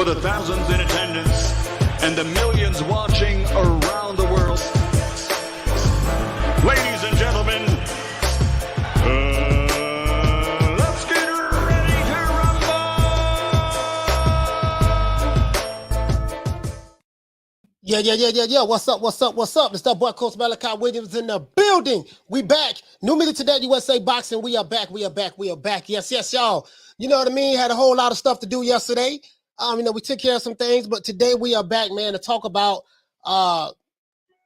the thousands in attendance and the millions watching around the world. Ladies and gentlemen, let's get ready to rumble! Yeah. What's up? It's that boy, Coach Malachi Williams in the building. We back. New Media Today, USA Boxing. We are back. Yes, y'all. You know what I mean? Had a whole lot of stuff to do yesterday. We took care of some things, but today we are back, man, to talk about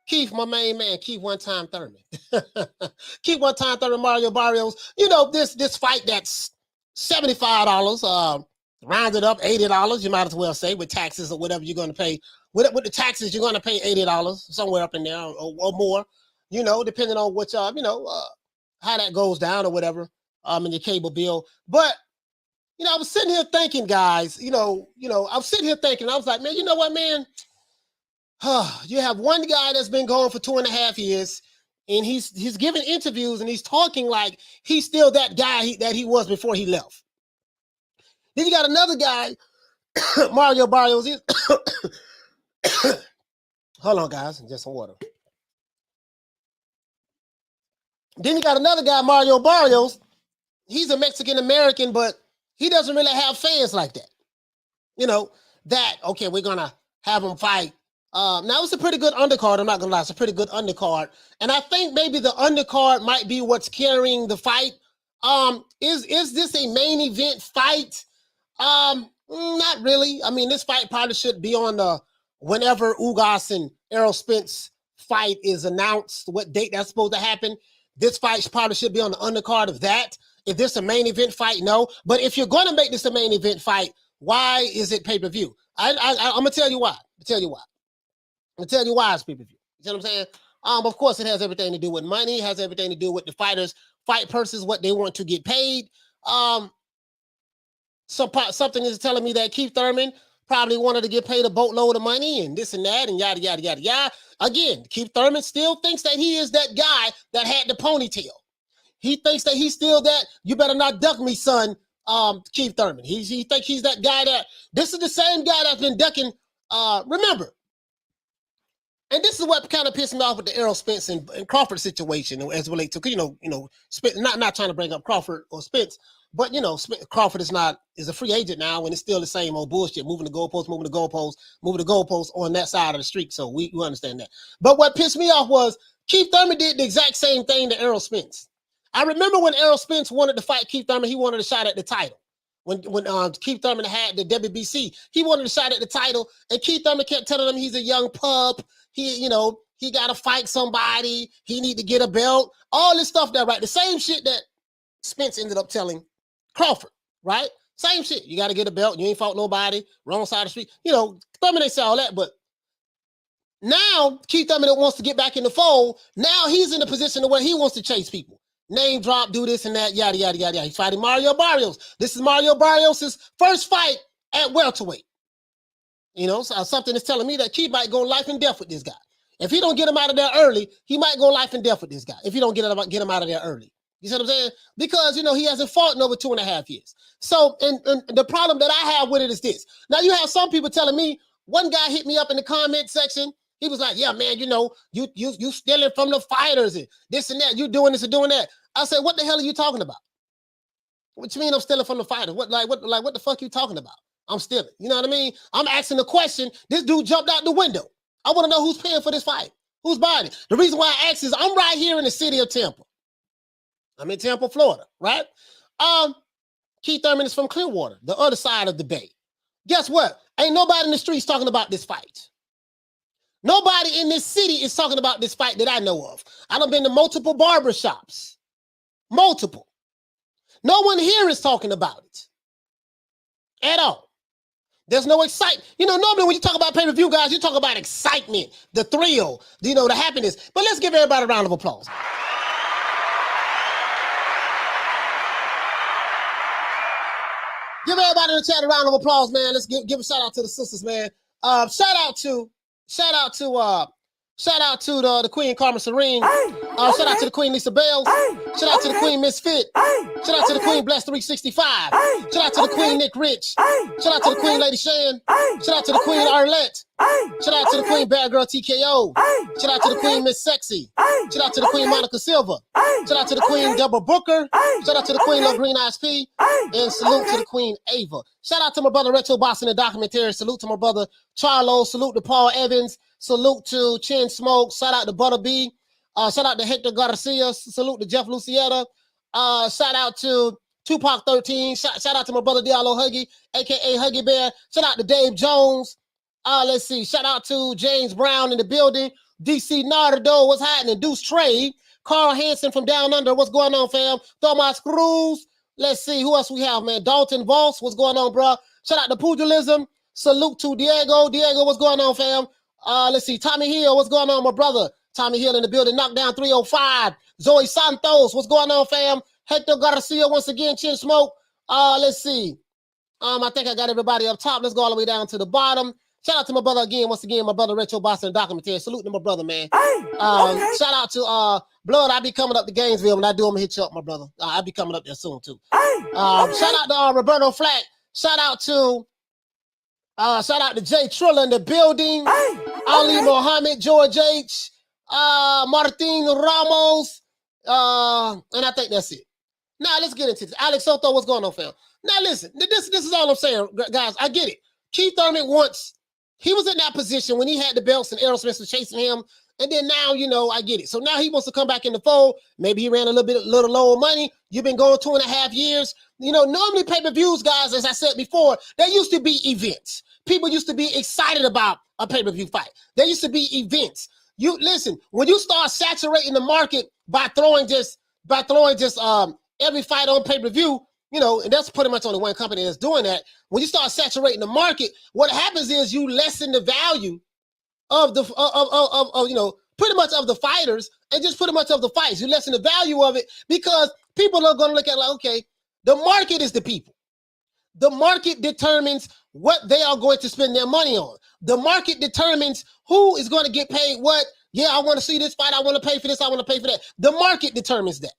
Keith, my main man, Keith One Time Thurman. Keith One Time Thurman, Mario Barrios. You know, this fight that's $75, rounded up $80, you might as well say, with taxes or whatever you're going to pay. With the taxes, you're going to pay $80, somewhere up in there or more, you know, depending on what, how that goes down or whatever in your cable bill. But, I was sitting here thinking, guys, I was sitting here thinking, I was like, man, you know what, man? You have one guy that's been gone for 2.5 years, and he's giving interviews, and he's talking like he's still that guy that he was before he left. Then you got another guy, Mario Barrios. Hold on, guys, just some water. Then you got another guy, Mario Barrios. He's a Mexican-American, but he doesn't really have fans like that. Okay, we're going to have him fight. Now, it's a pretty good undercard. I'm not going to lie. It's a pretty good undercard. And I think maybe the undercard might be what's carrying the fight. Is this a main event fight? Not really. I mean, this fight probably should be on the whenever Ugas and Errol Spence fight is announced, what date that's supposed to happen. This fight probably should be on the undercard of that. If this a main event fight, no. But if you're going to make this a main event fight, why is it pay-per-view? I'm going to tell you why. I'm going to tell you why it's pay-per-view. You know what I'm saying? Of course, it has everything to do with money. It has everything to do with the fighters' fight purses, what they want to get paid. Something is telling me that Keith Thurman probably wanted to get paid a boatload of money and this and that and yada, yada, yada, yada. Again, Keith Thurman still thinks that he is that guy that had the ponytail. He thinks that he's still that, you better not duck me, son, Keith Thurman. He thinks he's that guy that, this is the same guy that's been ducking, remember. And this is what kind of pissed me off with the Errol Spence and Crawford situation as it relates to, Spence, not trying to bring up Crawford or Spence, but, Crawford is a free agent now, and it's still the same old bullshit, moving the goalposts on that side of the street. So we understand that. But what pissed me off was Keith Thurman did the exact same thing to Errol Spence. I remember when Errol Spence wanted to fight Keith Thurman, he wanted a shot at the title. When Keith Thurman had the WBC, he wanted a shot at the title, and Keith Thurman kept telling him he's a young pup. He got to fight somebody. He need to get a belt. All this stuff there, right? The same shit that Spence ended up telling Crawford, right? Same shit. You got to get a belt. You ain't fought nobody. Wrong side of the street. Thurman ain't say all that, but now Keith Thurman wants to get back in the fold. Now he's in a position where he wants to chase people. Name drop, do this and that, yada, yada, yada, yada. He's fighting Mario Barrios. This is Mario Barrios' first fight at welterweight. So something is telling me that Keith might go life and death with this guy. If he don't get him out of there early, he might go life and death with this guy. If he don't get him out of there early. You see what I'm saying? Because, he hasn't fought in over 2.5 years. So, and the problem that I have with it is this. Now, you have some people telling me, one guy hit me up in the comment section. He was like, yeah, man, you stealing from the fighters and this and that. You doing this and doing that. I said, what the hell are you talking about? What you mean I'm stealing from the fighters? What the fuck you talking about? I'm stealing. You know what I mean? I'm asking the question. This dude jumped out the window. I want to know who's paying for this fight. Who's buying it? The reason why I ask is I'm right here in the city of Tampa. I'm in Tampa, Florida, right? Keith Thurman is from Clearwater, the other side of the bay. Guess what? Ain't nobody in the streets talking about this fight. Nobody in this city is talking about this fight that I know of. I done been to multiple barbershops. Multiple. No one here is talking about it at all. There's no excitement. Normally when you talk about pay-per-view, guys, you talk about excitement, the thrill, the happiness. But let's give everybody a round of applause. Give everybody in the chat a round of applause, man. Let's give a shout out to the sisters, man. Shout out to Shout out to the Queen Carmen Serene. Shout out to the Queen Lisa Bales. Shout out to the Queen Misfit. Shout out to the Queen Bless 365. Shout out to the Queen Nick Rich. Shout out to the Queen Lady Shan. Shout out to the Queen Arlette. Shout out to the Queen Bad Girl TKO. Shout out to the Queen Miss Sexy. Shout out to the Queen Monica Silva. Shout out to the Queen Deborah Booker. Shout out to the Queen Love Green Eyes P. And salute to the Queen Ava. Shout out to my brother Retro Boss in the documentary. Salute to my brother Charlo. Salute to Paul Evans. Salute to Chin Smoke. Shout out to Butter B. Shout out to Hector Garcia. Salute to Jeff Lucietta. Shout out to Tupac 13. Shout out to my brother Diallo Huggy, a.k.a. Huggy Bear. Shout out to Dave Jones. Let's see. Shout out to James Brown in the building. DC Nardo, what's happening? Deuce Trey. Carl Hansen from Down Under. What's going on, fam? Thomas Cruz. Let's see. Who else we have, man? Dalton Voss. What's going on, bro? Shout out to Pugilism. Salute to Diego. Diego, what's going on, fam? Let's see. Tommy Hill, what's going on, my brother? Tommy Hill in the building. Knockdown 305. Zoe Santos, what's going on, fam? Hector Garcia, once again. Chin Smoke. Let's see. I think I got everybody up top. Let's go all the way down to the bottom. Shout out to my brother again. Once again, my brother Retro Boston documentary. Salute to my brother, man. Shout out to Blood. I be coming up to Gainesville. When I do, I'm gonna hit you up, my brother. I'll be coming up there soon too. Shout out to Roberto Flack. Shout out to Jay Trilla in the building. Ali Mohammed, George H. Martin Ramos. And I think that's it. Now let's get into this. Alex Soto, what's going on, fam? Now listen, this is all I'm saying, guys. I get it. Keith Thurman he was in that position when he had the belts and Errol Smith was chasing him. And then now, I get it. So now he wants to come back in the fold. Maybe he ran a little low on money. You've been going 2.5 years. Normally pay-per-views, guys, as I said before, there used to be events. People used to be excited about a pay-per-view fight. There used to be events. You listen, when you start saturating the market by throwing just every fight on pay-per-view, and that's pretty much only one company that's doing that. When you start saturating the market, what happens is you lessen the value of the pretty much of the fighters and just pretty much of the fights. You lessen the value of it because people are going to look at it like, okay, the market is the people. The market determines what they are going to spend their money on. The market determines who is going to get paid what. Yeah, I want to see this fight. I want to pay for this. I want to pay for that. The market determines that.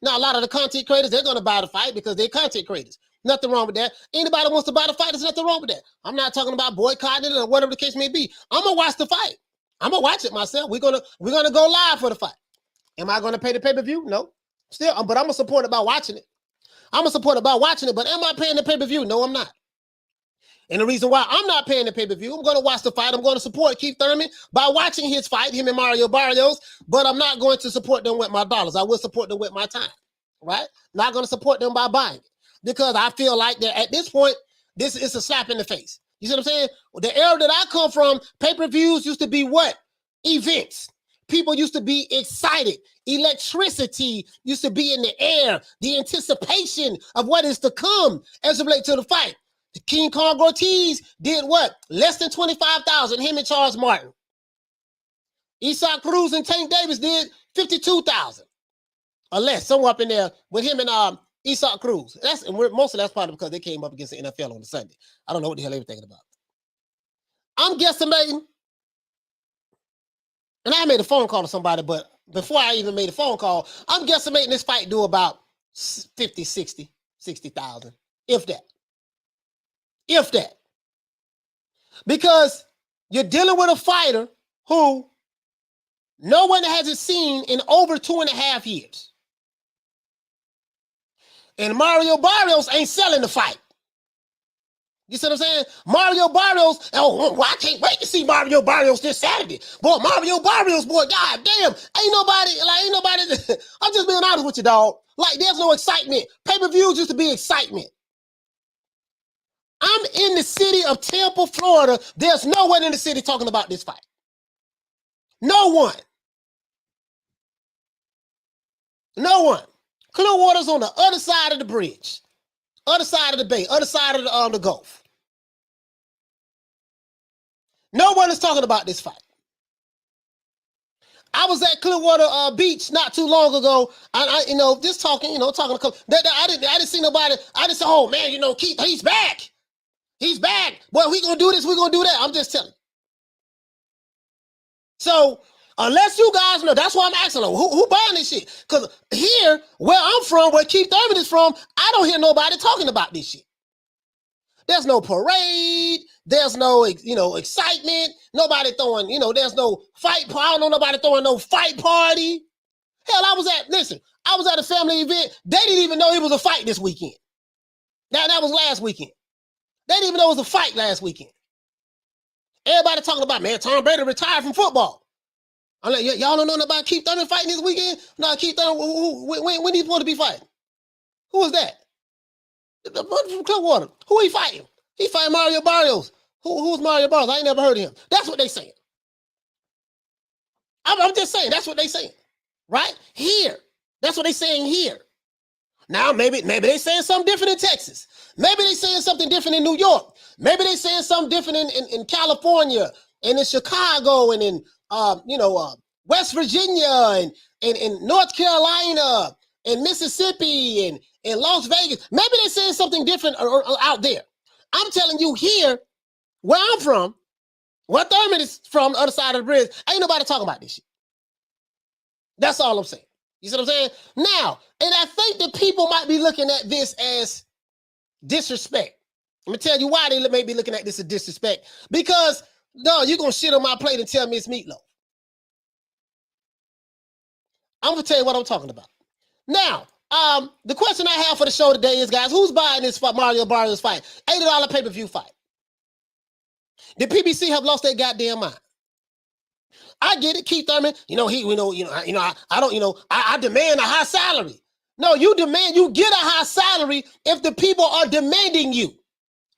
Now, a lot of the content creators, they're going to buy the fight because they're content creators. Nothing wrong with that. Anybody who wants to buy the fight, there's nothing wrong with that. I'm not talking about boycotting it or whatever the case may be. I'm going to watch the fight. I'm going to watch it myself. We're gonna go live for the fight. Am I going to pay the pay-per-view? No. Still, but I'm going to support it by watching it. I'm going to support it by watching it, but am I paying the pay-per-view? No, I'm not. And the reason why I'm not paying the pay-per-view, I'm going to watch the fight. I'm going to support Keith Thurman by watching his fight, him and Mario Barrios, but I'm not going to support them with my dollars. I will support them with my time, right? Not going to support them by buying it because I feel like that at this point, this is a slap in the face. You see what I'm saying? The era that I come from, pay-per-views used to be what? Events. People used to be excited. Electricity used to be in the air. The anticipation of what is to come as it relates to the fight. The King Kong Ortiz did what? Less than 25,000, him and Charles Martin. Isaac Cruz and Tank Davis did 52,000 or less, somewhere up in there with him and Isaac Cruz. Most of that's probably because they came up against the NFL on the Sunday. I don't know what the hell they were thinking about. I'm guesstimating, and I made a phone call to somebody, but before I even made a phone call, I'm guesstimating this fight do about 50, 60,000, if that. If that. Because you're dealing with a fighter who no one hasn't seen in over 2.5 years. And Mario Barrios ain't selling the fight. You see what I'm saying? Mario Barrios, I can't wait to see Mario Barrios this Saturday. Boy, Mario Barrios, boy, god damn. Ain't nobody, I'm just being honest with you, dog. Like, there's no excitement. Pay-per-views used to be excitement. I'm in the city of Tampa, Florida. There's no one in the city talking about this fight. No one. No one. Clearwater's on the other side of the bridge. Other side of the bay. Other side of the Gulf. No one is talking about this fight. I was at Clearwater Beach not too long ago. I just talking to couple. I didn't see nobody. I just said, oh man, Keith, he's back. He's back. Boy, we gonna do this, we gonna do that. I'm just telling you. So unless you guys know, that's why I'm asking who buying this shit. Because here, where I'm from, where Keith Thurman is from, I don't hear nobody talking about this shit. There's no parade. There's no, excitement. Nobody throwing, there's no fight. I don't know nobody throwing no fight party. Hell, I was at a family event. They didn't even know it was a fight this weekend. That was last weekend. They didn't even know it was a fight last weekend. Everybody talking about, man, Tom Brady retired from football. I'm like, y'all don't know nothing about Keith Thurman fighting this weekend? No, Keith Thurman, when he's supposed to be fighting? Who was that? The brother from Clearwater. Who he fighting? He fighting Mario Barrios. Who's Mario Barrios? I ain't never heard of him. That's what they saying. I'm just saying, that's what they saying. Right? Here. That's what they saying here. Now, maybe they saying something different in Texas. Maybe they saying something different in New York. Maybe they saying something different in California and in Chicago and in West Virginia and in North Carolina and Mississippi and in Las Vegas. Maybe they saying something different out there. I'm telling you here, where I'm from, where Thurman is from, the other side of the bridge, ain't nobody talking about this shit. That's all I'm saying. You see what I'm saying? Now, and I think that people might be looking at this as disrespect. I'm going to tell you why they may be looking at this as disrespect. Because, no, you're going to shit on my plate and tell me it's meatloaf. I'm going to tell you what I'm talking about. Now, the question I have for the show today is, guys, who's buying this Mario Barrios fight? $80 pay-per-view fight. The PBC have lost their goddamn mind. I get it, Keith Thurman. I demand a high salary. No, you get a high salary if the people are demanding you.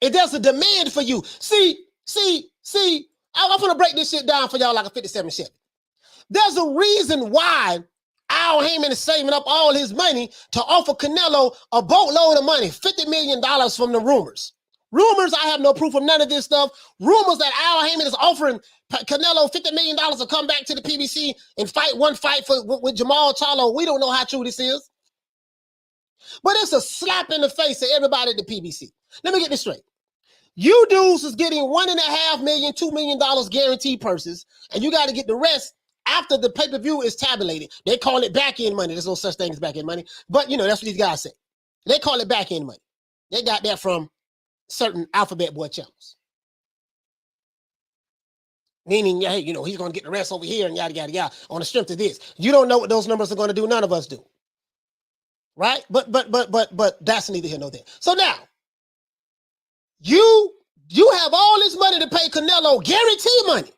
If there's a demand for you. See, I'm gonna break this shit down for y'all like a 57 Chevy. There's a reason why Al Haymon is saving up all his money to offer Canelo a boatload of money, $50 million from the rumors. Rumors, I have no proof of none of this stuff. Rumors that Al Haymon is offering Canelo $50 million to come back to the PBC and fight one fight with Jamal Charlo. We don't know how true this is. But it's a slap in the face to everybody at the PBC. Let me get this straight. You dudes is getting $1.5 million, $2 million guaranteed purses, and you got to get the rest after the pay-per-view is tabulated. They call it back-end money. There's no such thing as back-end money. But, that's what these guys say. They call it back-end money. They got that from certain alphabet boy channels. Meaning, yeah, he's going to get the rest over here and yada, yada, yada on the strength of this. You don't know what those numbers are going to do. None of us do. Right? But that's neither here nor there. So now, you have all this money to pay Canelo, guarantee money.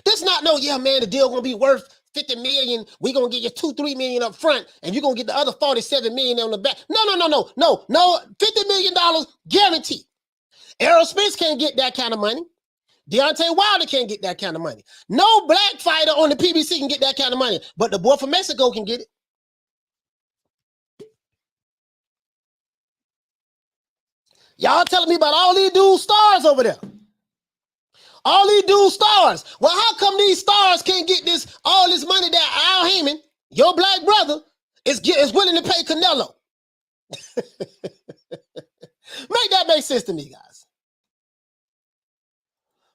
This not the deal going to be worth $50 million. We're going to get you $2-3 million up front, and you're going to get the other $47 million on the back. No. $50 million guaranteed. Errol Spence can't get that kind of money. Deontay Wilder can't get that kind of money. No black fighter on the PBC can get that kind of money, but the boy from Mexico can get it. Y'all telling me about all these dude stars over there. All these dude stars. Well, how come these stars can't get all this money that Al Haymon, your black brother, is willing to pay Canelo? Make that make sense to me, guys.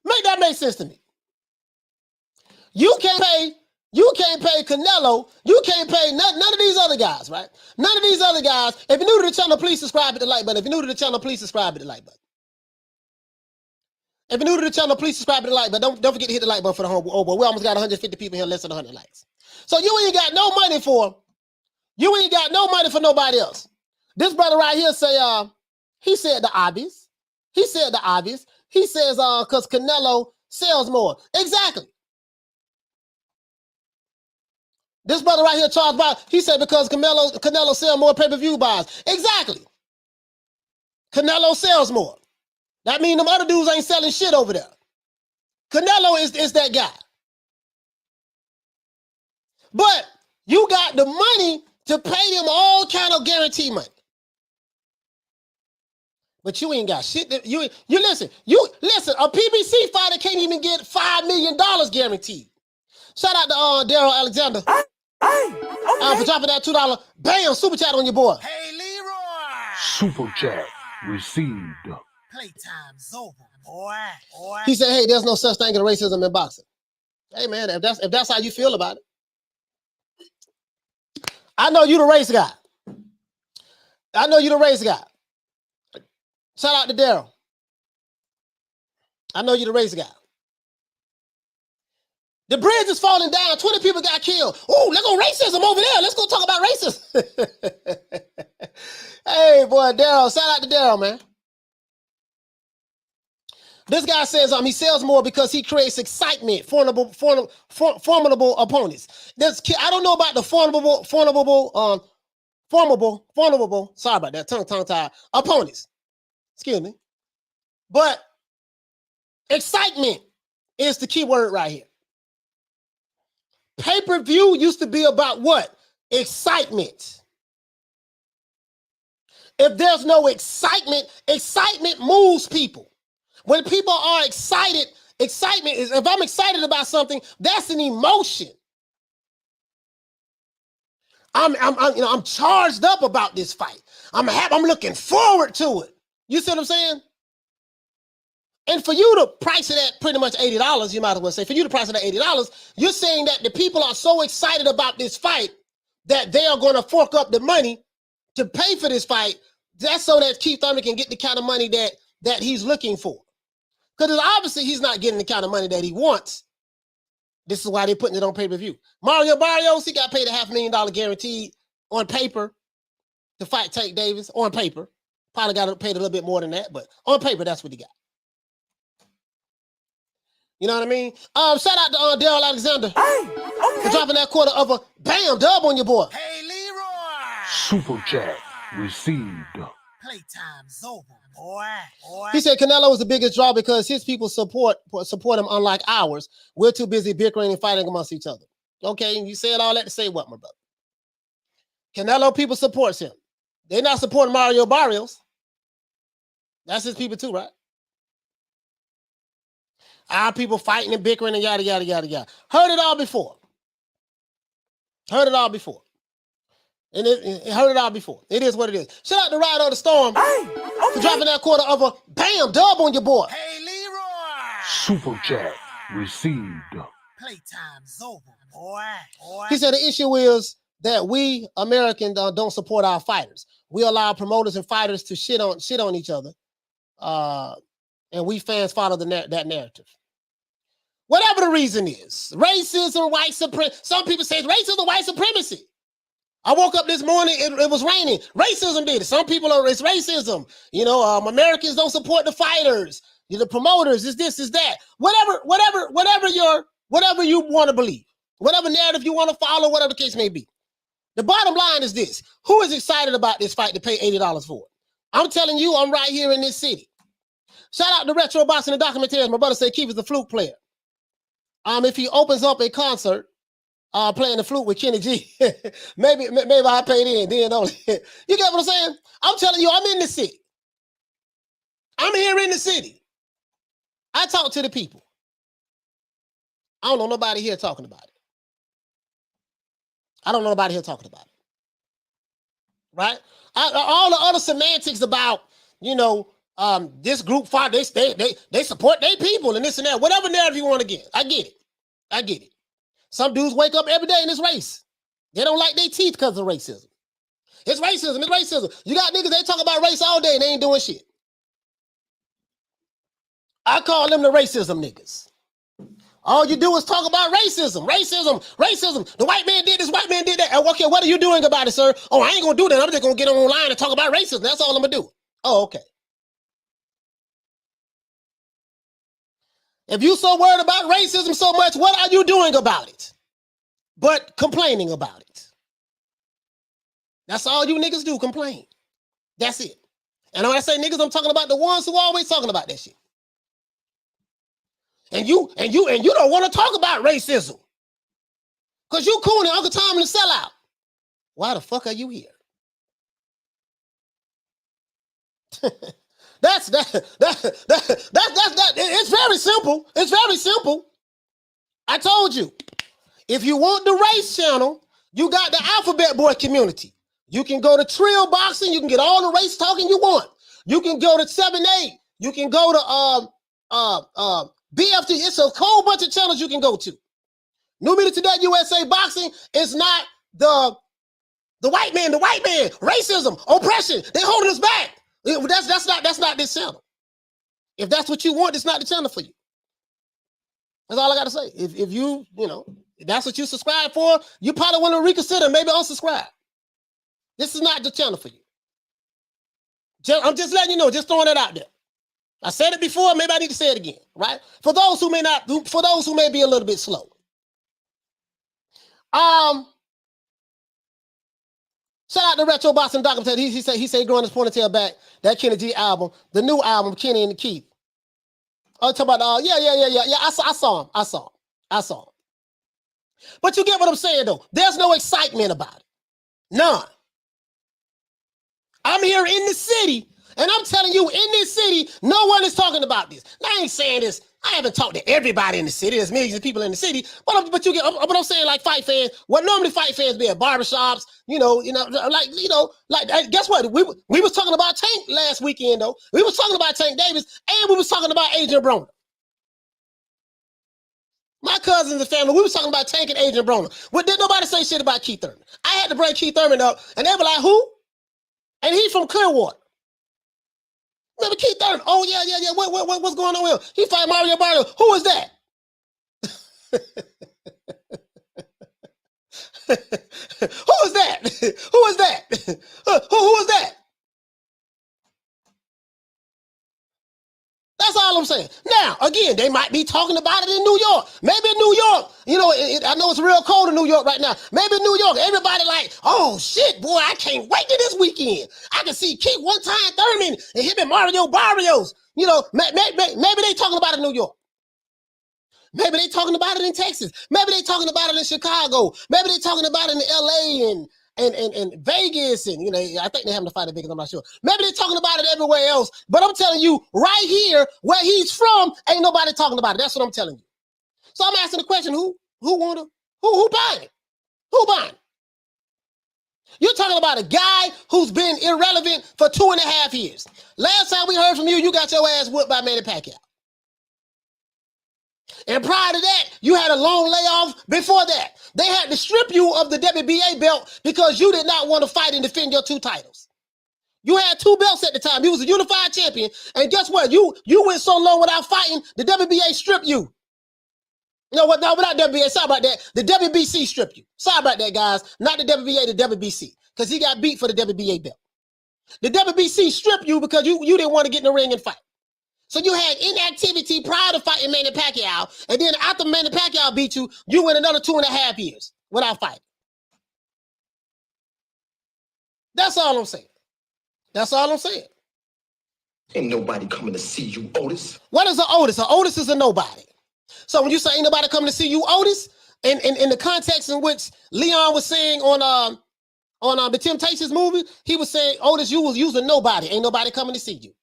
Make that make sense to me. You can't pay Canelo. You can't pay none of these other guys, right? None of these other guys. If you're new to the channel, please subscribe to the like button. If you're new to the channel, please subscribe to the like button. If you're new to the channel, please subscribe to the like button. Don't forget to hit the like button for the homeboy. Oh, boy, we almost got 150 people here, less than 100 likes. So you ain't got no money for nobody else. This brother right here say, he said the obvious. He said He says, because Canelo sells more. Exactly. This brother right here, Charles Brown, he said because Canelo sells more pay-per-view buys. Exactly. Canelo sells more. That means them other dudes ain't selling shit over there. Canelo is that guy. But you got the money to pay them all kind of guarantee money. But you ain't got shit. You listen, a PBC fighter can't even get $5 million guaranteed. Shout out to Daryl Alexander. For dropping that $2. Bam, super chat on your boy. Hey, Leroy. Super chat received. Playtime's over, boy. He said, hey, there's no such thing as racism in boxing. Hey man, if that's how you feel about it. I know you the race guy. I know you the race guy. Shout out to Daryl. I know you the race guy. The bridge is falling down. 20 people got killed. Oh, let's go racism over there. Let's go talk about racism. Hey, boy, Daryl. Shout out to Daryl, man. This guy says he sells more because he creates excitement, formidable opponents. I don't know about the formidable. Sorry about that, tongue tied. Opponents. Excuse me. But excitement is the key word right here. Pay-per-view used to be about what? Excitement. If there's no excitement, excitement moves people. When people are excited, excitement is, if I'm excited about something, that's an emotion. I'm charged up about this fight. I'm happy, I'm looking forward to it. You see what I'm saying? And for you to price it at pretty much $80, you might as well say, for you to price it at $80, you're saying that the people are so excited about this fight that they are going to fork up the money to pay for this fight. That's so that Keith Thurman can get the kind of money that he's looking for. Because obviously he's not getting the kind of money that he wants. This is why they're putting it on pay-per-view. Mario Barrios, he got paid a $500,000 guaranteed on paper to fight Tank Davis, on paper. Probably got paid a little bit more than that, but on paper, that's what he got. You know what I mean? Shout out to Daryl Alexander for dropping that quarter of a bam dub on your boy. Hey, Leroy! Super chat received. Playtime's over, boy. He said Canelo is the biggest draw because his people support him, unlike ours. We're too busy bickering and fighting amongst each other. Okay, and you said all that to say what, my brother? Canelo people supports him. They're not supporting Mario Barrios. That's his people too, right? Our people fighting and bickering and yada, yada, yada, yada. Heard it all before. Heard it all before. And it heard it all before. It is what it is. Shout out to Ride on the Storm for dropping that quarter of a bam dub on your boy. Hey, Leroy! Super chat received. Playtime's over, boy. He said the issue is that we Americans don't support our fighters. We allow promoters and fighters to shit on each other, and we fans follow that narrative. Whatever the reason is, racism, white supremacy. Some people say it's racism, white supremacy. I woke up this morning, it was raining. Racism did it. Some people are, it's racism. You know, Americans don't support the fighters. The promoters, is this, is that. Whatever you want to believe. Whatever narrative you want to follow, whatever the case may be. The bottom line is this. Who is excited about this fight to pay $80 for it? I'm telling you, I'm right here in this city. Shout out to Retro Boxing and Documentaries. My brother said Keith is a flute player. If he opens up a concert, playing the flute with Kenny G, maybe I paid in, then only. You get what I'm saying? I'm telling you, I'm in the city. I'm here in the city. I talk to the people. I don't know nobody here talking about it. I don't know nobody here talking about it. Right? All the other semantics about, you know, this group fight, they support their people and this and that. Whatever narrative you want to get. I get it. Some dudes wake up every day in this race. They don't like their teeth because of racism. It's racism. You got niggas, they talk about race all day and they ain't doing shit. I call them the racism niggas. All you do is talk about racism. The white man did this, white man did that. Okay, what are you doing about it, sir? Oh, I ain't gonna do that. I'm just gonna get online and talk about racism. That's all I'm gonna do. Oh, okay. If you so worried about racism so much, what are you doing about it? But complaining about it. That's all you niggas do, complain. That's it. And when I say niggas, I'm talking about the ones who are always talking about that shit. And you don't want to talk about racism. Because you cool and Uncle Tom and the sellout. Why the fuck are you here? That's it's very simple. It's very simple. I told you. If you want the race channel, you got the Alphabet Boy community. You can go to Trill Boxing, you can get all the race talking you want. You can go to 7-8. You can go to BFT. It's a whole bunch of channels you can go to. New media today, USA Boxing is not the white man, racism, oppression. They holding us back. That's not this channel. If that's what you want, it's not the channel for you. That's all I got to say. If you if that's what you subscribe for, you probably want to reconsider, maybe unsubscribe. This is not the channel for you. I'm just letting you know, just throwing it out there. I said it before, maybe I need to say it again, right? For those who may be a little bit slow. Shout out to Retro Boxing Document. He said growing his ponytail back. That Kenny G album, the new album, Kenny and the Keith. Oh, talk about yeah. I saw him. But you get what I'm saying though. There's no excitement about it. None. I'm here in the city, and I'm telling you, in this city, no one is talking about this. Now, I ain't saying this. I haven't talked to everybody in the city. There's millions of people in the city. But I'm saying, like, fight fans, what normally fight fans be at barbershops, guess what? We was talking about Tank last weekend, though. We was talking about Tank Davis, and we was talking about Adrian Broner. My cousins and family, we was talking about Tank and Adrian Broner. But didn't nobody say shit about Keith Thurman. I had to bring Keith Thurman up, and they were like, who? And he from Clearwater. Remember Keith Thurman? Oh, yeah. What's going on with him? He fight Mario Barrios. Who is that? Who is that? Who is that? Who is that? That's all I'm saying. Now, again, they might be talking about it in New York. Maybe in New York, I know it's real cold in New York right now. Maybe in New York, everybody like, oh shit, boy, I can't wait to this weekend. I can see Keith One Time Thurman and him and Mario Barrios. Maybe they talking about it in New York. Maybe they talking about it in Texas. Maybe they talking about it in Chicago. Maybe they talking about it in LA and Vegas, and I think they're having to fight in Vegas, I'm not sure. Maybe they're talking about it everywhere else, but I'm telling you, right here, where he's from, ain't nobody talking about it. That's what I'm telling you. So I'm asking the question, who buying it? Who buying it? You're talking about a guy who's been irrelevant for 2.5 years. Last time we heard from you, you got your ass whooped by Manny Pacquiao. And prior to that, you had a long layoff. Before that, they had to strip you of the WBA belt because you did not want to fight and defend your 2 titles. You had 2 belts at the time. You was a unified champion. And guess what? You went so long without fighting, the WBA stripped you. No, without WBA. Sorry about that. The WBC stripped you. Sorry about that, guys. Not the WBA, the WBC. Because he got beat for the WBA belt. The WBC stripped you because you didn't want to get in the ring and fight. So you had inactivity prior to fighting Manny Pacquiao, and then after Manny Pacquiao beat you, you went another 2.5 years without fighting. That's all I'm saying. That's all I'm saying. Ain't nobody coming to see you, Otis. What is an Otis? An Otis is a nobody. So when you say ain't nobody coming to see you, Otis, in the context in which Leon was saying on the Temptations movie, he was saying, Otis, you was a nobody. Ain't nobody coming to see you.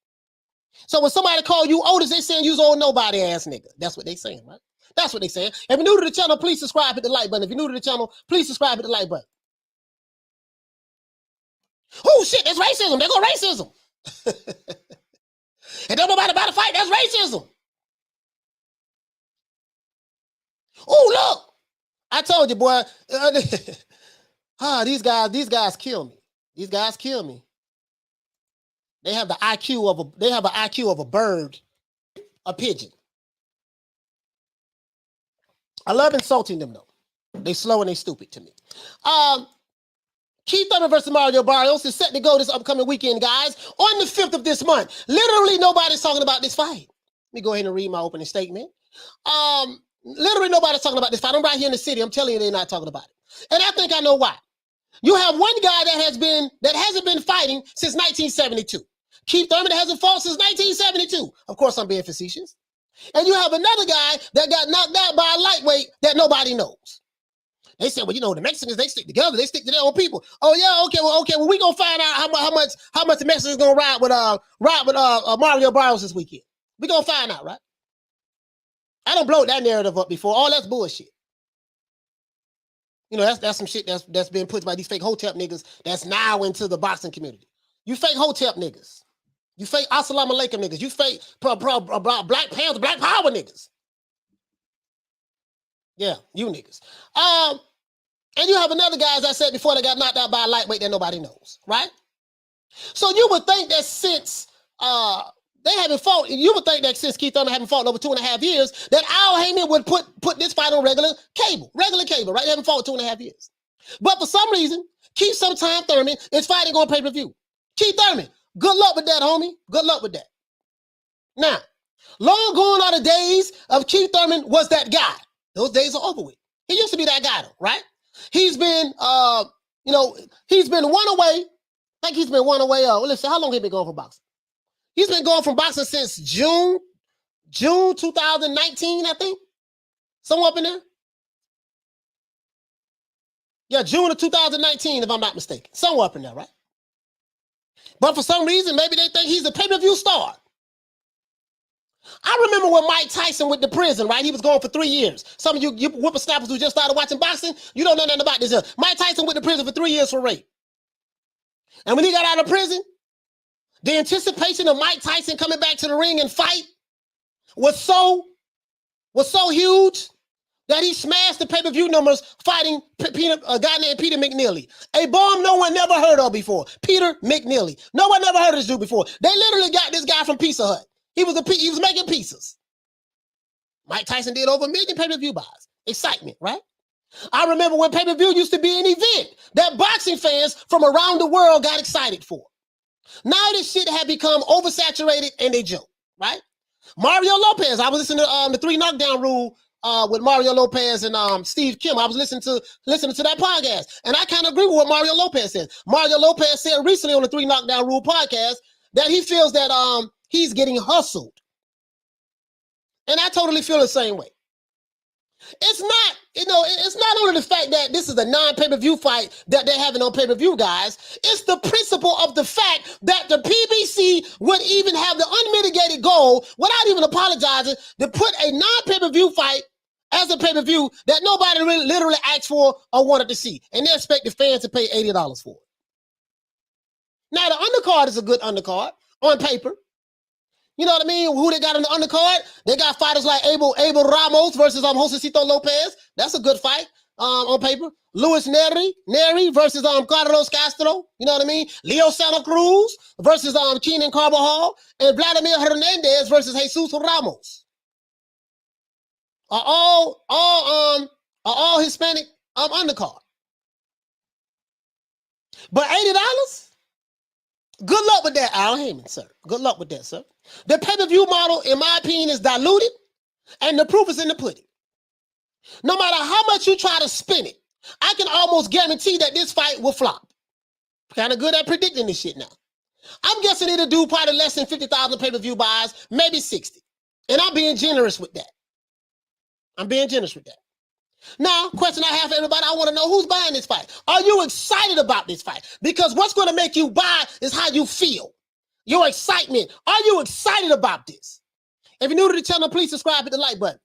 So when somebody call you Otis, they saying you's old nobody ass nigga. That's what they saying, right? That's what they saying. If you're new to the channel, please subscribe, hit the like button. If you're new to the channel, please subscribe, hit the like button. Oh shit, that's racism. There go racism. And don't nobody about to fight, that's racism. Oh, look. I told you, boy. These guys kill me. These guys kill me. They have the IQ of a bird, a pigeon. I love insulting them though. They slow and they stupid to me. Keith Thurman versus Mario Barrios is set to go this upcoming weekend, guys, on the 5th of this month. Literally nobody's talking about this fight. Let me go ahead and read my opening statement. Literally nobody's talking about this fight. I'm right here in the city. I'm telling you they're not talking about it. And I think I know why. You have one guy that hasn't been fighting since 1972. Keith Thurman hasn't fought since 1972. Of course, I'm being facetious. And you have another guy that got knocked out by a lightweight that nobody knows. They said, well, the Mexicans, they stick together. They stick to their own people. Oh yeah, okay. Well, we gonna find out how much the Mexicans gonna ride with Mario Barrios this weekend. We gonna find out, right? I don't blow that narrative up before. All that's bullshit. That's some shit that's been put by these fake hotep niggas that's now into the boxing community. You fake hotep niggas. You fake assalamu alaikum niggas. You fake Black Panther, Black Power niggas. Yeah, you niggas. And you have another guy, as I said before, that got knocked out by a lightweight that nobody knows, right? So you would think that since they haven't fought, you would think that since Keith Thurman haven't fought in over 2.5 years, that Al Haymon would put this fight on regular cable, right? They haven't fought 2.5 years. But for some reason, Keith Some Time Thurman is fighting on pay-per-view. Keith Thurman, good luck with that, homie. Good luck with that. Now, long gone are the days of Keith Thurman was that guy. Those days are over with. He used to be that guy, though, right? He's been, he's been one away. I think he's been one away. Listen, how long he been going from boxing? He's been going from boxing since June 2019, I think. Somewhere up in there. Yeah, June of 2019, if I'm not mistaken. Somewhere up in there, right? But for some reason, maybe they think he's a pay-per-view star. I remember when Mike Tyson went to prison, right? He was going for 3 years. Some of you whippersnappers who just started watching boxing, you don't know nothing about this. Mike Tyson went to prison for 3 years for rape. And when he got out of prison, the anticipation of Mike Tyson coming back to the ring and fight was so huge that he smashed the pay-per-view numbers fighting a guy named Peter McNelly. A bomb no one never heard of before. Peter McNelly. No one never heard of this dude before. They literally got this guy from Pizza Hut. He was making pizzas. Mike Tyson did over 1 million pay-per-view buys. Excitement, right? I remember when pay-per-view used to be an event that boxing fans from around the world got excited for. Now this shit had become oversaturated and they joke, right? Mario Lopez, I was listening to the 3 Knockdown Rule with Mario Lopez and Steve Kim. I was listening to that podcast, and I kind of agree with what Mario Lopez said. Mario Lopez said recently on the 3 Knockdown Rule podcast that he feels that he's getting hustled. And I totally feel the same way. It's not only the fact that this is a non-pay-per-view fight that they're having on pay-per-view, guys. It's the principle of the fact that the PBC would even have the unmitigated goal, without even apologizing, to put a non-pay-per-view fight as a pay-per-view that nobody really literally asked for or wanted to see. And they expect the fans to pay $80 for it. Now, the undercard is a good undercard on paper. You know what I mean? Who they got on the undercard? They got fighters like Abel Ramos versus Josecito Lopez. That's a good fight on paper. Luis Neri versus Carlos Castro. You know what I mean? Leo Santa Cruz versus Keenan Carvajal. And Vladimir Hernandez versus Jesus Ramos. Are all Hispanic undercard. But $80? Good luck with that, Al Haymon, sir. Good luck with that, sir. The pay-per-view model, in my opinion, is diluted, and the proof is in the pudding. No matter how much you try to spin it, I can almost guarantee that this fight will flop. Kind of good at predicting this shit now. I'm guessing it'll do probably less than 50,000 pay-per-view buys, maybe 60. And I'm being generous with that. Now, question I have for everybody, I want to know who's buying this fight. Are you excited about this fight? Because what's going to make you buy is how you feel. Your excitement. Are you excited about this? If you're new to the channel, please subscribe, hit the like button.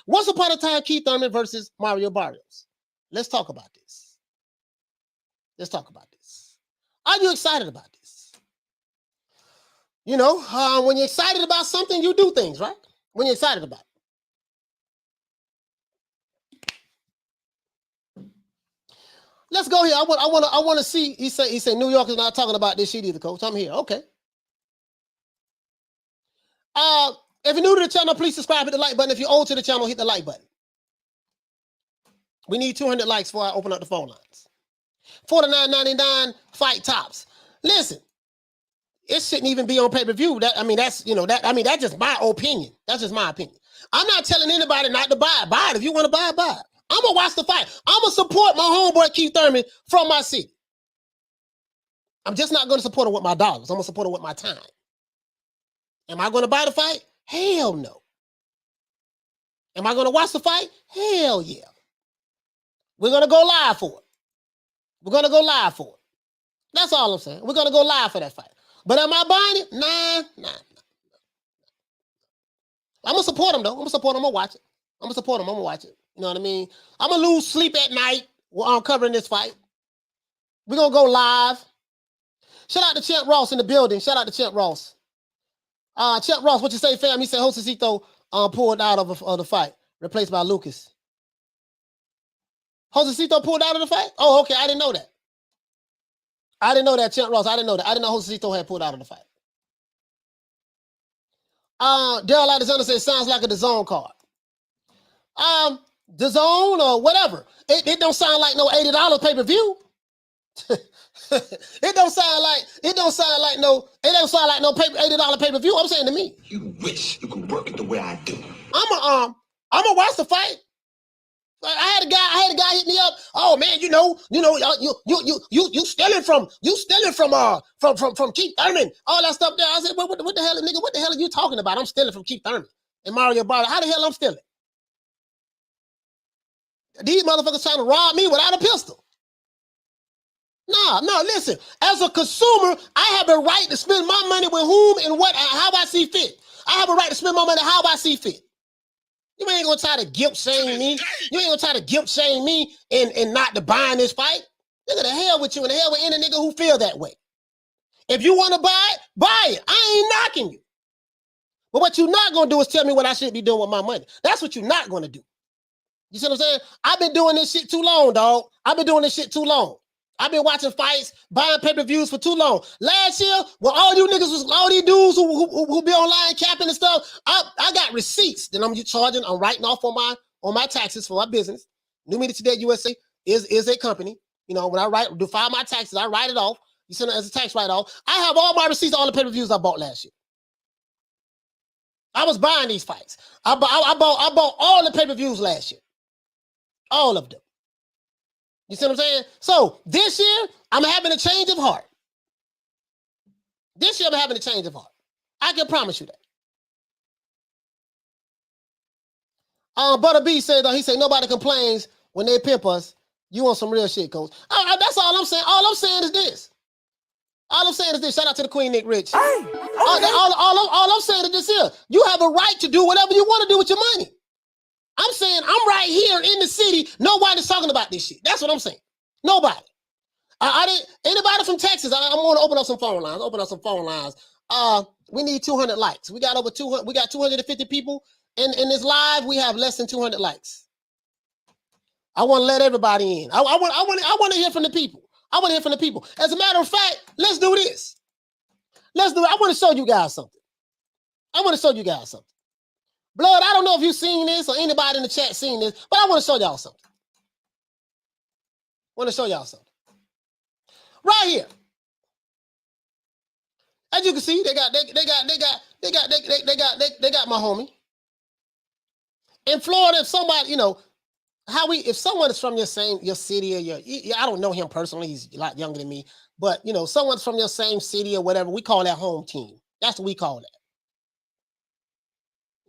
Once upon a time, Keith Thurman versus Mario Barrios. Let's talk about this. Are you excited about this? You know, when you're excited about something, you do things, right? When you're excited about it. Let's go here. I want to see. He said New York is not talking about this shit either, coach. I'm here. Okay. If you're new to the channel, please subscribe, hit the like button. If you're old to the channel, hit the like button. We need 200 likes before I open up the phone lines. $49.99 fight tops. Listen, it shouldn't even be on pay-per-view. That's just my opinion. That's just my opinion. I'm not telling anybody not to buy it. Buy it. If you want to buy it, buy it. I'm going to watch the fight. I'm going to support my homeboy Keith Thurman from my city. I'm just not going to support him with my dollars. I'm going to support him with my time. Am I going to buy the fight? Hell no. Am I going to watch the fight? Hell yeah. We're going to go live for it. That's all I'm saying. We're going to go live for that fight. But am I buying it? Nah. I'm going to support him, though. I'm going to support him. I'm going to watch it. I'm going to support him. I'm going to watch it. You know what I mean? I'm going to lose sleep at night while I'm covering this fight. We're going to go live. Shout out to Champ Ross in the building. Champ Ross, what you say, fam? He said Josecito pulled out of the fight, replaced by Lucas. Josecito pulled out of the fight? Oh, okay. I didn't know that. I didn't know that, Champ Ross. I didn't know that. I didn't know Josecito had pulled out of the fight. Daryl Alexander says, sounds like a DAZN card. DAZN or whatever. It don't sound like no $80 pay-per-view. It don't sound like no $80 pay-per-view. I'm saying to me. You wish you could work it the way I do. I'm gonna watch the fight. I had a guy hit me up. Oh man, you stealing from Keith Thurman, all that stuff there. I said, what the hell, nigga? What the hell are you talking about? I'm stealing from Keith Thurman and Mario Barrios. How the hell I'm stealing? These motherfuckers trying to rob me without a pistol. No, listen. As a consumer, I have a right to spend my money with whom and what, how I see fit. I have a right to spend my money how I see fit. You ain't gonna try to guilt shame me. You ain't gonna try to guilt shame me and not to buy in this fight. Nigga, the hell with you and the hell with any nigga who feel that way. If you want to buy it. I ain't knocking you. But what you're not gonna do is tell me what I should be doing with my money. That's what you're not gonna do. You see what I'm saying? I've been doing this shit too long, dog. I've been doing this shit too long. I've been watching fights, buying pay-per-views for too long. Last year, when all you niggas was, all these dudes who be online capping and stuff, I got receipts that I'm charging. I'm writing off on my taxes for my business. New Media Today USA is a company. You know, when I file my taxes, I write it off. You send it as a tax write-off. I have all my receipts, all the pay-per-views I bought last year. I was buying these fights. I bought all the pay-per-views last year. All of them. You see what I'm saying? So this year, I'm having a change of heart. This year, I'm having a change of heart. I can promise you that. Butter B said, he said, nobody complains when they pimp us. You want some real shit, coach. That's all I'm saying. All I'm saying is this. Shout out to the Queen, Nick Rich. All I'm saying is this here. You have a right to do whatever you want to do with your money. I'm saying I'm right here in the city. Nobody's talking about this shit. That's what I'm saying. Nobody. Anybody from Texas? I'm going to open up some phone lines. We need 200 likes. We got over 200. We got 250 people in this live. We have less than 200 likes. I want to let everybody in. I want to hear from the people. As a matter of fact, let's do this. I want to show you guys something. Blood, I don't know if you've seen this or anybody in the chat seen this, but I want to show y'all something. Right here. As you can see, they got my homie. In Florida, if somebody, if someone is from your city or I don't know him personally, he's a lot younger than me, but someone's from your same city or whatever, we call that home team. That's what we call that.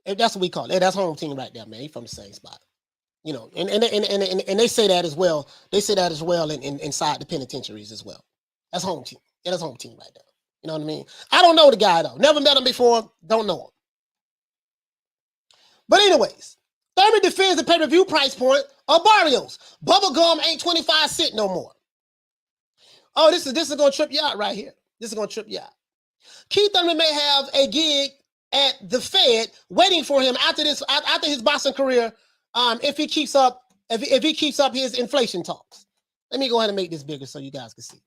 That's what we call it. That's home team right there, man. He from the same spot, and they say that as well. They say that as well inside the penitentiaries as well. That's home team. Yeah, that's home team right there. You know what I mean? I don't know the guy though. Never met him before. Don't know him. But anyways, Thurman defends the pay-per-view price point of Barrios. Bubblegum ain't 25 cents no more. Oh, this is gonna trip you out right here. Keith Thurman may have a gig at the Fed waiting for him after his boxing career, if he keeps up his inflation talks. Let me go ahead and make this bigger so you guys can see.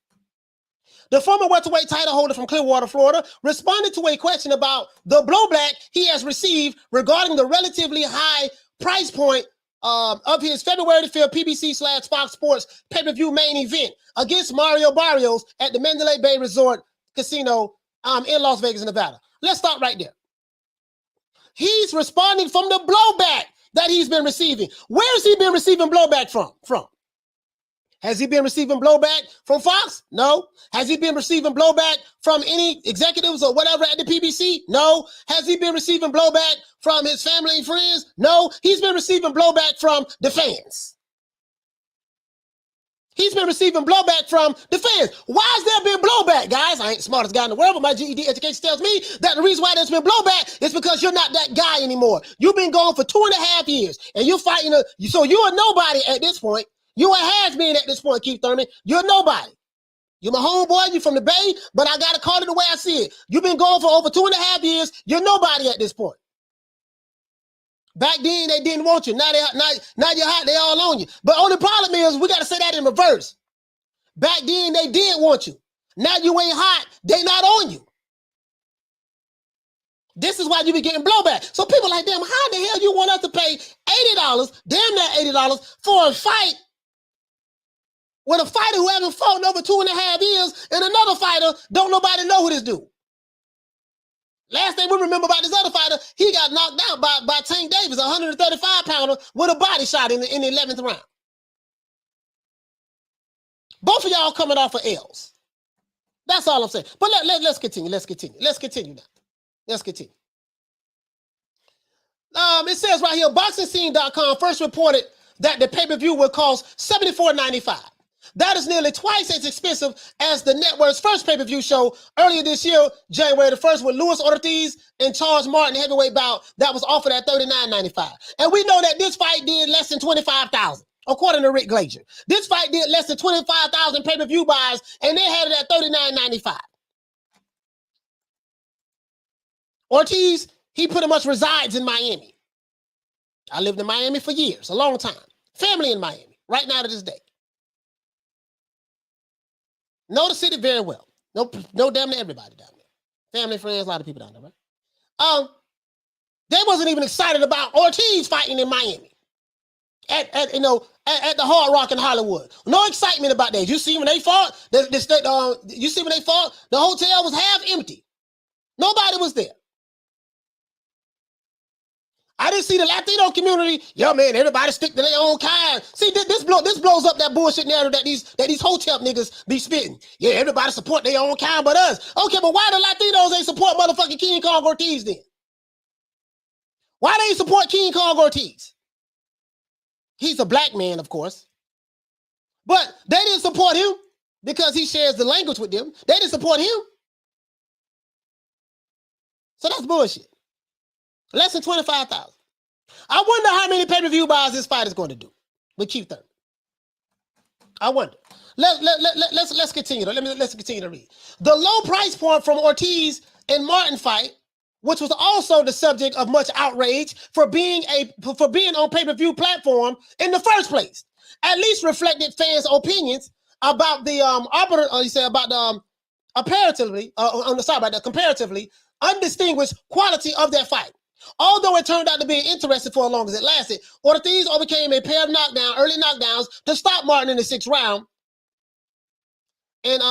The former welterweight title holder from Clearwater, Florida, responded to a question about the blowback he has received regarding the relatively high price point of his February 5th PBC/Fox Sports pay-per-view main event against Mario Barrios at the Mandalay Bay Resort Casino in Las Vegas, Nevada. Let's stop right there. He's responding from the blowback that he's been receiving. Where's he been receiving blowback from? Has he been receiving blowback from Fox? No. Has he been receiving blowback from any executives or whatever at the PBC? No. Has he been receiving blowback from his family and friends? No. He's been receiving blowback from the fans. He's been receiving blowback from the fans. Why has there been blowback, guys? I ain't the smartest guy in the world, but my GED education tells me that the reason why there's been blowback is because you're not that guy anymore. You've been gone for 2.5 years, and you're fighting so you're a nobody at this point. You a has-been at this point, Keith Thurman. You're nobody. You're my homeboy. You're from the Bay, but I got to call it the way I see it. You've been gone for over 2.5 years. You're nobody at this point. Back then, they didn't want you. Now you're hot, they all on you. But only problem is, we got to say that in reverse. Back then, they did want you. Now you ain't hot, they not on you. This is why you be getting blowback. So people like, damn, how the hell you want us to pay $80, damn near $80, for a fight with a fighter who haven't fought in over 2.5 years and another fighter don't nobody know who this dude? Last thing we remember about this other fighter, he got knocked out by Tank Davis, a 135-pounder with a body shot in the 11th round. Both of y'all coming off of L's. That's all I'm saying. But let's continue. Let's continue now. Let's continue. It says right here, BoxingScene.com first reported that the pay-per-view will cost $74.95. That is nearly twice as expensive as the network's first pay-per-view show earlier this year, January the 1st, with Luis Ortiz and Charles Martin heavyweight bout that was offered at $39.95. And we know that this fight did less than $25,000, according to Rick Glazier. This fight did less than 25,000 pay-per-view buys, and they had it at $39.95. Ortiz, he pretty much resides in Miami. I lived in Miami for years, a long time. Family in Miami, right now to this day. Know the city very well. No damn near everybody down there. Family, friends, a lot of people down there, right? They wasn't even excited about Ortiz fighting in Miami. At the Hard Rock in Hollywood. No excitement about that. You see when they fought, the hotel was half empty. Nobody was there. I didn't see the Latino community. Yo, man, everybody stick to their own kind. See, this blows up that bullshit narrative that these hotel niggas be spitting. Yeah, everybody support their own kind but us. Okay, but why the Latinos ain't support motherfucking King Kong Ortiz then? Why they ain't support King Kong Ortiz? He's a black man, of course. But they didn't support him because he shares the language with them. They didn't support him. So that's bullshit. Less than 25,000. I wonder how many pay-per-view buys this fight is going to do with Keith Thurman. I wonder. Let's continue. Let's continue to read. The low price point from Ortiz and Martin fight, which was also the subject of much outrage for being on pay-per-view platform in the first place, at least reflected fans' opinions about the comparatively undistinguished quality of that fight. Although it turned out to be interesting for as long as it lasted, Ortiz overcame a pair of early knockdowns to stop Martin in the 6th round in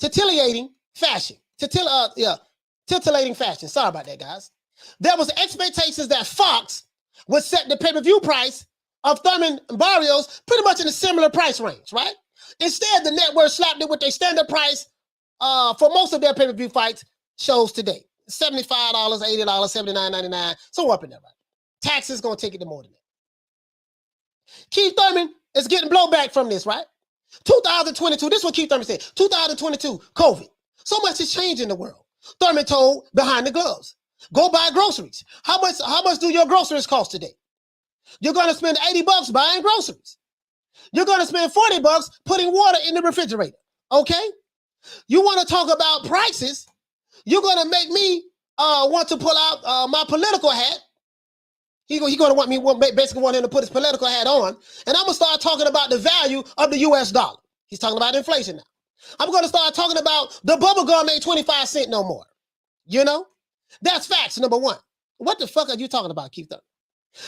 titillating fashion. Titillating fashion. Sorry about that, guys. There was expectations that Fox would set the pay-per-view price of Thurman and Barrios pretty much in a similar price range, right? Instead, the network slapped it with their standard price for most of their pay-per-view fights shows today. $75, $80, $79.99, so up in there, right? Taxes gonna take it to more than that. Keith Thurman is getting blowback from this, right? 2022, this is what Keith Thurman said. 2022, COVID. So much has changed in the world. Thurman told Behind the Gloves, go buy groceries. How much do your groceries cost today? You're gonna spend $80 buying groceries. You're gonna spend $40 putting water in the refrigerator, okay? You wanna talk about prices? You're gonna make me want to pull out my political hat. He gonna want him to put his political hat on, and I'm gonna start talking about the value of the U.S. dollar. He's talking about inflation now. I'm gonna start talking about the bubble gum ain't 25 cents no more. You know, that's facts. Number one. What the fuck are you talking about, Keith Thurman?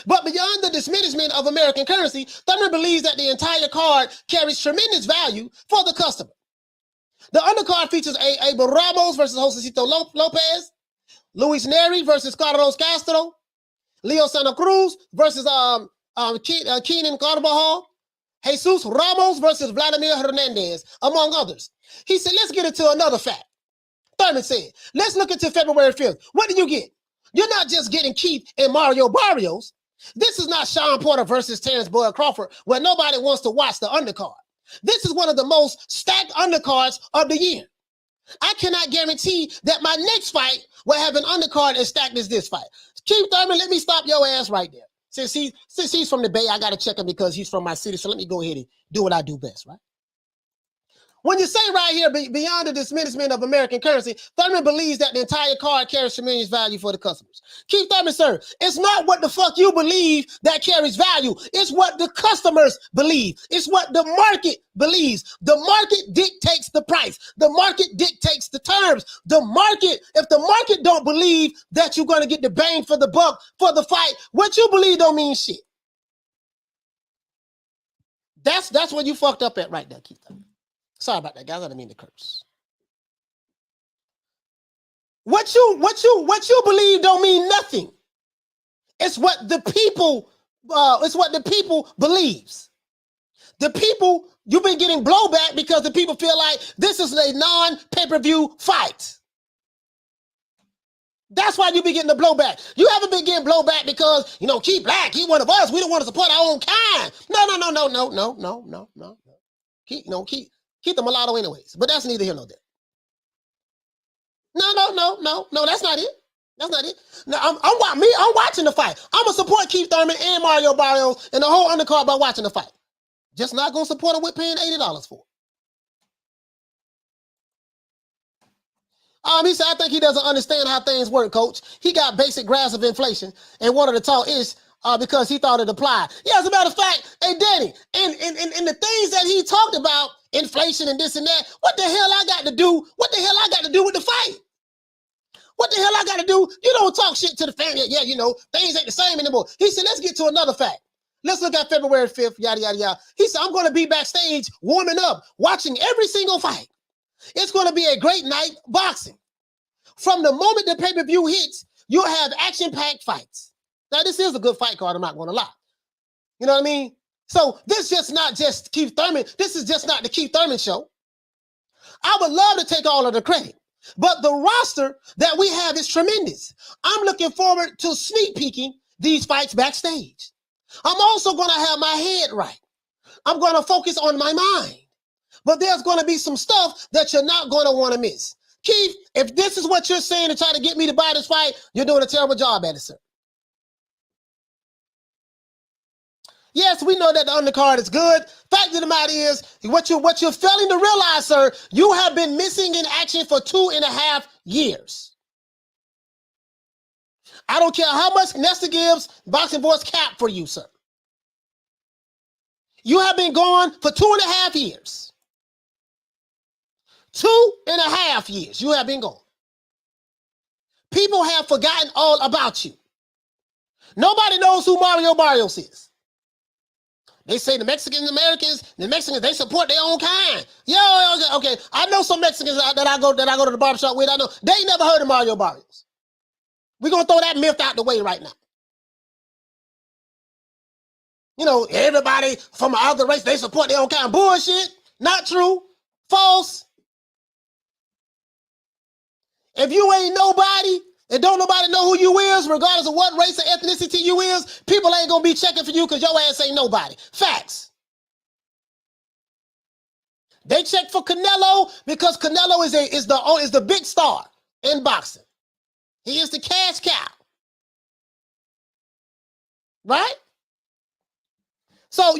But beyond the diminishment of American currency, Thurman believes that the entire card carries tremendous value for the customer. The undercard features Abel Ramos versus Josecito Lopez, Luis Neri versus Carlos Castro, Leo Santa Cruz versus Keenan Carvajal, Jesus Ramos versus Vladimir Hernandez, among others. He said, let's get into another fact. Thurman said, let's look into February 5th. What do you get? You're not just getting Keith and Mario Barrios. This is not Sean Porter versus Terrence Bud Crawford, where nobody wants to watch the undercard. This is one of the most stacked undercards of the year. I cannot guarantee that my next fight will have an undercard as stacked as this fight. Keith Thurman, let me stop your ass right there. Since he's from the Bay, I got to check him because he's from my city. So let me go ahead and do what I do best, right? When you say right here, beyond the diminishment of American currency, Thurman believes that the entire card carries tremendous value for the customers. Keith Thurman, sir, it's not what the fuck you believe that carries value. It's what the customers believe. It's what the market believes. The market dictates the price. The market dictates the terms. The market, if the market don't believe that you're going to get the bang for the buck for the fight, what you believe don't mean shit. That's what you fucked up at right there, Keith Thurman. Sorry about that, guys. I didn't mean to curse. What you believe don't mean nothing. It's what the people. It's what the people believes. The people, you've been getting blowback because the people feel like this is a non-pay-per-view fight. That's why you be getting the blowback. You haven't been getting blowback because Keith Black, he one of us. We don't want to support our own kind. No. Keith the mulatto anyways, but that's neither here nor there. No, that's not it. That's not it. No, I'm watching the fight. I'm gonna support Keith Thurman and Mario Barrios and the whole undercard by watching the fight. Just not gonna support him with paying $80 for it. He said, I think he doesn't understand how things work, coach. He got basic grasp of inflation and wanted to talk ish because he thought it applied. Yeah, as a matter of fact, hey, Danny, and the things that he talked about, inflation and this and that, what the hell I got to do? What the hell I got to do with the fight? What the hell I got to do? You don't talk shit to the family. Yeah, things ain't the same anymore. He said, let's get to another fact. Let's look at February 5th, yada, yada, yada. He said, I'm going to be backstage warming up, watching every single fight. It's going to be a great night boxing. From the moment the pay-per-view hits, you'll have action-packed fights. Now, this is a good fight card, I'm not going to lie. You know what I mean? So this is not just Keith Thurman. This is just not the Keith Thurman show. I would love to take all of the credit, but the roster that we have is tremendous. I'm looking forward to sneak peeking these fights backstage. I'm also going to have my head right. I'm going to focus on my mind. But there's going to be some stuff that you're not going to want to miss. Keith, if this is what you're saying to try to get me to buy this fight, you're doing a terrible job at it, sir. Yes, we know that the undercard is good. Fact of the matter is, what you're failing to realize, sir, you have been missing in action for 2.5 years. I don't care how much Nestor gives Boxing Voice cap for you, sir. You have been gone for 2.5 years. 2.5 years you have been gone. People have forgotten all about you. Nobody knows who Mario Barrios is. They say the Mexican Americans, they support their own kind. Okay. I know some Mexicans that I go to the barbershop with. I know they ain't never heard of Mario Barrios. We're gonna throw that myth out the way right now. Everybody from the other race, they support their own kind. Bullshit. Not true. False. If you ain't nobody and don't nobody know who you is, regardless of what race or ethnicity you is, people ain't gonna be checking for you because your ass ain't nobody. Facts. They check for Canelo because Canelo is the big star in boxing. He is the cash cow. Right? So,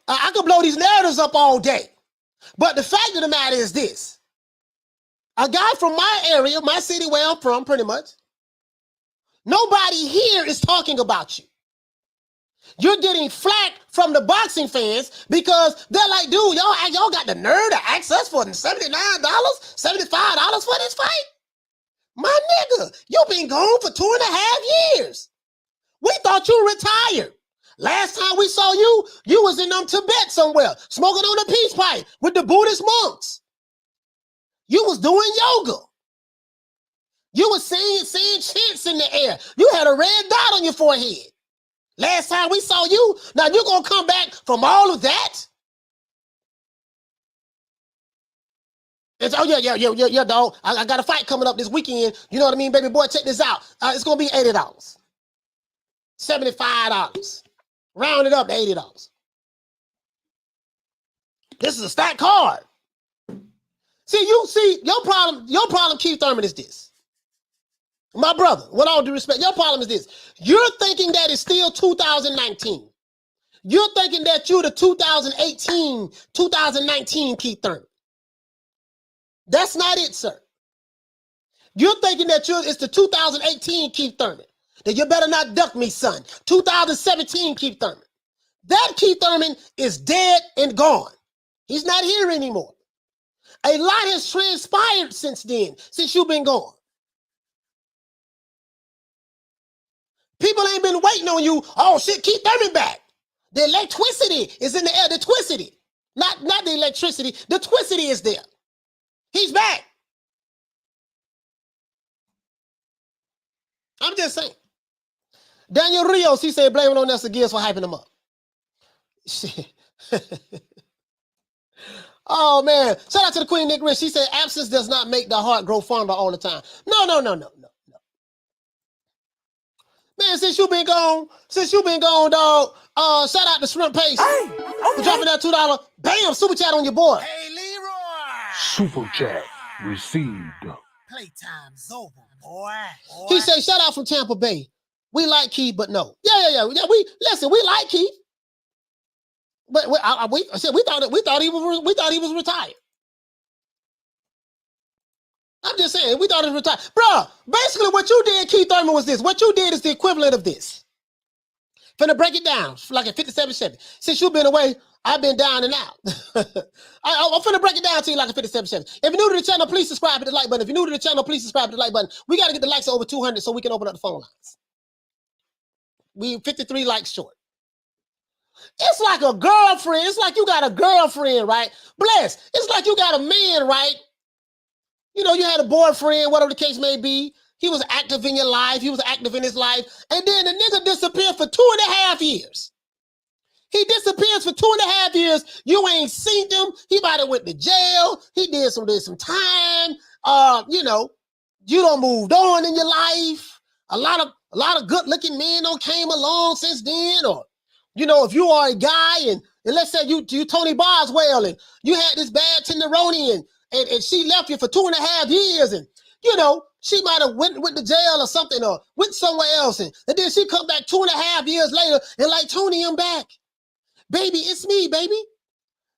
I could blow these narratives up all day. But the fact of the matter is this. A guy from my area, my city where I'm from, pretty much, nobody here is talking about you. You're getting flack from the boxing fans because they're like, dude, y'all got the nerve to ask us for $79, $75 for this fight? My nigga, you've been gone for 2.5 years. We thought you retired. Last time we saw you, you was in Tibet somewhere, smoking on a peace pipe with the Buddhist monks. You was doing yoga. You was saying chants in the air. You had a red dot on your forehead. Last time we saw you, now you're going to come back from all of that? It's, yeah, dog. I got a fight coming up this weekend. You know what I mean, baby boy? Check this out. It's going to be $80. $75. Round it up to $80. This is a stacked card. Your problem, Keith Thurman, is this. My brother, with all due respect, your problem is this. You're thinking that it's still 2019. You're thinking that you're the 2018, 2019 Keith Thurman. That's not it, sir. You're thinking that it's the 2018 Keith Thurman. That you better not duck me, son. 2017 Keith Thurman. That Keith Thurman is dead and gone. He's not here anymore. A lot has transpired since then, since you've been gone. People ain't been waiting on you. Oh, shit, Keith Thurman back. The electricity is in the air. The twicity. Not the electricity. The twicity is there. He's back. I'm just saying. Daniel Rios, he said, blame it on us again for hyping him up. Shit. Oh, man. Shout out to the Queen Nick Rich. She said, absence does not make the heart grow fonder all the time. No. Man, since you been gone, dog, shout out to Shrimp Pace for dropping that $2. Bam, super chat on your board. Hey, Leroy. Super chat received. Playtime's over, boy. He said, shout out from Tampa Bay. We like Keith, but no. Yeah. We like Keith. But we thought he was retired. I'm just saying, we thought he was retired. Bruh, basically what you did, Keith Thurman, was this. What you did is the equivalent of this. Finna break it down, like a 57-7. Since you've been away, I've been down and out. I'm finna break it down to you like a 57-7. If you're new to the channel, please subscribe to the like button. If you're new to the channel, please subscribe to the like button. We got to get the likes over 200 so we can open up the phone lines. We 53 likes short. It's like a girlfriend. It's like you got a girlfriend, right? Bless. It's like you got a man, right? You know, you had a boyfriend, whatever the case may be. He was active in your life. He was active in his life. And then the nigga disappeared for 2.5 years. He disappears for 2.5 years. You ain't seen him. He might have went to jail. He did some time. You know, you done moved on in your life. A lot of good-looking men done came along since then. Or, you know, if you are a guy and let's say you Tony Boswell and you had this bad tenderoni and she left you for 2.5 years and, you know, she might have went to jail or something or went somewhere else. And then she come back 2.5 years later and like, Tony, I'm back. Baby, it's me, baby.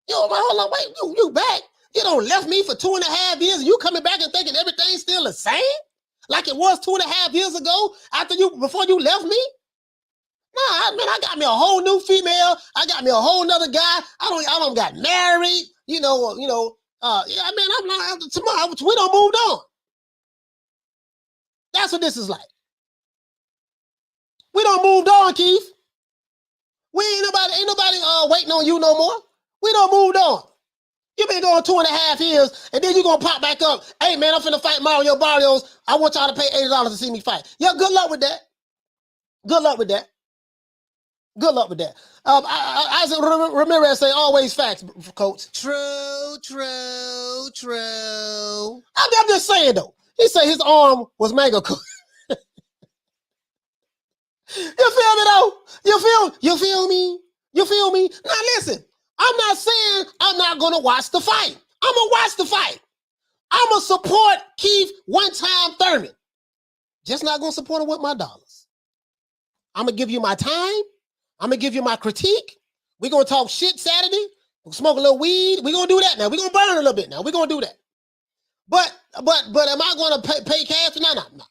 Yo, hold on, wait, you back? You don't left me for 2.5 years and you coming back and thinking everything's still the same? Like it was 2.5 years ago before you left me? Nah, man, I got me a whole new female. I got me a whole nother guy. I don't got married, yeah, man, I'm not, tomorrow, we don't move on. That's what this is like. We don't moved on, Keith. Ain't nobody waiting on you no more. We don't moved on. You been going 2.5 years, and then you gonna pop back up. Hey man, I'm finna fight Mario Barrios. I want y'all to pay $80 to see me fight. Yeah, good luck with that. Good luck with that. Good luck with that. Isaac Ramirez say always facts, coach. True. I'm just saying though. He said his arm was mega cool. You feel me though? You feel me? Now listen, I'm not saying I'm not gonna watch the fight. I'm gonna watch the fight. I'm gonna support Keith One Time Thurman. Just not gonna support him with my dollars. I'm gonna give you my time. I'm gonna give you my critique. We're gonna talk shit Saturday. We'll smoke a little weed. We're gonna do that now. We're gonna burn a little bit now. We're gonna do that. But am I gonna pay cash? No.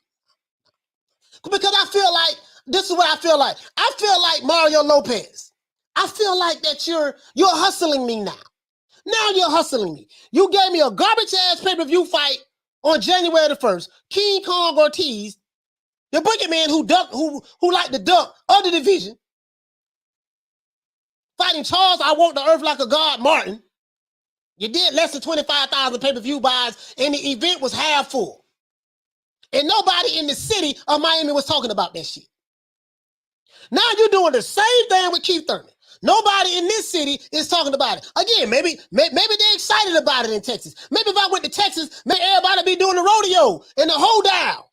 Because I feel like this is what I feel like. I feel like Mario Lopez. I feel like that you're hustling me now. Now you're hustling me. You gave me a garbage ass pay-per-view fight on January the 1st. King Kong Ortiz, the boogeyman who liked to duck of the division, fighting Charles I Walk the Earth Like a God Martin. You did less than 25,000 pay-per-view buys, and the event was half full. And nobody in the city of Miami was talking about that shit. Now you're doing the same thing with Keith Thurman. Nobody in this city is talking about it. Again, maybe they're excited about it in Texas. Maybe if I went to Texas, maybe everybody be doing the rodeo and the hoedown.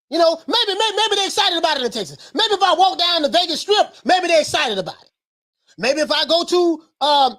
You know, maybe they're excited about it in Texas. Maybe if I walk down the Vegas Strip, maybe they're excited about it. Maybe if I go to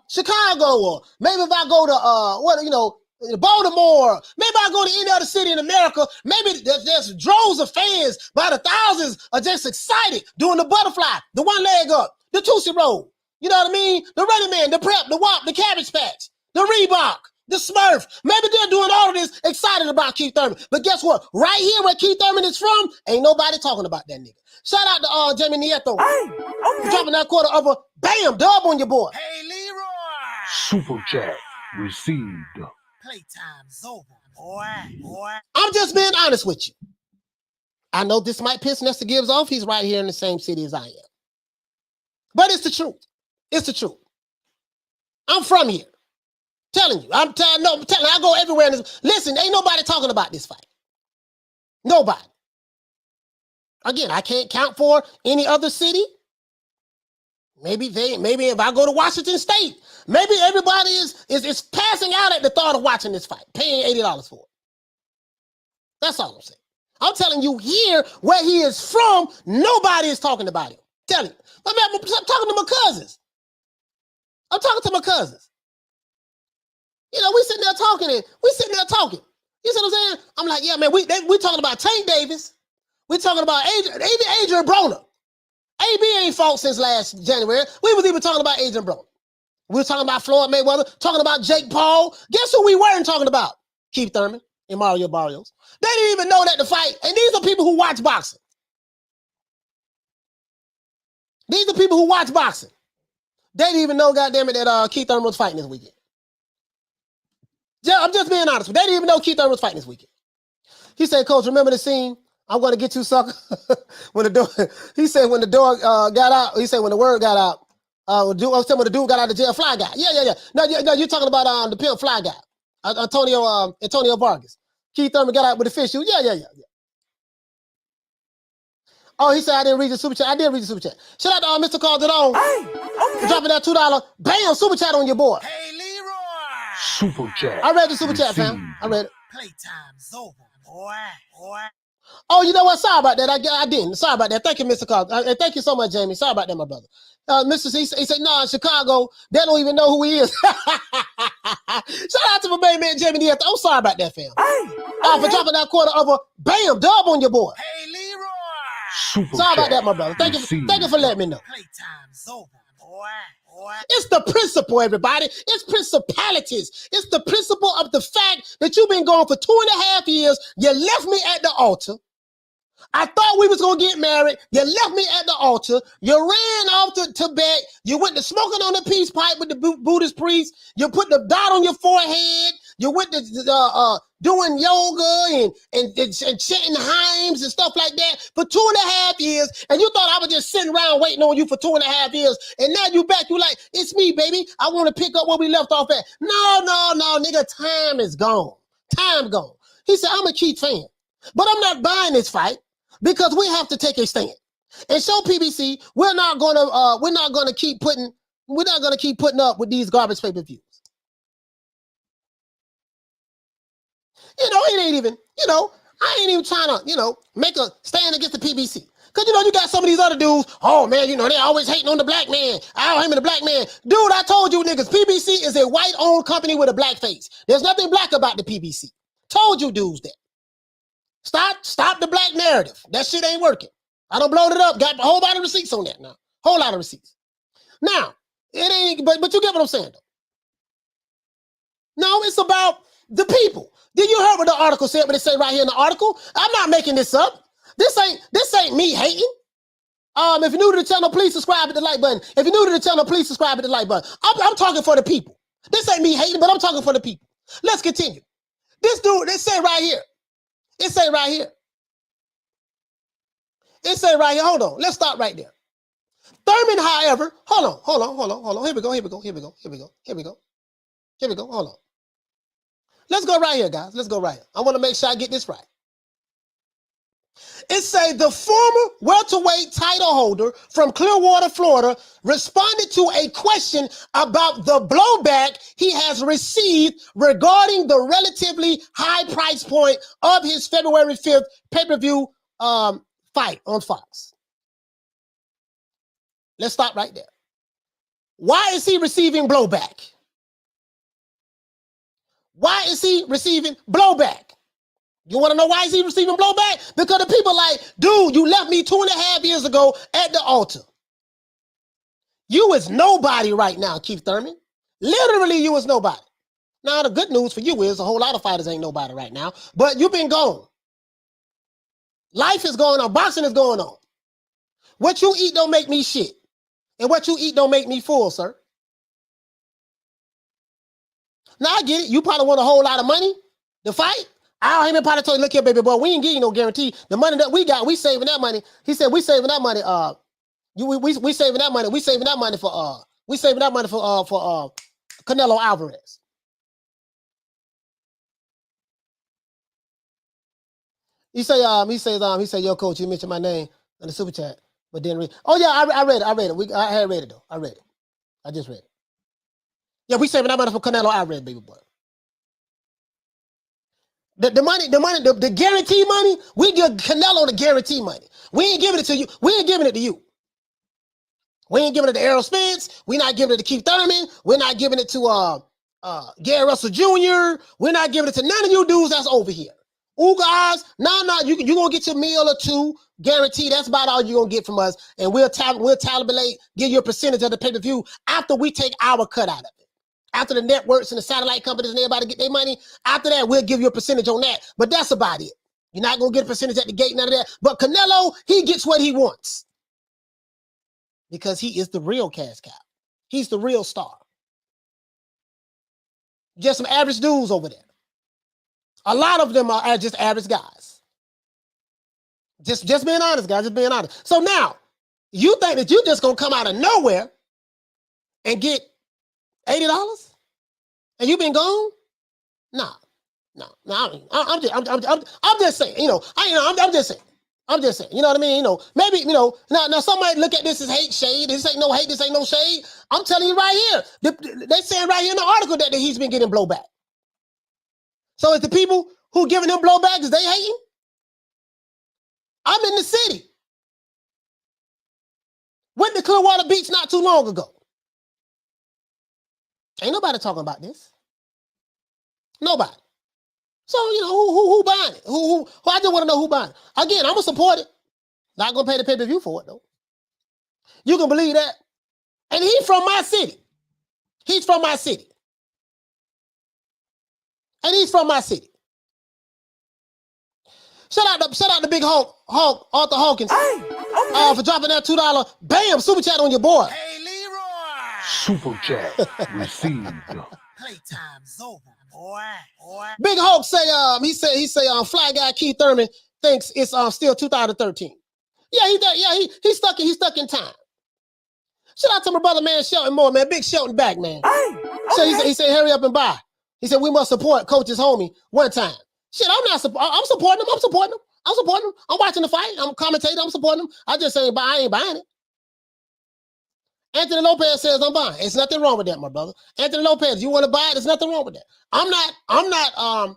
Chicago, or maybe if I go to Baltimore, maybe I go to any other city in America, maybe there's droves of fans by the thousands are just excited doing the butterfly, the one leg up, the Tootsie Roll, you know what I mean? The Running Man, the Prep, the WAP, the Cabbage Patch, the Reebok, The Smurf. Maybe they're doing all of this excited about Keith Thurman. But guess what? Right here where Keith Thurman is from, ain't nobody talking about that nigga. Shout out to Jamie Nieto. For dropping that quarter of a bam dub on your boy. Hey, Leroy. Super chat received. Playtime's over, boy. I'm just being honest with you. I know this might piss Nestor Gibbs off. He's right here in the same city as I am. But it's the truth. It's the truth. I'm from here. Telling you. I'm telling you. I go everywhere in this. Listen, ain't nobody talking about this fight. Nobody. Again, I can't count for any other city. Maybe if I go to Washington State, maybe everybody is passing out at the thought of watching this fight, paying $80 for it. That's all I'm saying. I'm telling you here where he is from, nobody is talking about him. Tell you. I'm talking to my cousins. I'm talking to my cousins. You know, we sitting there talking. You see what I'm saying? I'm like, yeah, man, we talking about Tank Davis. We talking about Adrian Broner. AB ain't fought since last January. We was even talking about Adrian Broner. We were talking about Floyd Mayweather, talking about Jake Paul. Guess who we weren't talking about? Keith Thurman and Mario Barrios. They didn't even know that the fight, and these are people who watch boxing. These are people who watch boxing. They didn't even know, goddammit, that Keith Thurman was fighting this weekend. Yeah, I'm just being honest. They didn't even know Keith Thurman was fighting this weekend. He said, Coach, remember the scene? I'm going to get you, sucker. He said when the door got out, he said when the word got out, when the dude got out of jail, Fly Guy. Yeah. No, you're talking about the pimp Fly Guy. Antonio Vargas. Keith Thurman got out with the fish shoe. Yeah. Oh, he said I didn't read the super chat. I did read the super chat. Shout out to Mr. Calderon for dropping that $2. Bam, super chat on your boy. Hey, Leroy. Super chat. I read the super chat, fam. I read it. Playtime's over, boy. Oh, you know what? Sorry about that. I didn't. Sorry about that. Thank you, Mr. Carl. Thank you so much, Jamie. Sorry about that, my brother. Mr. C, he said, no, in Chicago, they don't even know who he is. Shout out to my main man, Jamie. I'm sorry about that, fam. For dropping that quarter of a bam dub on your boy. Hey, Leroy. Super Sorry about chat that, my brother. Thank you for letting me know. Playtime's over, boy. It's the principle, everybody. It's principalities. It's the principle of the fact that you've been gone for 2.5 years. You left me at the altar. I thought we was going to get married. You left me at the altar. You ran off to Tibet. You went to smoking on the peace pipe with the Buddhist priest. You put the dot on your forehead. You went to doing yoga and chanting hymns and stuff like that for 2.5 years. And you thought I was just sitting around waiting on you for 2.5 years. And now you back. You like, it's me, baby. I want to pick up where we left off at. No, nigga. Time is gone. Time gone. He said, I'm a Keith fan. But I'm not buying this fight because we have to take a stand. And show PBC, we're not gonna keep putting up with these garbage pay-per-views. It ain't even, I ain't even trying to, make a stand against the PBC. Because, you got some of these other dudes, oh, man, they always hating on the black man. I don't hate the black man. Dude, I told you niggas, PBC is a white-owned company with a black face. There's nothing black about the PBC. Told you dudes that. Stop the black narrative. That shit ain't working. I done blowed it up. Got a whole lot of receipts on that now. Whole lot of receipts. Now, it ain't, but you get what I'm saying, though. No, it's about the people. Did you hear what the article said, what it say right here in the article? I'm not making this up. This ain't me hating. If you're new to the channel, please subscribe at the like button. If you're new to the channel, please subscribe at the like button. I'm talking for the people. This ain't me hating, but I'm talking for the people. Let's continue. This dude, it say right here. It say right here. Hold on. Let's stop right there. Thurman, however, hold on. Here we go. Hold on. Let's go right here, guys. Let's go right here. I want to make sure I get this right. It say the former welterweight title holder from Clearwater, Florida, responded to a question about the blowback he has received regarding the relatively high price point of his February 5th pay-per-view fight on Fox. Let's stop right there. Why is he receiving blowback? Why is he receiving blowback? You want to know why is he receiving blowback? Because the people like, dude, you left me 2.5 years ago at the altar. You is nobody right now, Keith Thurman. Literally, you is nobody. Now, the good news for you is a whole lot of fighters ain't nobody right now, but you've been gone. Life is going on. Boxing is going on. What you eat don't make me shit. And what you eat don't make me full, sir. Now, I get it. You probably want a whole lot of money to fight. Al Haymon probably told you, look here, baby boy, we ain't getting you no guarantee. The money that we got, we saving that money. He said, we saving that money. We saving that money. We saving that money for Canelo Alvarez. He said, yo, coach, you mentioned my name in the super chat, but didn't read. Oh yeah, I read it. I had read it though. I read it. I just read it. Yeah, we saving that money for Canelo Alvarez, baby boy. The guarantee money, we give Canelo the guarantee money. We ain't giving it to you. We ain't giving it to you. We ain't giving it to Errol Spence. We're not giving it to Keith Thurman. We're not giving it to Gary Russell Jr. We're not giving it to none of you dudes that's over here. Ooh, guys, no, you gonna get your meal or two, guaranteed. That's about all you're gonna get from us, and we'll tabulate, give you a percentage of the pay-per-view after we take our cut out of it. After the networks and the satellite companies and everybody get their money, after that, we'll give you a percentage on that. But that's about it. You're not gonna get a percentage at the gate, none of that. But Canelo, he gets what he wants because he is the real cash cow. He's the real star. Just some average dudes over there. A lot of them are just average guys. Just being honest, guys, just being honest. So now, you think that you just gonna come out of nowhere and get $80 and you been gone? No. I'm just saying, I'm just saying, you know what I mean? Maybe, now somebody look at this as hate, shade. This ain't no hate, this ain't no shade. I'm telling you right here. They saying right here in the article that he's been getting blowback. So is the people who giving him blowback, is they hating? I'm in the city. Went to Clearwater Beach not too long ago. Ain't nobody talking about this. Nobody. So, who buying it? Who I just want to know who buying it. Again, I'm going to support it. Not going to pay the pay-per-view for it, though. You can believe that. And he's from my city. He's from my city. And he's from my city. Shout out to Big Hulk, Arthur Hawkins, for dropping that $2. Bam, super chat on your board. Hey, Leroy. Super chat received. Playtime's over, boy. Big Hulk say, he say, Fly Guy Keith Thurman thinks it's still 2013. Yeah, he's stuck in time. Shout out to my brother, man, Shelton Moore, man. Big Shelton back, man. So he said, hurry up and buy. He said, we must support Coach's homie one time. Shit, I'm supporting him. I'm watching the fight. I'm commentating. I'm supporting him. I just say, I ain't buying it. Anthony Lopez says I'm buying. There's nothing wrong with that, my brother. Anthony Lopez, you want to buy it? There's nothing wrong with that. I'm not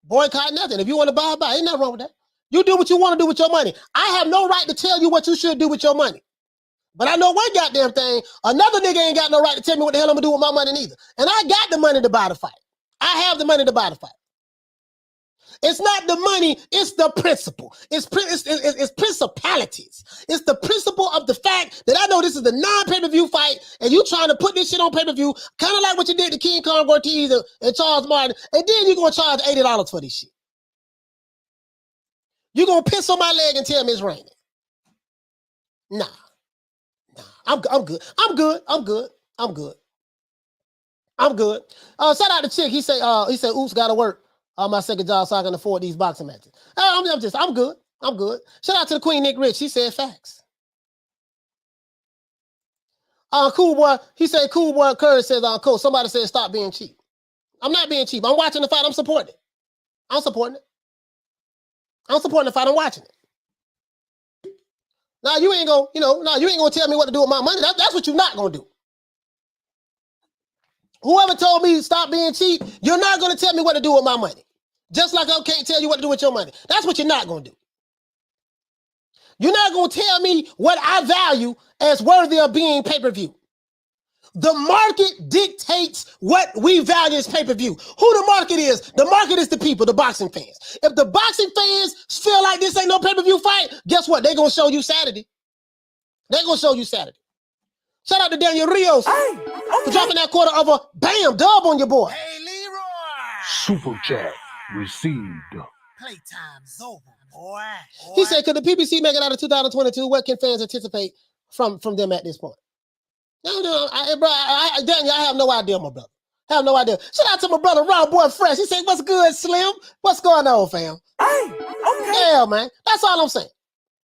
boycotting nothing. If you want to buy, buy. Ain't nothing wrong with that. You do what you want to do with your money. I have no right to tell you what you should do with your money. But I know one goddamn thing. Another nigga ain't got no right to tell me what the hell I'm gonna do with my money neither. And I got the money to buy the fight. I have the money to buy the fight. It's not the money, it's the principle. It's principalities. It's the principle of the fact that I know this is a non-pay-per-view fight and you trying to put this shit on pay-per-view, kind of like what you did to King Kong Ortiz and Charles Martin, and then you're going to charge $80 for this shit. You're going to piss on my leg and tell me it's raining. Nah, I'm good. Shout out to Chick. He said, oops, gotta work. My second job so I can afford these boxing matches. I'm good. Shout out to the Queen Nick Rich. She said facts. Cool boy. He said, cool boy Curry says, cool. Somebody said stop being cheap. I'm not being cheap. I'm watching the fight. I'm supporting it. I'm supporting the fight. I'm watching it. Now you ain't gonna tell me what to do with my money. That's what you're not gonna do. Whoever told me stop being cheap, you're not gonna tell me what to do with my money. Just like I can't tell you what to do with your money. That's what you're not gonna do. You're not gonna tell me what I value as worthy of being pay-per-view. The market dictates what we value as pay-per-view. Who the market is? The market is the people, the boxing fans. If the boxing fans feel like this ain't no pay-per-view fight, guess what? They're gonna show you Saturday. Shout out to Daniel Rios for dropping that quarter of a bam dub on your boy. Hey, Leroy. Super chat received. Playtime's over, boy. He said, could the PPC make it out of 2022? What can fans anticipate from them at this point? No, Daniel, I have no idea, my brother. I have no idea. Shout out to my brother, Round Boy Fresh. He said, what's good, Slim? What's going on, fam? Hey, okay. Yeah, man. That's all I'm saying.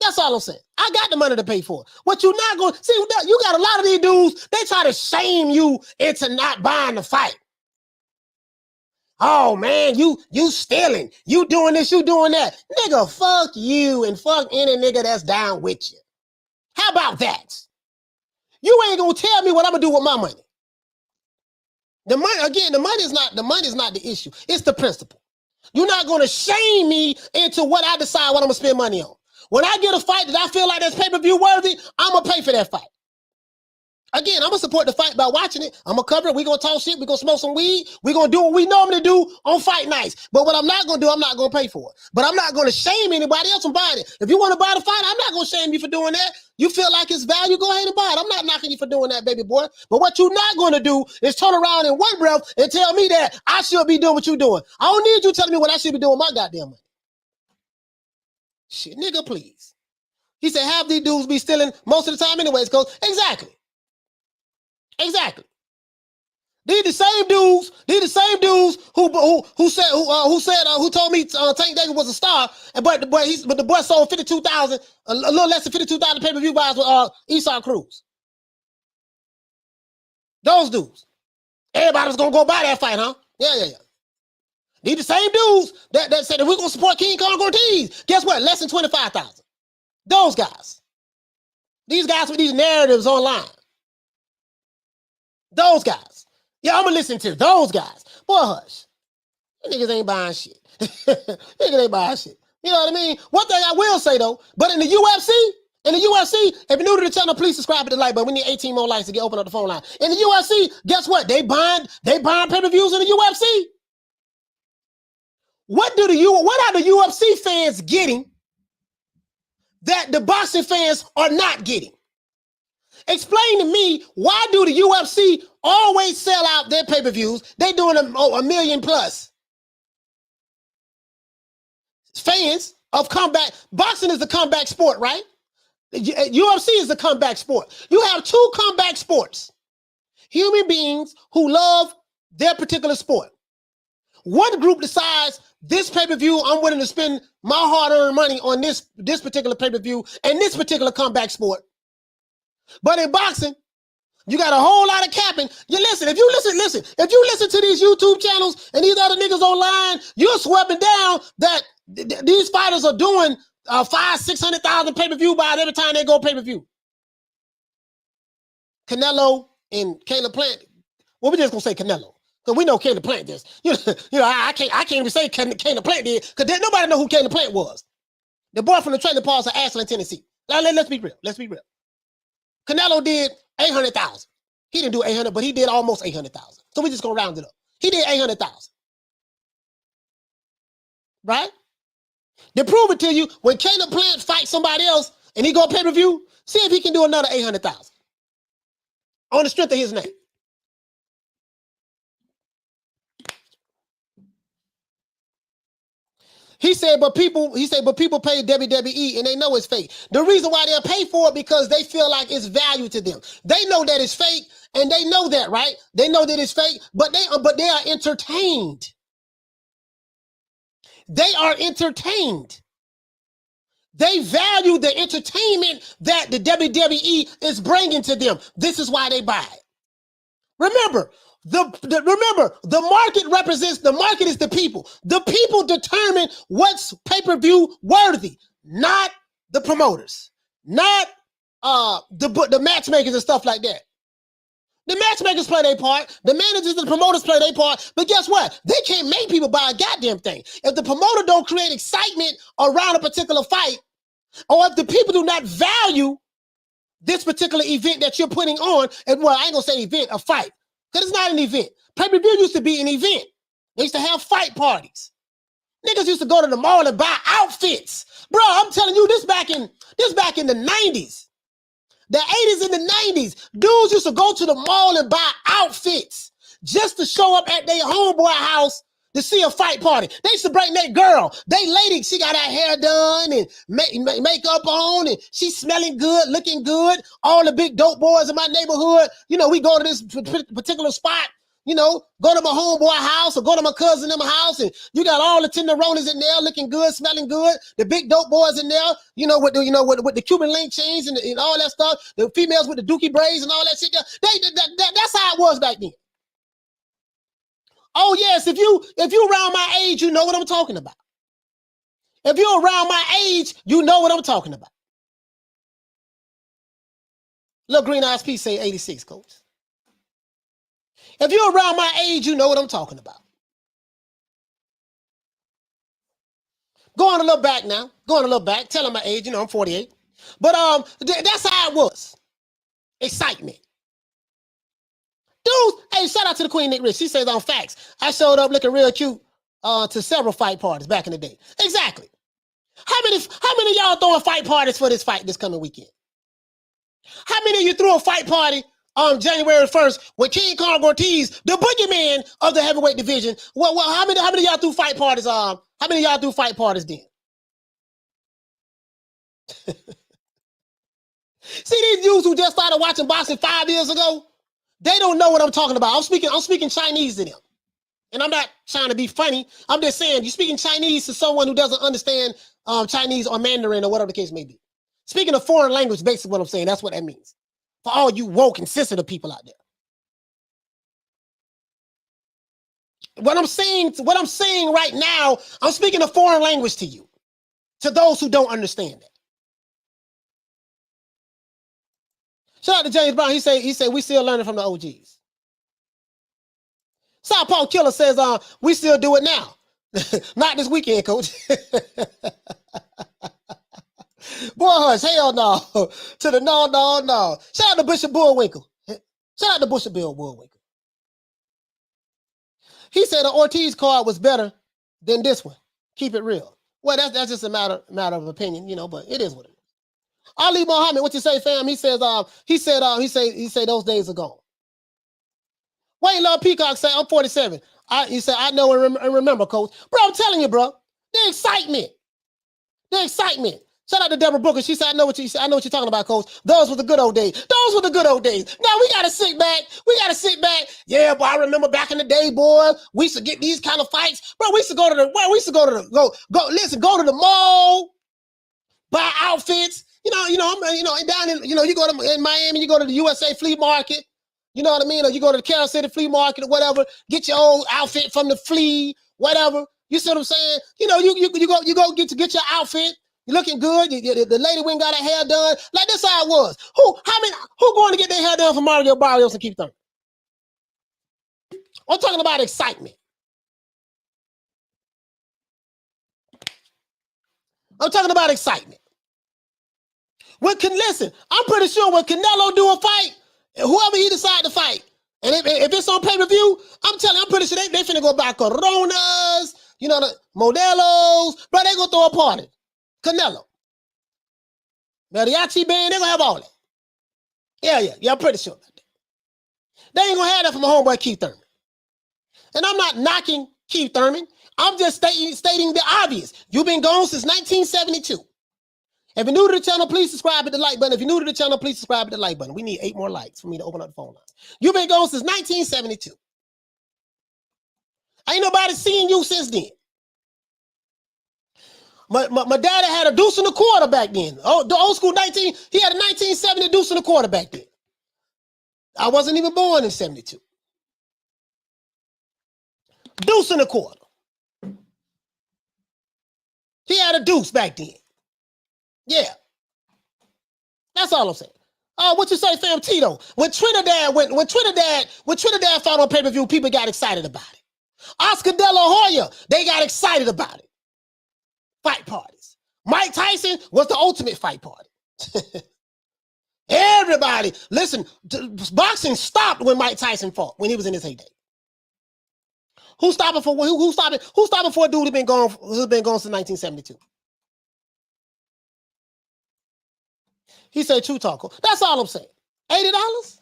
That's all I'm saying. I got the money to pay for it. What you not going to see, you got a lot of these dudes, they try to shame you into not buying the fight. Oh, man, you stealing. You doing this, you doing that. Nigga, fuck you and fuck any nigga that's down with you. How about that? You ain't going to tell me what I'm going to do with my money. The money is not the issue. It's the principle. You're not going to shame me into what I decide what I'm going to spend money on. When I get a fight that I feel like that's pay-per-view worthy, I'm going to pay for that fight. Again, I'm going to support the fight by watching it. I'm going to cover it. We're going to talk shit. We're going to smoke some weed. We're going to do what we normally do on fight nights. But what I'm not going to do, I'm not going to pay for it. But I'm not going to shame anybody else from buying it. If you want to buy the fight, I'm not going to shame you for doing that. You feel like it's value, go ahead and buy it. I'm not knocking you for doing that, baby boy. But what you're not going to do is turn around in one breath and tell me that I should be doing what you're doing. I don't need you telling me what I should be doing with my goddamn money. Shit, nigga, please. He said, half these dudes be stealing most of the time anyways, Coach. Exactly. These the same dudes who told me Tank Davis was a star, but the boy sold 52,000, a little less than 52,000 pay-per-view buys with Esau Cruz. Those dudes. Everybody was gonna go buy that fight, huh? Yeah. These the same dudes that said that we're gonna support King Kong Ortiz. Guess what? Less than 25,000. Those guys. These guys with these narratives online. Those guys. Yeah, I'm gonna listen to those guys. Boy, hush. You niggas ain't buying shit. Niggas ain't buying shit. You know what I mean? One thing I will say though, but in the UFC, if you're new to the channel, please subscribe to the like button. We need 18 more likes to open up the phone line. In the UFC, guess what? They buying pay-per-views in the UFC. What are the UFC fans getting that the boxing fans are not getting? Explain to me, why do the UFC always sell out their pay-per-views? They doing a million plus. Fans of comeback. Boxing is a comeback sport, right? UFC is a comeback sport. You have two comeback sports. Human beings who love their particular sport. One group decides, this pay-per-view, I'm willing to spend my hard-earned money on this particular pay-per-view and this particular comeback sport. But in boxing, you got a whole lot of capping. If you listen to these YouTube channels and these other niggas online, you're sweeping down that these fighters are doing 500,000-600,000 pay-per-view buys every time they go pay-per-view. Canelo and Caleb Plant. Well, we're just gonna say Canelo, because we know Caleb Plant did. I can't even say Caleb Plant did, because nobody know who Caleb Plant was. The boy from the trailer parks of Ashland, Tennessee. Let's be real. Canelo did 800,000. He didn't do 800, but he did almost 800,000. So we just gonna round it up. He did 800,000. Right? To prove it to you, when Caleb Plant fights somebody else and he go pay-per-view, see if he can do another 800,000 on the strength of his name. He said, but people pay WWE and they know it's fake. The reason why they'll pay for it, because they feel like it's value to them. They know that it's fake, and they know that, right? They know that it's fake, but they are entertained. They are entertained. They value the entertainment that the WWE is bringing to them. This is why they buy it. Remember, the market represents, the market is the people. The people determine what's pay-per-view worthy, not the promoters, not the matchmakers and stuff like that. The matchmakers play their part. The managers and the promoters play their part. But guess what? They can't make people buy a goddamn thing. If the promoter don't create excitement around a particular fight, or if the people do not value this particular event that you're putting on, and well, I ain't gonna say event, a fight, because it's not an event. Pay-per-view used to be an event. They used to have fight parties. Niggas used to go to the mall and buy outfits. Bro, I'm telling you, this back in the 90s. The 80s and the 90s, dudes used to go to the mall and buy outfits just to show up at their homeboy house to see a fight party. They used to bring that girl. They lady, she got her hair done and makeup on, and she's smelling good, looking good. All the big dope boys in my neighborhood, you know, we go to this particular spot, you know, go to my homeboy house or go to my cousin in my house, and you got all the tenderonis in there looking good, smelling good. The big dope boys in there, with the Cuban link chains and all that stuff. The females with the dookie braids and all that shit. That's how it was back then. Oh yes, if you around my age, you know what I'm talking about. If you're around my age, you know what I'm talking about. Look, Green Eyes P say 86, coach. If you're around my age, you know what I'm talking about. Going a little back now. Going a little back. Telling my age, I'm 48. But that's how it was. Excitement. Dude, hey, shout out to the Queen Nick Rich. She says on facts, I showed up looking real cute to several fight parties back in the day. Exactly. How many of y'all throwing fight parties for this fight this coming weekend? How many of you threw a fight party on January 1st with King Kong Ortiz, the boogeyman of the heavyweight division? Well, how many of y'all threw fight parties? How many of y'all threw fight parties then? See these dudes who just started watching boxing 5 years ago? They don't know what I'm talking about. I'm speaking Chinese to them. And I'm not trying to be funny. I'm just saying, you're speaking Chinese to someone who doesn't understand Chinese or Mandarin or whatever the case may be. Speaking a foreign language, basically what I'm saying, that's what that means. For all you woke and sensitive people out there. What I'm saying right now, I'm speaking a foreign language to you. To those who don't understand that. Shout out to James Brown. He said we still learning from the OGs. Southpaw Killer says we still do it now. Not this weekend, coach. Boy, hush, hell no. To the no. Shout out to Bishop Bullwinkle. Shout out to Bishop Bill Bullwinkle. He said the Ortiz card was better than this one. Keep it real. Well, that's just a matter of opinion, but it is what it is. Ali Muhammad, what you say, fam? He said those days are gone. Wayne Love Peacock said, I'm 47. He said, I know and remember, coach. Bro, I'm telling you, bro. The excitement. Shout out to Deborah Booker. She said, I know what you're talking about, coach. Those were the good old days. Now we gotta sit back. Yeah, boy, I remember back in the day, boy. We used to get these kind of fights. Bro, we used to go to the mall, buy outfits. Down in, you go to in Miami, you go to the USA flea market. You know what I mean? Or you go to the Carol City flea market or whatever, get your own outfit from the flea, whatever. You see what I'm saying? You go get your outfit. You're looking good. The lady went and got her hair done. Like this how it was. Who going to get their hair done for Mario Barrios and Keith Thurman? I'm talking about excitement. Listen, I'm pretty sure when Canelo do a fight, whoever he decide to fight, and if it's on pay-per-view, I'm pretty sure they finna go buy Coronas, the Modelos, bro, they gonna throw a party. Canelo. Mariachi band, they gonna have all that. Yeah, I'm pretty sure about that. They ain't gonna have that from my homeboy Keith Thurman. And I'm not knocking Keith Thurman. I'm just stating the obvious. You've been gone since 1972. If you're new to the channel, please subscribe at the like button. If you're new to the channel, please subscribe at the like button. We need 8 more likes for me to open up the phone lines. You've been gone since 1972. Ain't nobody seen you since then. My daddy had a deuce and a quarter back then. Oh, the old school he had a 1970 deuce and a quarter back then. I wasn't even born in 72. Deuce and a quarter. He had a deuce back then. Yeah. That's all I'm saying. Oh, what you say, fam? Tito. When Trinidad fought on pay-per-view, people got excited about it. Oscar De La Hoya, they got excited about it. Fight parties. Mike Tyson was the ultimate fight party. Everybody, listen, boxing stopped when Mike Tyson fought, when he was in his heyday. Who's stopping for a dude who's been gone since 1972? He said True Taco. That's all I'm saying. $80?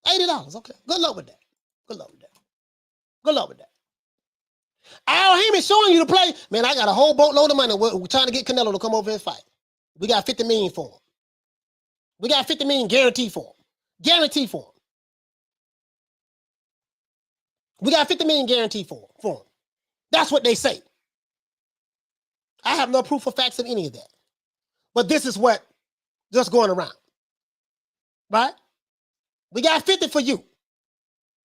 $80. Okay. Good luck with that. Al Haymon showing you the play. Man, I got a whole boatload of money. We're trying to get Canelo to come over and fight. We got 50 million for him. We got 50 million guaranteed for him. Guaranteed for him. We got 50 million guaranteed for him. That's what they say. I have no proof or facts of any of that. But this is what just going around. Right? We got 50 for you.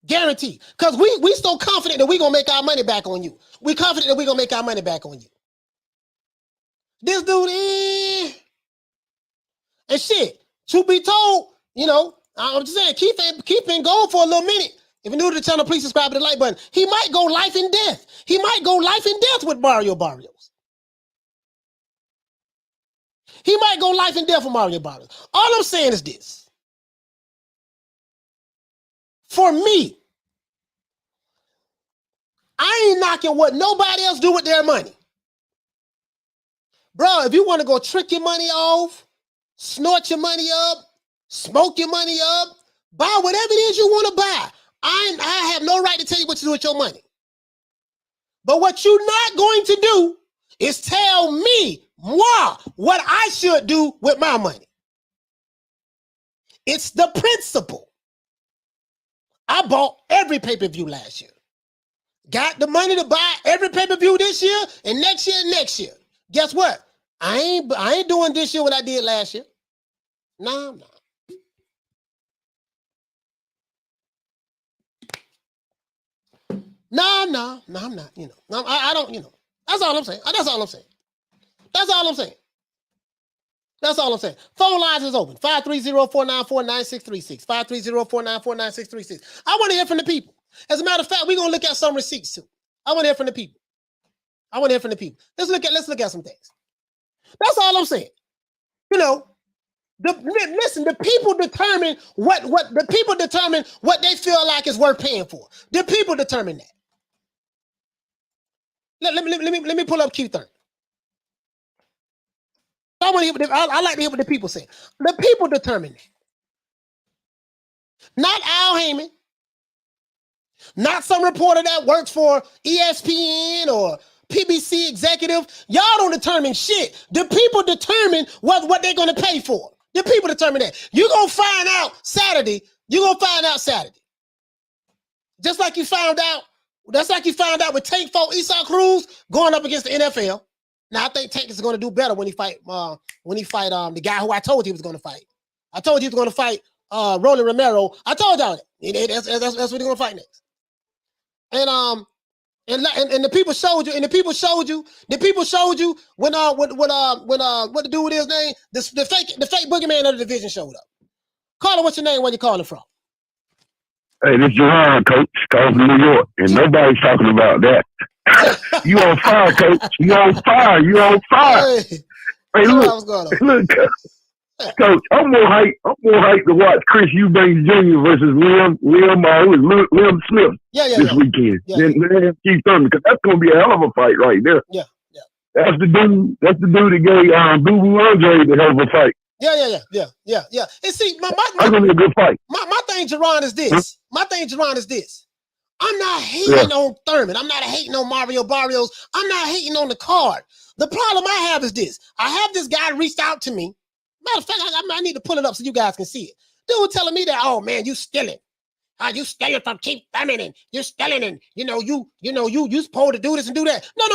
Guaranteed. Because we so confident that we're going to make our money back on you. We confident that we're going to make our money back on you. This dude, and shit, to be told, you know, I'm just saying, Keith been going for a little minute. If you're new to the channel, please subscribe to the like button. He might go life and death. He might go life and death with Mario Barrios. He might go life and death with Mario Barrios. All I'm saying is this. For me, I ain't knocking what nobody else do with their money. Bro, if you want to go trick your money off, snort your money up, smoke your money up, buy whatever it is you want to buy. I have no right to tell you what to do with your money. But what you're not going to do is tell me, moi, what I should do with my money. It's the principle. I bought every pay-per-view last year. Got the money to buy every pay-per-view this year and next year and next year. Guess what? I ain't doing this year what I did last year. No, I'm not. No, I'm not. You know, I don't. You know, that's all I'm saying. That's all I'm saying. That's all I'm saying. That's all I'm saying. Phone lines is open. 530-494-9636. 530-494-9636. I want to hear from the people. As a matter of fact, we're gonna look at some receipts too. I want to hear from the people. Let's look at some things. That's all I'm saying. You know, listen, the people determine what they feel like is worth paying for. The people determine that. Let me pull up Keith Thurman. I like to hear what the people say. The people determine that. Not Al Haymon. Not some reporter that works for ESPN or PBC executive. Y'all don't determine shit. The people determine what they're going to pay for. The people determine that. You're going to find out Saturday. Just like you found out. That's like you found out with Tank Folk Esau Cruz going up against the NFL. Now I think Tank is going to do better when he fight the guy who I told you he was going to fight. I told you he was going to fight Rolly Romero. I told y'all that. That's what he's going to fight next. And the people showed you. And the people showed you when what the dude with his name, the fake boogeyman of the division showed up. Caller, what's your name? Where you calling from? Hey, this is Jerron, coach. Calling from New York, and nobody's talking about that. You on fire, coach. You on fire. Hey, look, coach. I'm more hyped to watch Chris Eubanks Jr. versus Liam Smith this weekend than Keith Thurman, because that's going to be a hell of a fight right there. Yeah. That's the dude that gave Boo Boo Andre the hell of a fight. Yeah. And see, that's gonna be a good fight. My thing, Jerron, is this. I'm not hating on Thurman. I'm not hating on Mario Barrios. I'm not hating on the card. The problem I have is this. I have this guy reached out to me. Matter of fact, I need to pull it up so you guys can see it. Dude telling me that, oh man, you stealing. You stealing from Keith Thurman, and you're stealing, and you supposed to do this and do that. No.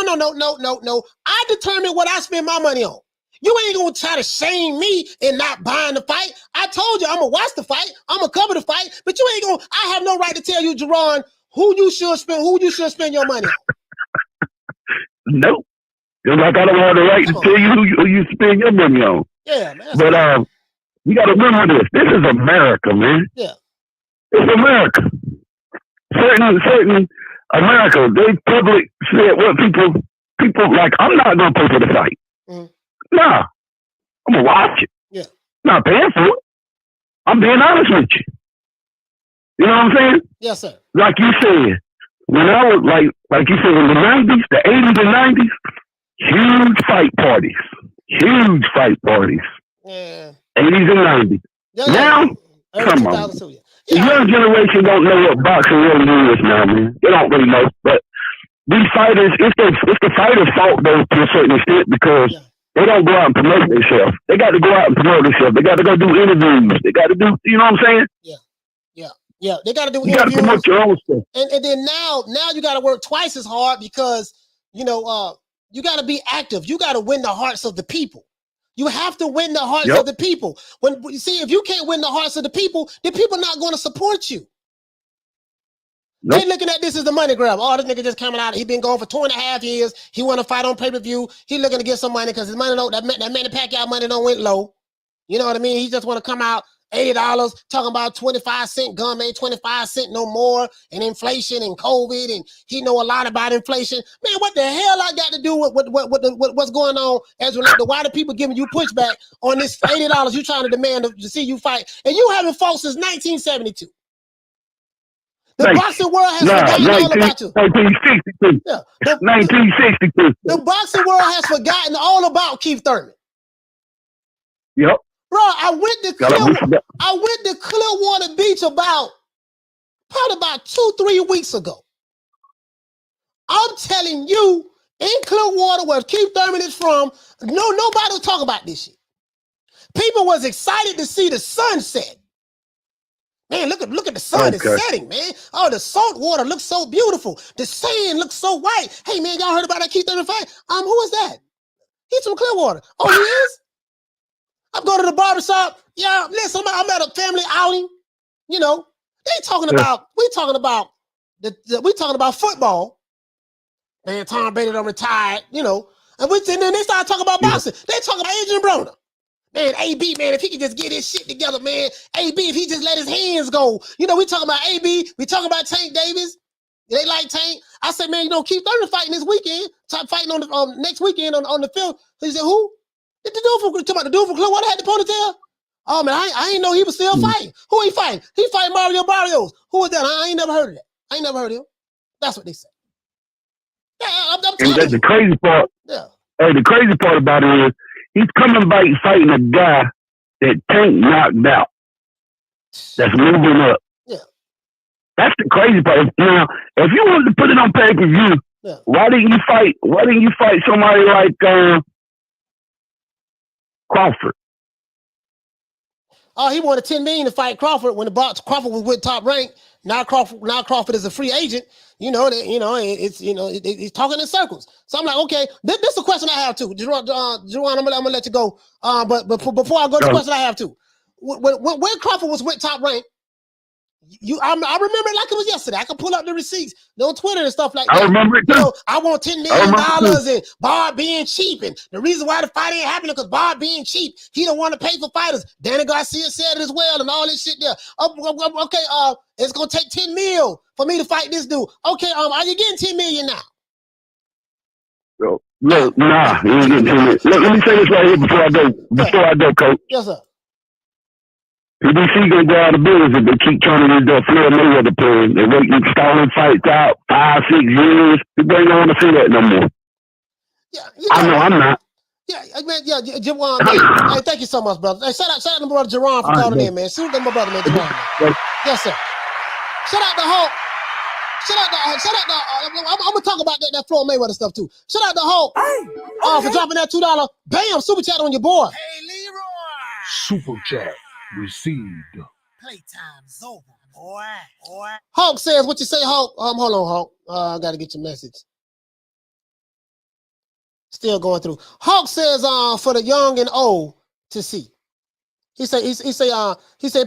I determine what I spend my money on. You ain't gonna try to shame me in not buying the fight. I told you I'm gonna watch the fight, I'm gonna cover the fight, but you ain't gonna. I have no right to tell you, Jerron, who you should spend your money on. Nope. Just like I don't have the right to tell you who you spend your money on. Yeah, man. But you got to remember this. This is America, man. Yeah. It's America. Certain America. They public said what people like. I'm not gonna pay for the fight. Mm-hmm. Nah, I'm gonna watch it. Yeah. Not paying for it. I'm being honest with you. You know what I'm saying? Yes, sir. Like you said, when I was like you said, in the 90s, the 80s and 90s, huge fight parties. Yeah. 80s and 90s. Yeah. Now, come on. The young generation don't know what boxing really is now, man. They don't really know. But these fighters, it's the fighters' fault though to a certain extent because they don't go out and promote themselves. They got to go out and promote themselves. They got to go do interviews. They got to do, you know what I'm saying? Yeah. They got to do interviews. You got to promote your own stuff. And then now you got to work twice as hard because you got to be active. You got to win the hearts of the people. You have to win the hearts of the people. When you see, if you can't win the hearts of the people, then people not going to support you. Nope. They looking at this as the money grab. Oh, this nigga just coming out. He been going for 2.5 years. He want to fight on pay-per-view. He looking to get some money because his money that Manny Pacquiao money don't went low. You know what I mean? He just want to come out $80 talking about 25-cent gun, ain't 25 cents no more, and inflation and COVID, and he know a lot about inflation. Man, what the hell I got to do with what's going on as related to why the people giving you pushback on this $80 you trying to demand to see you fight, and you haven't fought since 1972. The boxing world has forgotten all about you. 1962. Yeah, 1962. The boxing world has forgotten all about Keith Thurman. Yep. Bro, I went to Clearwater Beach probably about 2-3 weeks ago. I'm telling you, in Clearwater, where Keith Thurman is from, nobody was talking about this shit. People was excited to see the sunset. Man, look at the sun is setting, man. Oh, the salt water looks so beautiful. The sand looks so white. Hey, man, y'all heard about that Keith Thurman fight? Who is that? He's from Clearwater. Oh, he is? I'm going to the barbershop. Yeah, listen, I'm at a family outing. You know, we talking about football. Man, Tom Brady done retired, you know. And then they started talking about boxing. They talking about Adrian Broner. Man, AB, man, if he could just get his shit together, man. AB, if he just let his hands go. You know, we talking about AB. We talking about Tank Davis. They like Tank. I said, man, Keith Thurman fighting this weekend. Fighting on the next weekend on the field. He said, who? The dude from Clearwater had the ponytail. Oh man, I ain't know he was still fighting. Who he fighting? He fighting Mario Barrios. Who is that? I ain't never heard of that. I ain't never heard of him. That's what they said. Yeah, I'm telling you. The crazy part. Yeah. Hey, the crazy part about it is he's coming back fighting a guy that Tank knocked out. That's moving up. Yeah. That's the crazy part. Now, if you wanted to put it on pay-per-view, why didn't you fight somebody like Crawford? Oh, he wanted $10 million to fight Crawford when Crawford was with Top Rank. Now Crawford is a free agent. He's talking in circles. So I'm like, okay, this is a question I have too. Jerron, I'm gonna let you go. But before I go to the question I have too. When Crawford was with Top Rank, I remember it like it was yesterday. I can pull up the receipts on Twitter and stuff like that. I remember it too. I want $10 million and Bob being cheap. And the reason why the fight ain't happening because Bob being cheap, he don't want to pay for fighters. Danny Garcia said it as well and all this shit there. Okay, it's gonna take $10 million for me to fight this dude. Okay, are you getting $10 million now? No, nah. Let me say this right here before I go, Coach. Yes, sir. PBC gonna go out of business if they keep turning into a Floyd Mayweather player. They waiting stalling fights out 5-6 years. People ain't gonna want to see that no more. Yeah, I know I'm not. Yeah, man, Jerron. Hey, thank you so much, brother. Hey, shout out to my brother Jerron for calling in, man. Shout out to my brother, man, Jerron. Yes, sir. Shout out to Hulk. I'm gonna talk about that Floyd Mayweather stuff too. Shout out to Hulk for dropping that $2. Bam, super chat on your boy. Hey, Leroy. Super chat received. Playtime's over, boy. Hulk says, what you say, Hulk? Hold on, Hulk. I gotta get your message. Still going through. Hulk says, for the young and old to see. He said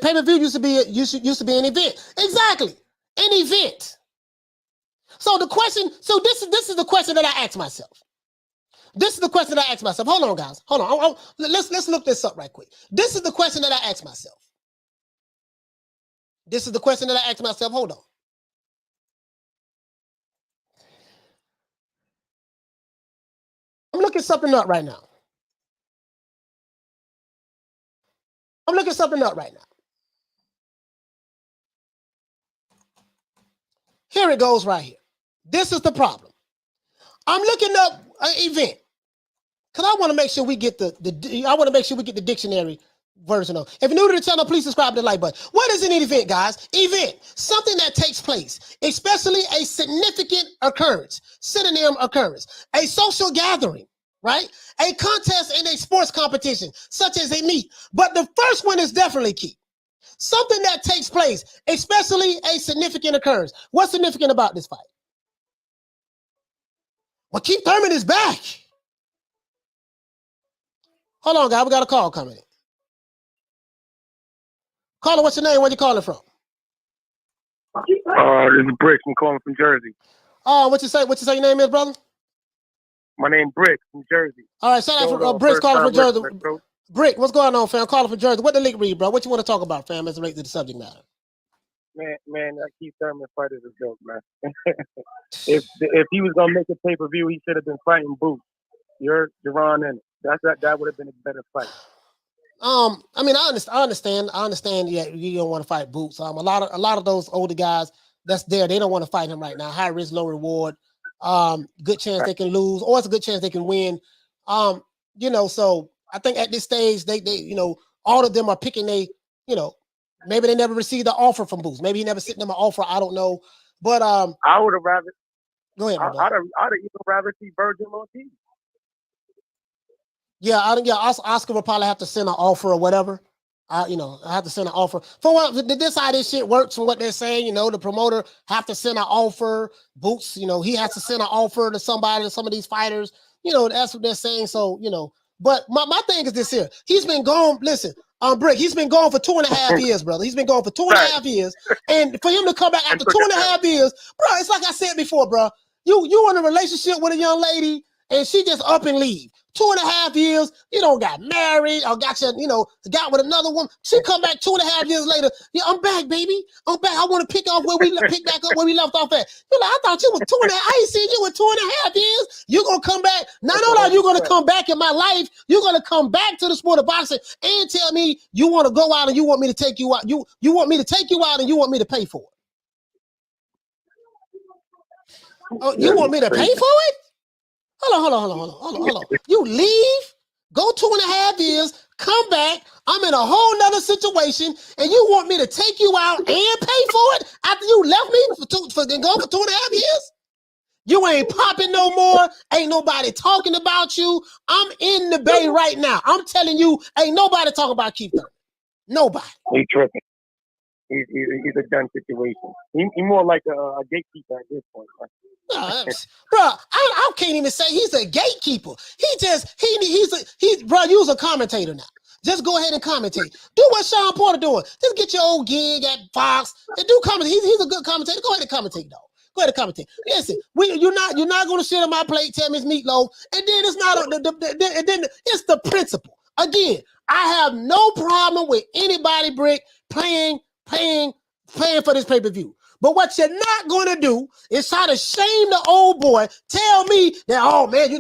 pay-per-view used to be an event. Exactly, an event. So this is the question that I ask myself. Hold on, guys. Hold on. Let's look this up right quick. This is the question that I ask myself. Hold on. I'm looking something up right now. Here it goes right here. This is the problem. I'm looking up an event because I want to make sure we get the dictionary version of. If you're new to the channel, please subscribe to the like button. What is an event, guys? Event, something that takes place, especially a significant occurrence, synonym occurrence, a social gathering, right? A contest in a sports competition, such as a meet. But the first one is definitely key. Something that takes place, especially a significant occurrence. What's significant about this fight? Well, Keith Thurman is back. Hold on, guys. We got a call coming in. Caller, what's your name? Where you calling from? This is Brick. I'm calling from Jersey. What you say your name is, brother? My name Brick from Jersey. All right, shout out for Brick calling from Jersey. Brick, what's going on, fam? Calling from Jersey. What the link read, bro? What you want to talk about, fam, as it relates to the subject matter? Man, that Keith Thurman fight is a joke, man. if he was gonna make a pay-per-view, he should have been fighting Boots. You're Jerron in it. That would have been a better fight. I mean, I understand. Yeah, you don't want to fight Boots. A lot of those older guys that's there, they don't want to fight him right now. High risk, low reward. Good chance they can lose, or it's a good chance they can win. So I think at this stage, they all of them are picking maybe they never received an offer from Boots. Maybe he never sent them an offer. I don't know. But I would have rather. Go ahead. I'd have even rather see Virgil Ortiz. Yeah, Oscar will probably have to send an offer or whatever. I have to send an offer. For what this how this shit works from what they're saying, the promoter have to send an offer. Boots, he has to send an offer to somebody, to some of these fighters. That's what they're saying. So, but my thing is this here. He's been gone. Listen, Brick, he's been gone for 2.5 years, brother. He's been gone for 2.5 years. And for him to come back after 2.5 years, bro, it's like I said before, bro. You in a relationship with a young lady and she just up and leave. 2.5 years, you don't got married or got with another woman. She come back 2.5 years later. Yeah, I'm back, baby. I'm back. I want to pick back up where we left off at. You're like, I thought you was 2.5. I ain't seen you in 2.5 years. You're gonna come back. Not only are you gonna come back in my life, you're gonna come back to the sport of boxing and tell me you want to go out and you want me to take you out. You want me to take you out and you want me to pay for it. Oh, you want me to pay for it? Hold on. You leave, go 2.5 years, come back. I'm in a whole nother situation, and you want me to take you out and pay for it after you left me for 2.5 years? You ain't popping no more. Ain't nobody talking about you. I'm in the Bay right now. I'm telling you, ain't nobody talking about Keith Thurman. Nobody. He tripping. He's a done situation. He's more like a gatekeeper at this point. Bro, I can't even say he's a gatekeeper. Bro, you's a commentator now. Just go ahead and commentate. Do what Sean Porter doing. Just get your old gig at Fox and do commentate. He's a good commentator. Go ahead and commentate, though. Go ahead and commentate. Listen, you're not going to shit on my plate. Tell me it's meatloaf, and then it's not. And then it's the principle. Again, I have no problem with anybody, Brick, paying for this pay-per-view. But what you're not going to do is try to shame the old boy, tell me that, oh, man, you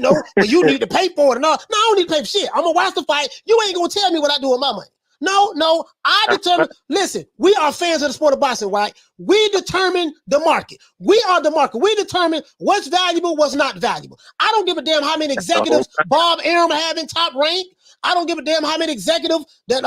need to pay for it. No, I don't need to pay for shit. I'm going to watch the fight. You ain't going to tell me what I do with my money. No, I determine. Listen, we are fans of the sport of boxing, right? We determine the market. We are the market. We determine what's valuable, what's not valuable. I don't give a damn how many executives Bob Arum have in Top Rank. I don't give a damn how many executives that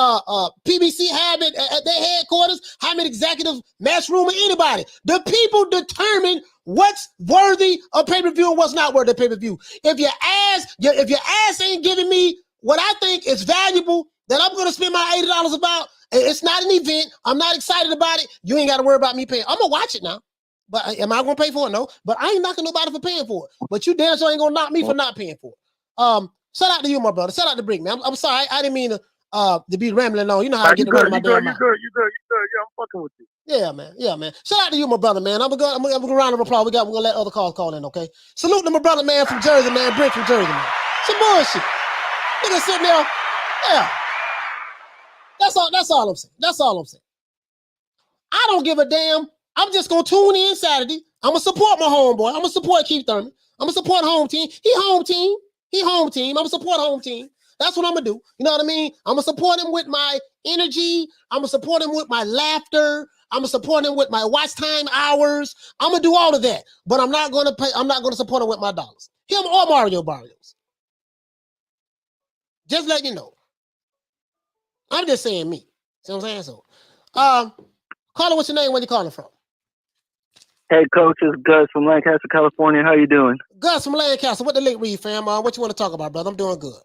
PBC have at their headquarters, how many executives, Matchroom, or anybody. The people determine what's worthy of pay-per-view and what's not worthy of pay-per-view. If your ass ain't giving me what I think is valuable that I'm going to spend my $80 about, it's not an event, I'm not excited about it, you ain't got to worry about me paying. I'm going to watch it now. But am I going to pay for it? No. But I ain't knocking nobody for paying for it. But you damn sure ain't going to knock me for not paying for it. Shout out to you, my brother. Shout out to Brick, man. I'm sorry. I didn't mean to be rambling on. You know how I get to run my damn mouth. You good. Yeah, I'm fucking with you. Yeah, man. Shout out to you, my brother, man. I'm gonna round of applause. We're gonna let other calls call in, okay? Salute to my brother, man, from Jersey, man. Brick from Jersey, man. Some bullshit. Nigga sitting there. Yeah. That's all I'm saying. I don't give a damn. I'm just gonna tune in Saturday. I'm gonna support my homeboy. I'm gonna support Keith Thurman. I'm gonna support home team. He home team. I'm gonna support home team. That's what I'm gonna do. You know what I mean? I'm gonna support him with my energy. I'm gonna support him with my laughter. I'm gonna support him with my watch time hours. I'm gonna do all of that. But I'm not gonna support him with my dollars. Him or Mario Barrios. Just let you know. I'm just saying me. See what I'm saying? So, caller, what's your name? Where you calling from? Hey, Coach, it's Gus from Lancaster, California. How you doing? Gus from Lancaster. What the link read, fam? What you want to talk about, brother? I'm doing good.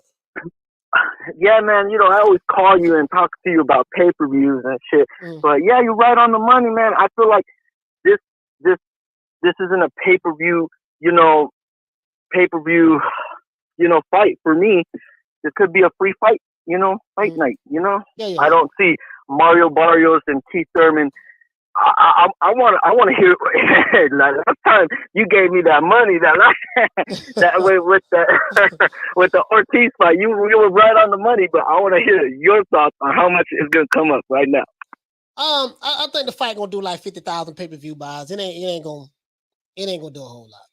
Yeah, man, you know, I always call you and talk to you about pay-per-views and shit. But yeah, you're right on the money, man. I feel like this isn't a pay-per-view, fight for me. It could be a free fight, fight night, Yeah. I don't see Mario Barrios and Keith Thurman. I want to hear. Last time you gave me that money, that way with the with the Ortiz fight, you were right on the money. But I want to hear your thoughts on how much is going to come up right now. I think the fight gonna do like 50,000 pay-per-view buys. It ain't gonna do a whole lot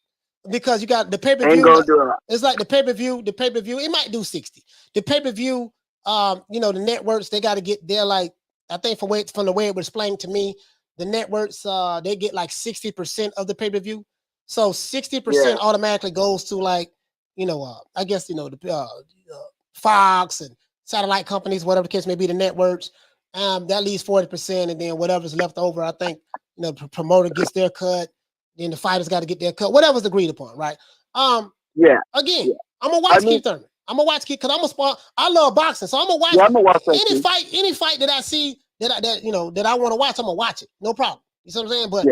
because you got the pay-per-view. Ain't gonna do a lot. It's like the pay-per-view. It might do 60. The pay-per-view. The networks they got to get there. Like I think from the way it was explained to me. The networks, they get like 60% of the pay-per-view. So 60% automatically goes to like, I guess, the Fox and satellite companies, whatever the case may be, the networks. That leaves 40%. And then whatever's left over, I think, the promoter gets their cut. Then the fighters got to get their cut, whatever's agreed upon, right? Again, I'm going to watch Keith Thurman. I'm going to watch Keith because I love boxing. So I'm going to watch any fight that I see that I want to watch, I'm gonna watch it. No problem. You see what I'm saying? But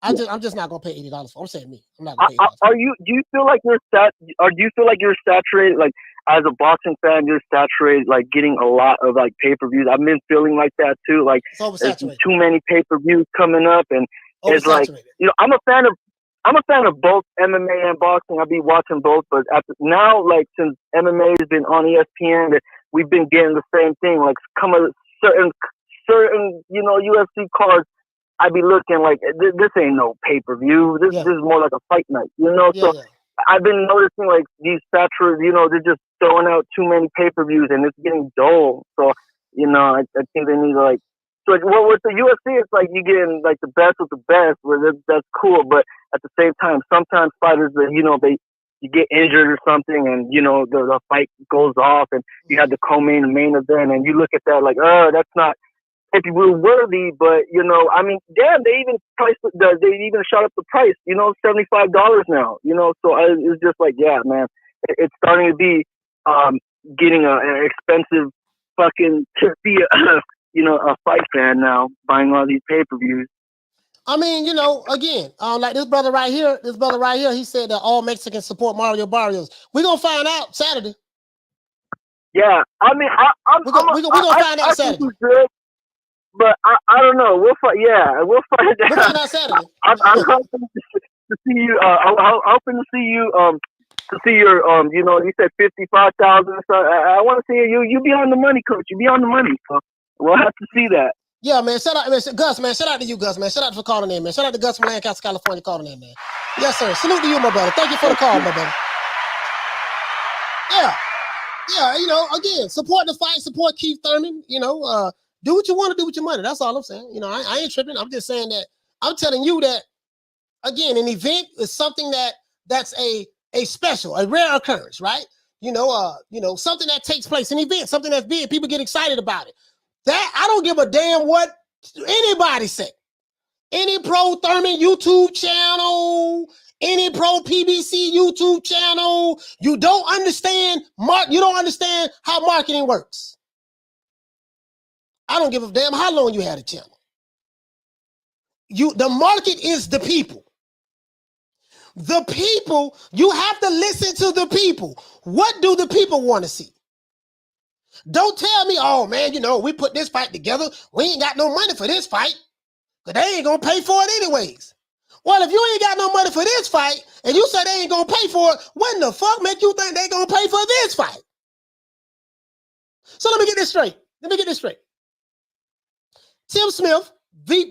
I'm just not gonna pay $80 for. I'm saying me. I'm not gonna pay $80. Do you feel like you're saturated? Like as a boxing fan, you're saturated, like getting a lot of like pay-per-views. I've been feeling like that too. Like there's too many pay-per-views coming up, and it's like I'm a fan of both MMA and boxing. I'll be watching both, but now, like since MMA has been on ESPN, we've been getting the same thing. Like certain UFC cards, I'd be looking like this ain't no pay-per-view. This is more like a fight night, I've been noticing like these saturated, they're just throwing out too many pay-per-views and it's getting dull. So, I think they need to like. So with the UFC, it's like you getting like the best with the best, where that's cool. But at the same time, sometimes fighters that you get injured or something, and the fight goes off, and you have the co-main and main event, and you look at that like, oh, that's not pay-per-view worthy. But I mean, damn, they even shot up the price. $75 now. So it's just like, yeah, man, it's starting to be getting an expensive fucking to be a fight fan now, buying all these pay-per-views. I mean, again, like this brother right here, he said that all Mexicans support Mario Barrios. We're gonna find out Saturday. Yeah, I mean, we're gonna find out Saturday. Good, but I don't know. We'll find. Yeah, we'll find out. We'll find out Saturday. I'm hoping to see you. I'm hoping to see you. To see your. You said 55,000. So I want to see you. You be on the money, coach. You be on the money. So we'll have to see that. Yeah, man. Shout out, man. Gus, man. Shout out to you, Gus, man. Shout out for calling in, man. Shout out to Gus from Lancaster, California, calling in, man. Yes, sir. Salute to you, my brother. Thank you for the call, my brother. Yeah. Again, support the fight, support Keith Thurman. Do what you want to do with your money. That's all I'm saying. I ain't tripping. I'm just saying that I'm telling you that, again, an event is something that's a special, a rare occurrence, right? Something that takes place, an event, something that's big. People get excited about it. That I don't give a damn what anybody say. Any pro Thurman YouTube channel, any pro PBC YouTube channel, you don't understand how marketing works. I don't give a damn how long you had a channel. The market is the people. The people, you have to listen to the people. What do the people want to see? Don't tell me, oh man, we put this fight together. We ain't got no money for this fight. But they ain't gonna pay for it anyways. Well, if you ain't got no money for this fight and you say they ain't gonna pay for it, what in the fuck make you think they gonna pay for this fight? So let me get this straight. Tim Smith,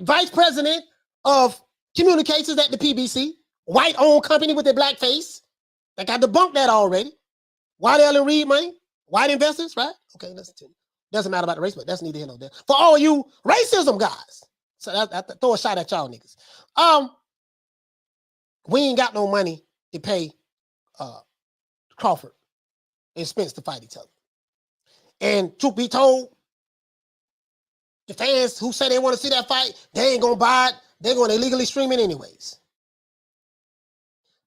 vice president of communications at the PBC, white-owned company with their black face. They got debunked that already. White Ellen Reed money, white investors, right? Okay, listen to me. Doesn't matter about the race, but that's neither here nor there. For all you racism guys. So that throw a shot at y'all niggas. We ain't got no money to pay Crawford and Spence to fight each other. And truth be told, The fans who say they want to see that fight, they ain't gonna buy it. They're gonna illegally stream it anyways.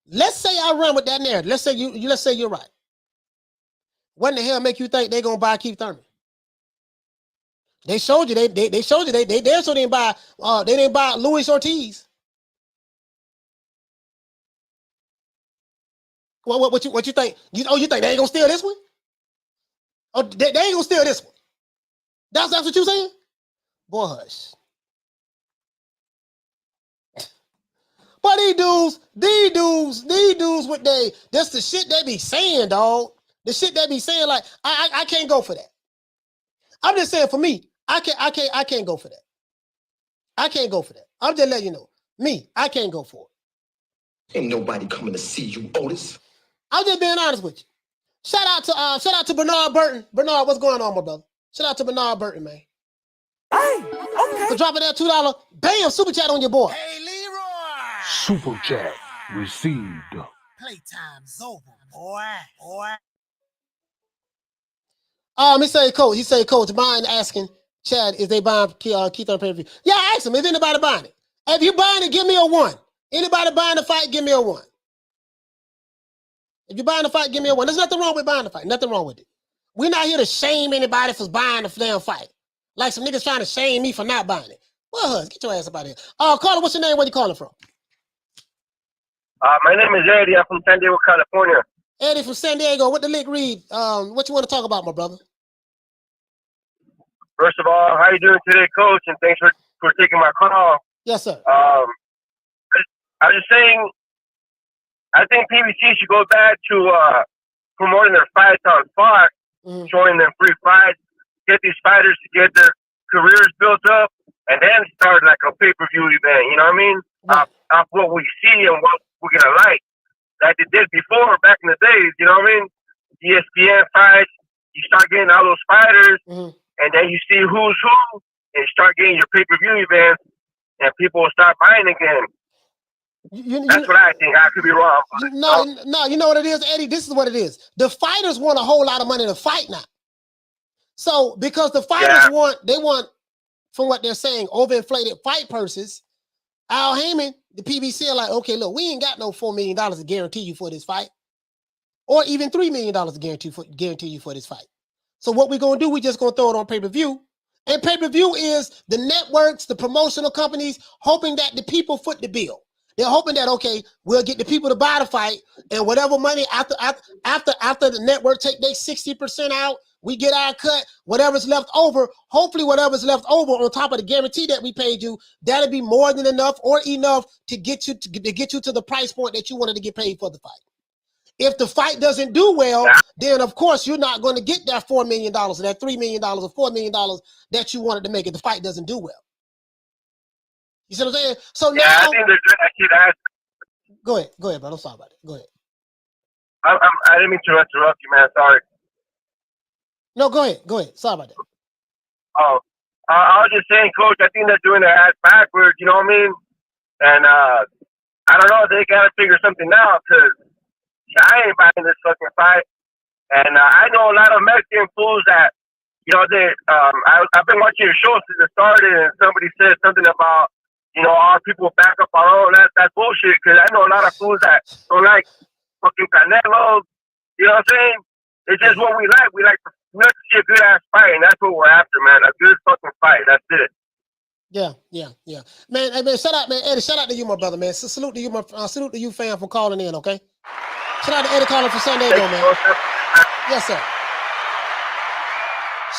Let's say I run with that narrative. Let's say you're right. What in the hell make you think they're gonna buy Keith Thurman? They showed you they showed you they also didn't buy Luis Ortiz. What you think? You think they ain't gonna steal this one? Oh, they ain't gonna steal this one. That's what you saying? Boy, hush. But these dudes, that's the shit they be saying, dog. The shit they be saying, like, I can't go for that. I'm just saying, for me, I can't go for that. I can't go for that. I'm just letting you know. Me, I can't go for it. Ain't nobody coming to see you, Otis. I'm just being honest with you. Shout out to Bernard Burton. Bernard, what's going on, my brother? Shout out to Bernard Burton, man. Hey, okay. For dropping that $2, bam, super chat on your boy. Hey, Leroy. Super chat received. Playtime's over, boy. He say, Coach, mind asking Chad, is they buying Keith on pay-per-view? Yeah, ask him, is anybody buying it? If you buying it, give me a 1. Anybody buying the fight, give me a 1. If you're buying the fight, give me a 1. There's nothing wrong with buying the fight. Nothing wrong with it. We're not here to shame anybody for buying the damn fight. Like some niggas trying to shame me for not buying it. Well, Huz, get your ass up out of here. Caller, what's your name? Where you calling from? My name is Eddie. I'm from San Diego, California. Eddie from San Diego. What the link read? What you want to talk about, my brother? First of all, how you doing today, Coach? And thanks for taking my call. Yes, sir. I was just saying, I think PBC should go back to promoting their fights on Fox, showing them free fights, get these fighters to get their careers built up, and then start like a pay-per-view event. You know what I mean? Right. Off what we see and what we're gonna like they did before, back in the days. You know what I mean? ESPN fights. You start getting all those fighters, and then you see who's who, and start getting your pay-per-view events, and people will start buying again. That's what I think. I could be wrong. No, you know what it is, Eddie? This is what it is. The fighters want a whole lot of money to fight now. So, because the fighters want, from what they're saying, overinflated fight purses, Al Haymon, the PBC are like, okay, look, we ain't got no $4 million to guarantee you for this fight. Or even $3 million to guarantee you for this fight. So what we're going to do, we just going to throw it on pay-per-view. And pay-per-view is the networks, the promotional companies, hoping that the people foot the bill. They're hoping that, okay, we'll get the people to buy the fight, and whatever money after the network take their 60% out, we get our cut, whatever's left over, hopefully whatever's left over on top of the guarantee that we paid you, that'll be more than enough or enough to get you to the price point that you wanted to get paid for the fight. If the fight doesn't do well, then of course you're not going to get that $4 million or that $3 million or $4 million that you wanted to make if the fight doesn't do well. You see what I'm saying? So now, I think they're good. Go ahead, bro. I'm sorry about it. Go ahead. I didn't mean to interrupt you, man. Sorry. No, go ahead. Sorry about that. Oh, I was just saying, Coach, I think they're doing their ass backwards, you know what I mean? And I don't know, they got to figure something out, because I ain't buying this fucking fight. And I know a lot of Mexican fools that, you know, I've been watching your show since it started, and somebody said something about, you know, our people back up our own. That's bullshit, because I know a lot of fools that don't like fucking Canelo. You know what I'm saying? It's just what we like. We like to see a good ass fight, and that's what we're after, man. A good fucking fight. That's it. Yeah. Man, hey, man, shout out, man, Eddie. Shout out to you, my brother, man. Salute to you, salute to you, fam, for calling in. Okay. Shout out to Eddie calling from San Diego, man. Yes, sir.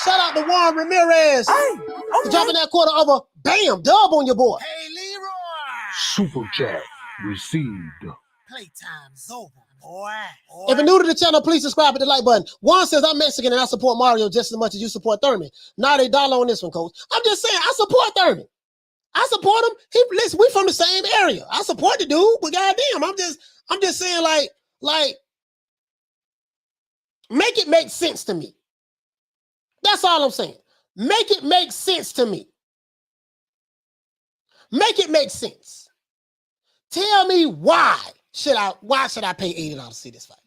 Shout out to Juan Ramirez for dropping that quarter over. Bam, dub on your boy. Hey, Leroy. Super chat received. Playtime's over, boy. If you're new to the channel, please subscribe with the like button. Juan says, I'm Mexican and I support Mario just as much as you support Thurman. Not a dollar on this one, Coach. I'm just saying, I support Thurman. I support him. Listen, we from the same area. I support the dude, but goddamn, I'm just saying, like, make it make sense to me. That's all I'm saying. Make it make sense to me. Make it make sense. Tell me why should I pay $80 to see this fight?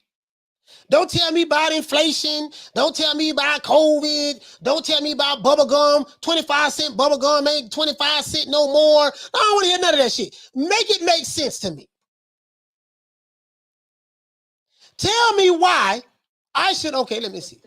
Don't tell me about inflation. Don't tell me about COVID. Don't tell me about bubblegum. 25-cent bubblegum ain't 25 cents no more. I don't want to hear none of that shit. Make it make sense to me. Tell me why I should. Okay, let me see.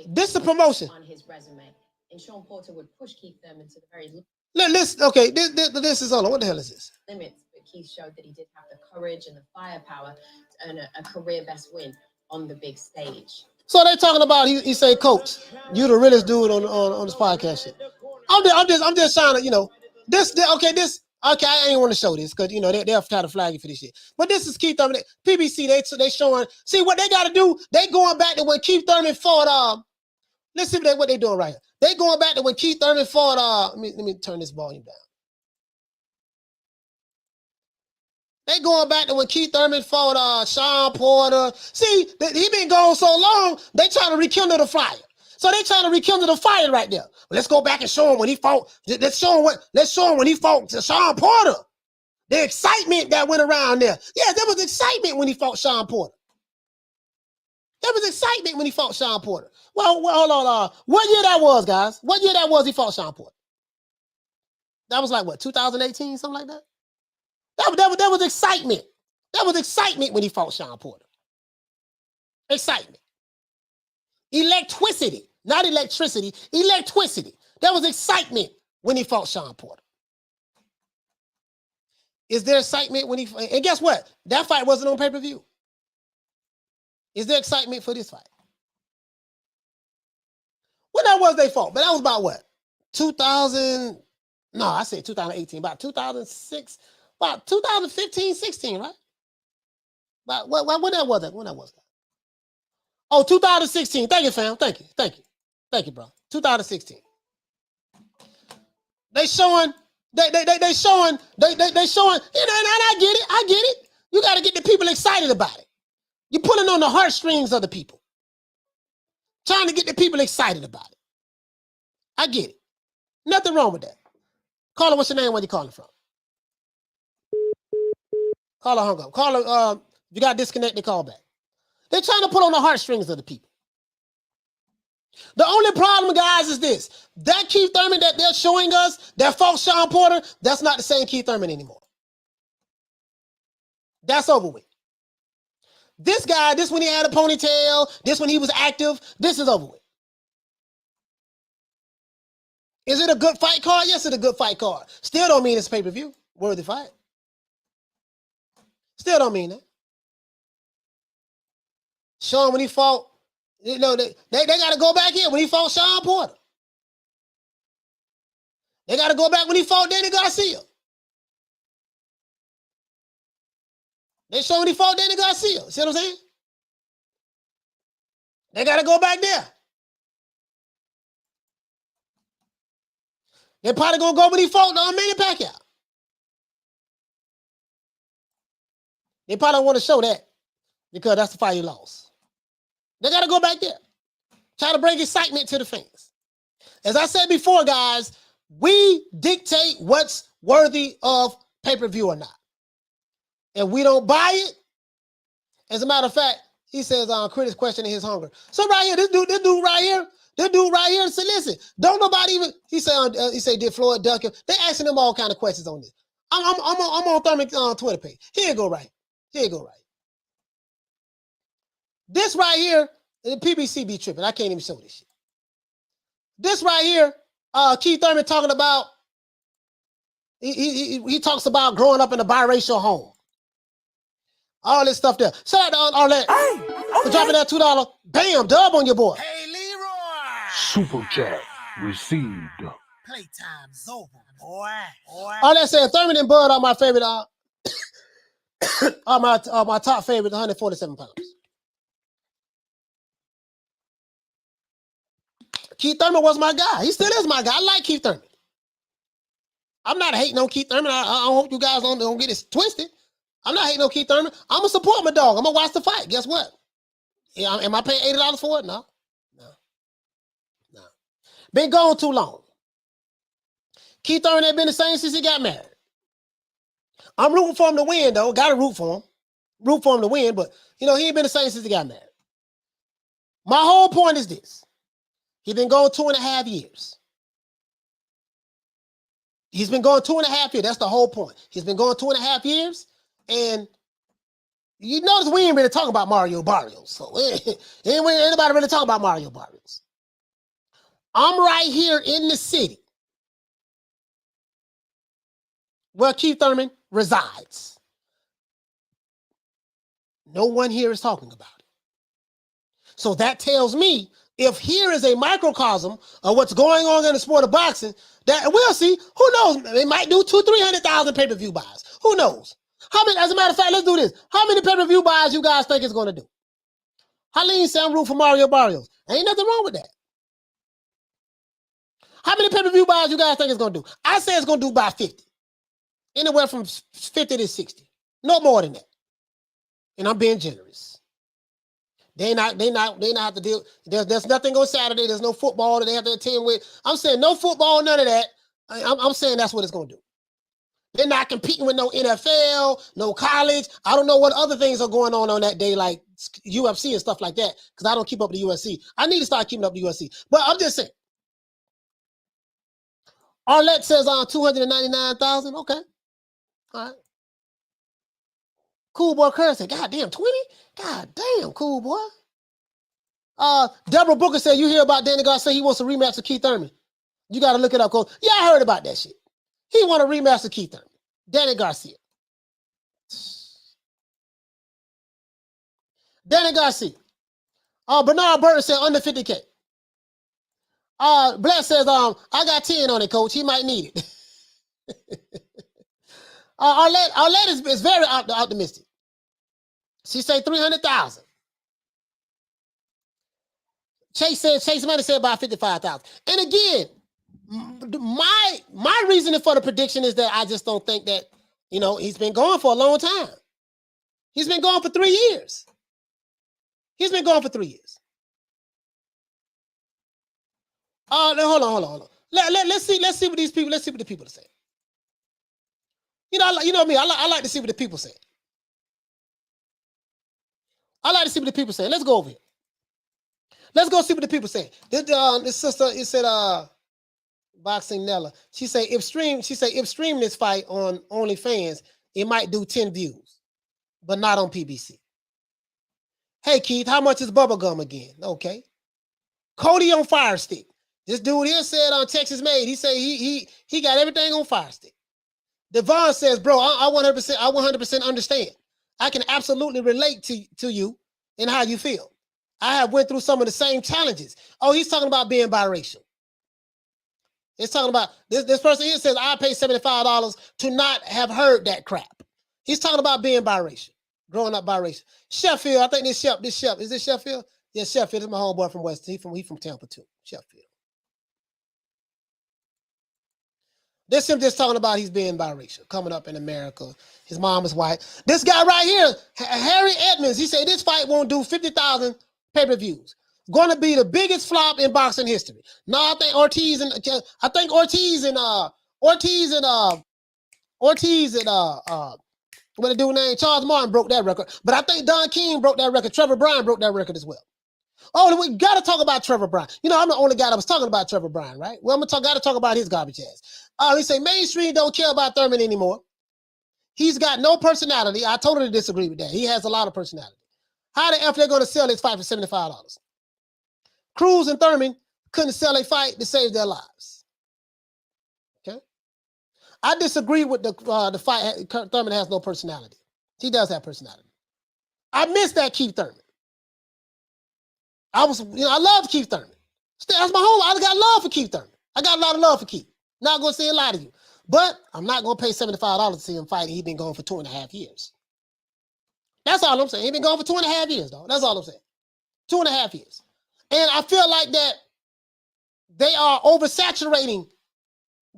This is a promotion on his resume, and Sean Porter would push Keith Thurman to the very Listen, okay, this is hold on. What the hell is this? limits, but Keith showed that he did have the courage and the firepower to earn a career best win on the big stage. So they talking about he say, Coach, you the realest dude on this podcast shit. I'm just trying to, you know, okay, I ain't want to show this because you know they'll try to flag you for this shit. But this is Keith Thurman. PBC, they showing. See what they got to do. They going back to when Keith Thurman fought. Let's see what they doing right here. They going back to when Keith Thurman fought. Let me turn this volume down. They going back to when Keith Thurman fought Sean Porter. See, he been gone so long. They trying to rekindle the fire. So they trying to rekindle the fire right there. Well, let's go back and show him when he fought. Let's show him when he fought Sean Porter. The excitement that went around there. Yeah, there was excitement when he fought Sean Porter. There was excitement when he fought Sean Porter. Well, hold on. What year that was, guys? What year that was he fought Sean Porter? That was like what, 2018, something like that? That was excitement. That was excitement when he fought Sean Porter. Excitement. Electricity, not electricity, electricity. There was excitement when he fought Sean Porter. Is there excitement when and guess what? That fight wasn't on pay-per-view. Is there excitement for this fight? When that was they fought? But that was about what? 2000, no, I said 2018, about 2006, about 2015, 16, right? But when that was that? When that was that? Oh, 2016. Thank you, fam. Thank you, bro. 2016. They showing, you know, and I get it. You got to get the people excited about it. You're pulling on the heartstrings of the people. Trying to get the people excited about it. I get it. Nothing wrong with that. Caller, what's your name? Where you calling from? Caller hung up. Caller, if you got disconnected, call back. They're trying to pull on the heartstrings of the people. The only problem, guys, is this. That Keith Thurman that they're showing us, that fought Sean Porter, that's not the same Keith Thurman anymore. That's over with. This guy, this when he had a ponytail, this when he was active, this is over with. Is it a good fight card? Yes, it's a good fight card. Still don't mean it's a pay-per-view. Worthy fight. Still don't mean that. Sean, when he fought, you know, they got to go back here when he fought Sean Porter. They got to go back when he fought Danny Garcia. They show when he fought Danny Garcia. See what I'm saying? They got to go back there. They're probably going to go when he fought Manny Pacquiao. They probably don't want to show that because that's the fight he lost. They got to go back there. Try to bring excitement to the fans. As I said before, guys, we dictate what's worthy of pay-per-view or not. And we don't buy it. As a matter of fact, he says, Chris is questioning his hunger. So right here, this dude right here said, listen, don't nobody even, he said, did Floyd duck him? They asking him all kind of questions on this. I'm on Thurman Twitter page. Here you go right. This right here, the PBC be tripping. I can't even show this shit. This right here, Keith Thurman talking about, he talks about growing up in a biracial home. All this stuff there. Shout out to all that. For dropping that $2. Bam, dub on your boy. Hey, Leroy. Super chat received. Playtime's over, boy. All that said, Thurman and Bud are my favorite, are my top favorite 147 pounds. Keith Thurman was my guy. He still is my guy. I like Keith Thurman. I'm not hating on Keith Thurman. I hope you guys don't get it twisted. I'm not hating on Keith Thurman. I'm going to support my dog. I'm going to watch the fight. Guess what? Yeah, am I paying $80 for it? No. Been gone too long. Keith Thurman ain't been the same since he got married. I'm rooting for him to win, though. Got to root for him. Root for him to win, but, you know, he ain't been the same since he got married. My whole point is this. He's been going 2.5 years. He's been going 2.5 years. That's the whole point. He's been going 2.5 years. And you notice we ain't really talking about Mario Barrios. So ain't anybody really talking about Mario Barrios. I'm right here in the city where Keith Thurman resides. No one here is talking about it. So that tells me if here is a microcosm of what's going on in the sport of boxing, that we'll see. Who knows? They might do 200,000-300,000 pay-per-view buys. Who knows? How many? As a matter of fact, let's do this. How many pay-per-view buys you guys think it's going to do? Haleen said I'm rooting for Mario Barrios. Ain't nothing wrong with that. How many pay-per-view buys you guys think it's going to do? I say it's going to do about 50. Anywhere from 50 to 60. No more than that. And I'm being generous. They not have to deal. There's nothing on Saturday. There's no football that they have to attend with. I'm saying no football, none of that. I'm saying that's what it's going to do. They're not competing with no NFL, no college. I don't know what other things are going on that day, like UFC and stuff like that, because I don't keep up with the UFC. I need to start keeping up with the UFC. But I'm just saying. Arlette says on 299,000. Okay. All right. Cool boy Curry said, God damn, 20? God damn, cool boy. Deborah Booker said, you hear about Danny Garcia? He wants a rematch with Keith Thurman. You got to look it up, Cole. Yeah, I heard about that shit. He want a rematch with Keith Thurman. Danny Garcia. Danny Garcia. Bernard Burton said under 50K. Black says, I got 10 on it, coach. He might need it. Arlette is very optimistic. She say 300,000. Chase Money said about 55,000. And again, my reasoning for the prediction is that I just don't think that, he's been going for a long time. He's been going for 3 years. He's been going for 3 years. Hold on. Let's see what the people are saying. You know me, I like to see what the people say. I like to see what the people say. Let's go over here. Let's go see what the people say. This sister, it said, Boxing Nella. She say if stream this fight on OnlyFans, it might do 10 views, but not on PBC. Hey Keith, how much is bubblegum again? Okay. Cody on Fire Stick. This dude here said on Texas Made, he say he got everything on Fire Stick. Devon says, bro, I 100% understand. I can absolutely relate to you and how you feel. I have went through some of the same challenges. Oh, he's talking about being biracial. He's talking about this person here says I pay $75 to not have heard that crap. He's talking about being biracial, growing up biracial. Sheffield, I think this Sheffield. Is this Sheffield? Yeah, Sheffield is my homeboy from West. He from Tampa too. Sheffield. This him just talking about he's being biracial, coming up in America. His mom is white. This guy right here, Harry Edmonds, he said this fight won't do 50,000 pay-per-views. Going to be the biggest flop in boxing history. No, I think Ortiz and what the dude named Charles Martin broke that record. But I think Don King broke that record. Trevor Bryan broke that record as well. Oh, we got to talk about Trevor Bryan. I'm the only guy that was talking about Trevor Bryan, right? Well, got to talk about his garbage ass. He say mainstream don't care about Thurman anymore. He's got no personality. I totally disagree with that. He has a lot of personality. How the F they're going to sell his fight for $75? Cruz and Thurman couldn't sell a fight to save their lives. Okay? I disagree with the fight. Thurman has no personality. He does have personality. I miss that Keith Thurman. I love Keith Thurman. That's my whole. I got love for Keith Thurman. I got a lot of love for Keith. Not going to say a lot of you. But I'm not going to pay $75 to see him fight. He's been going for 2.5 years. That's all I'm saying. He's been going for 2.5 years, though. That's all I'm saying. 2.5 years. And I feel like that they are oversaturating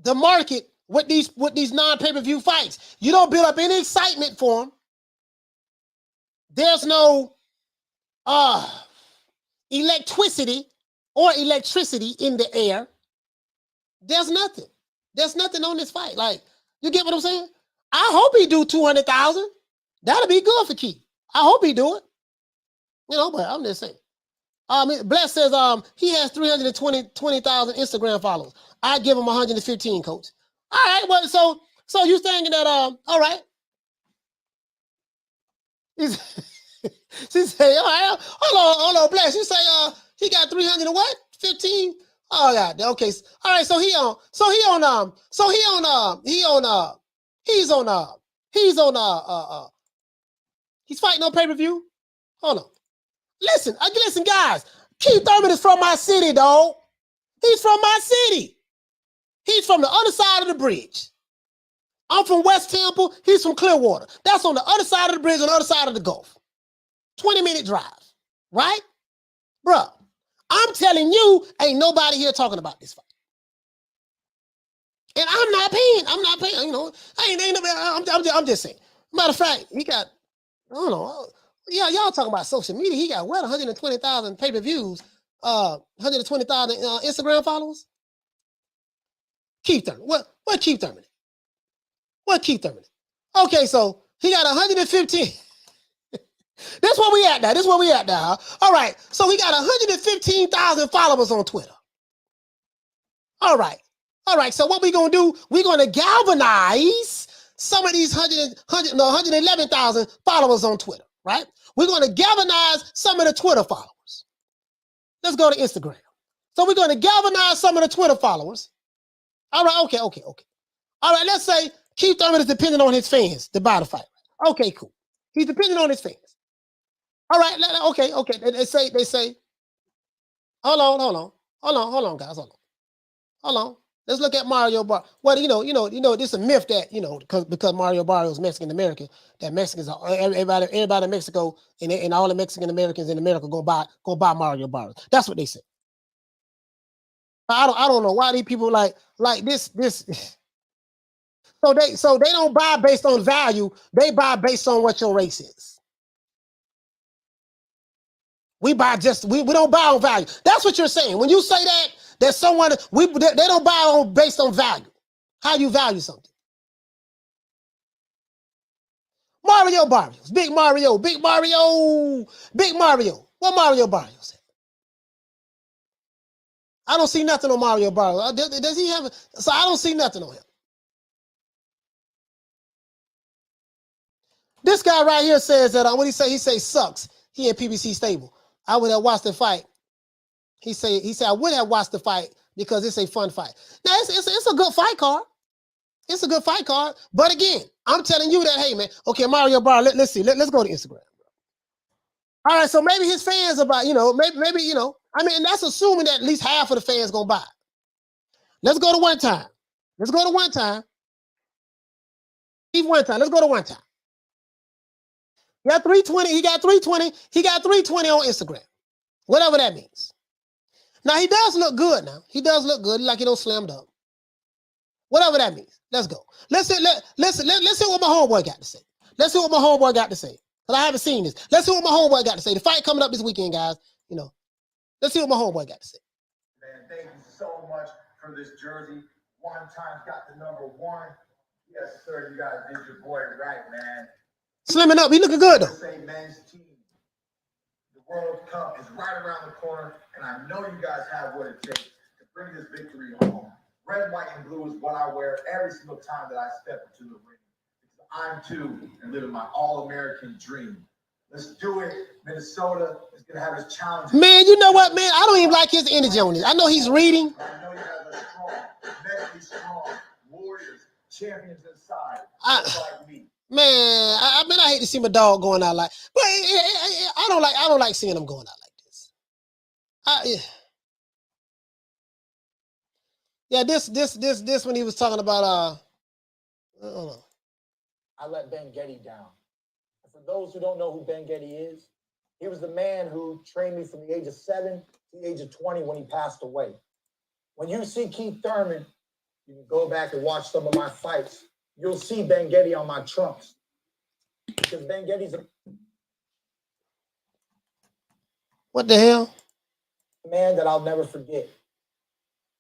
the market with these non-pay-per-view fights. You don't build up any excitement for them. There's no electricity in the air. There's nothing. There's nothing on this fight. Like, you get what I'm saying? I hope he do 200,000. That'll be good for Keith. I hope he do it. But I'm just saying. Bless says he has 320,000 Instagram followers. I give him 115, coach. All right, well, so you thinking that all right. She say, all right, hold on, Bless. You say he got 300 and what? 15? Oh God, okay. All right, he's fighting on pay-per-view. Hold on. Listen, guys. Keith Thurman is from my city, dog. He's from my city. He's from the other side of the bridge. I'm from West Temple. He's from Clearwater. That's on the other side of the bridge, on the other side of the Gulf. 20-minute drive, right? Bruh, I'm telling you, ain't nobody here talking about this fight. And I'm not paying, you know, I'm just saying. Matter of fact, he got, I don't know, yeah, y'all talking about social media. He got what, 120,000 pay-per-views, 120,000 Instagram followers? Keith Thurman. What Keith Thurman? What Keith Thurman? Okay, so he got 115. That's where we at now. All right, so we got 115,000 followers on Twitter. All right, so what we gonna do? We're gonna galvanize some of these 111,000 followers on Twitter, right? We're gonna galvanize some of the Twitter followers. Let's go to Instagram. So we're gonna galvanize some of the Twitter followers. All right, okay. All right, let's say Keith Thurman is dependent on his fans to buy the fight. Okay, cool. He's dependent on his fans. All right, okay. They say, hold on, guys, hold on. Let's look at Mario Barrios. Well, you know, this is a myth that, you know, because Mario Barrios is Mexican American, that Mexicans are everybody in Mexico and all the Mexican Americans in America go buy Mario Barrios. That's what they say. I don't know why these people like this. So they don't buy based on value. They buy based on what your race is. We don't buy on value. That's what you're saying. When you say that someone, they don't buy based on value. How you value something. Mario Barrios, Big Mario. What Mario Barrios say? I don't see nothing on Mario Barrios. Does he have so I don't see nothing on him. This guy right here says that what he say sucks. He in PBC stable. I would have watched the fight. He said I would have watched the fight because it's a fun fight. Now it's a good fight card. It's a good fight card. But again, I'm telling you that, hey man, okay, Mario Barrios, let's see. Let's go to Instagram. All right, so maybe his fans about, you know, maybe, you know, I mean, that's assuming that at least half of the fans gonna buy. Let's go to one time. Let's go to one time. Let's go to one time. He got 320. He got 320 on Instagram. Whatever that means. Now he does look good now. He does look good, like he don't slammed up. Whatever that means. Let's go. Let's see what my homeboy got to say. Let's see what my homeboy got to say. Because I haven't seen this. Let's see what my homeboy got to say. The fight coming up this weekend, guys. You know. Let's see what my homeboy got to say. Man, thank you so much for this jersey. One time got the number one. Yes, sir. You guys did your boy right, man. Slimming up. He looking good, though. Say men's team. The World Cup is right around the corner, and I know you guys have what it takes to bring this victory home. Red, white, and blue is what I wear every single time that I step into the ring. Because I'm too and living my all-American dream. Let's do it. Minnesota is going to have his challenge. Man, you know what, man? I don't even like his energy on this. I know he's reading. I know you guys are strong, mentally strong, warriors, champions inside, like me. Man, I hate to see my dog going out like, but I don't like seeing him going out like this. Yeah, this when he was talking about I don't know. I let Ben Getty down. And for those who don't know who Ben Getty is, he was the man who trained me from the age of 7 to the age of 20 when he passed away. When you see Keith Thurman, you can go back and watch some of my fights. You'll see Ben Getty on my trunks. Because Ben Getty's a what the hell? Man that I'll never forget.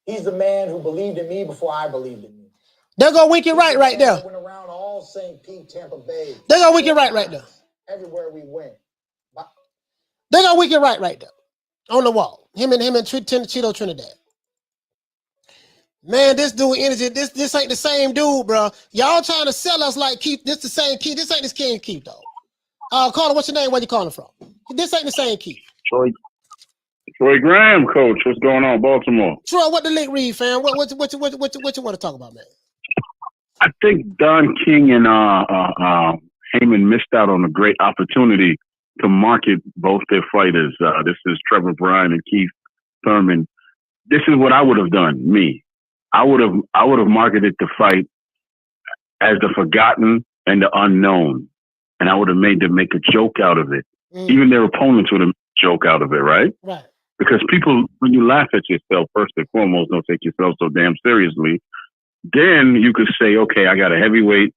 He's the man who believed in me before I believed in me. They're gonna wink it right there. Went around all St. Pete, Tampa Bay. They're gonna wink it right there. Everywhere we went. They're gonna wink it right there. On the wall. Him and Cheeto Trinidad. Man, this dude energy. This ain't the same dude, bro. Y'all trying to sell us like Keith. This the same Keith. This ain't this King Keith though. Caller, what's your name? Where you calling from? This ain't the same Keith. Troy Graham, coach. What's going on, Baltimore? Troy, what the link read, fam? What you want to talk about, man? I think Don King and Haymon missed out on a great opportunity to market both their fighters. This is Trevor Bryan and Keith Thurman. This is what I would have done. Me, I would have marketed the fight as the forgotten and the unknown, and I would have made them make a joke out of it. Even their opponents would have made a joke out of it, right? Right. Because people, when you laugh at yourself, first and foremost, don't take yourself so damn seriously. Then you could say, okay, I got a heavyweight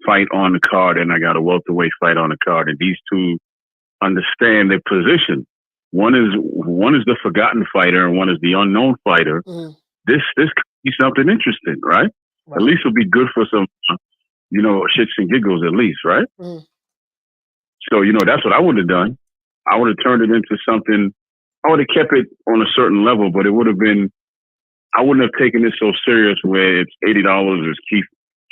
fight on the card and I got a welterweight fight on the card, and these two understand their position. One is the forgotten fighter and one is the unknown fighter. This could be something interesting, right? At least it'll be good for some, shits and giggles at least, right? So, that's what I would have done. I would have turned it into something. I would have kept it on a certain level, but it would have been, I wouldn't have taken it so serious where it's $80, it's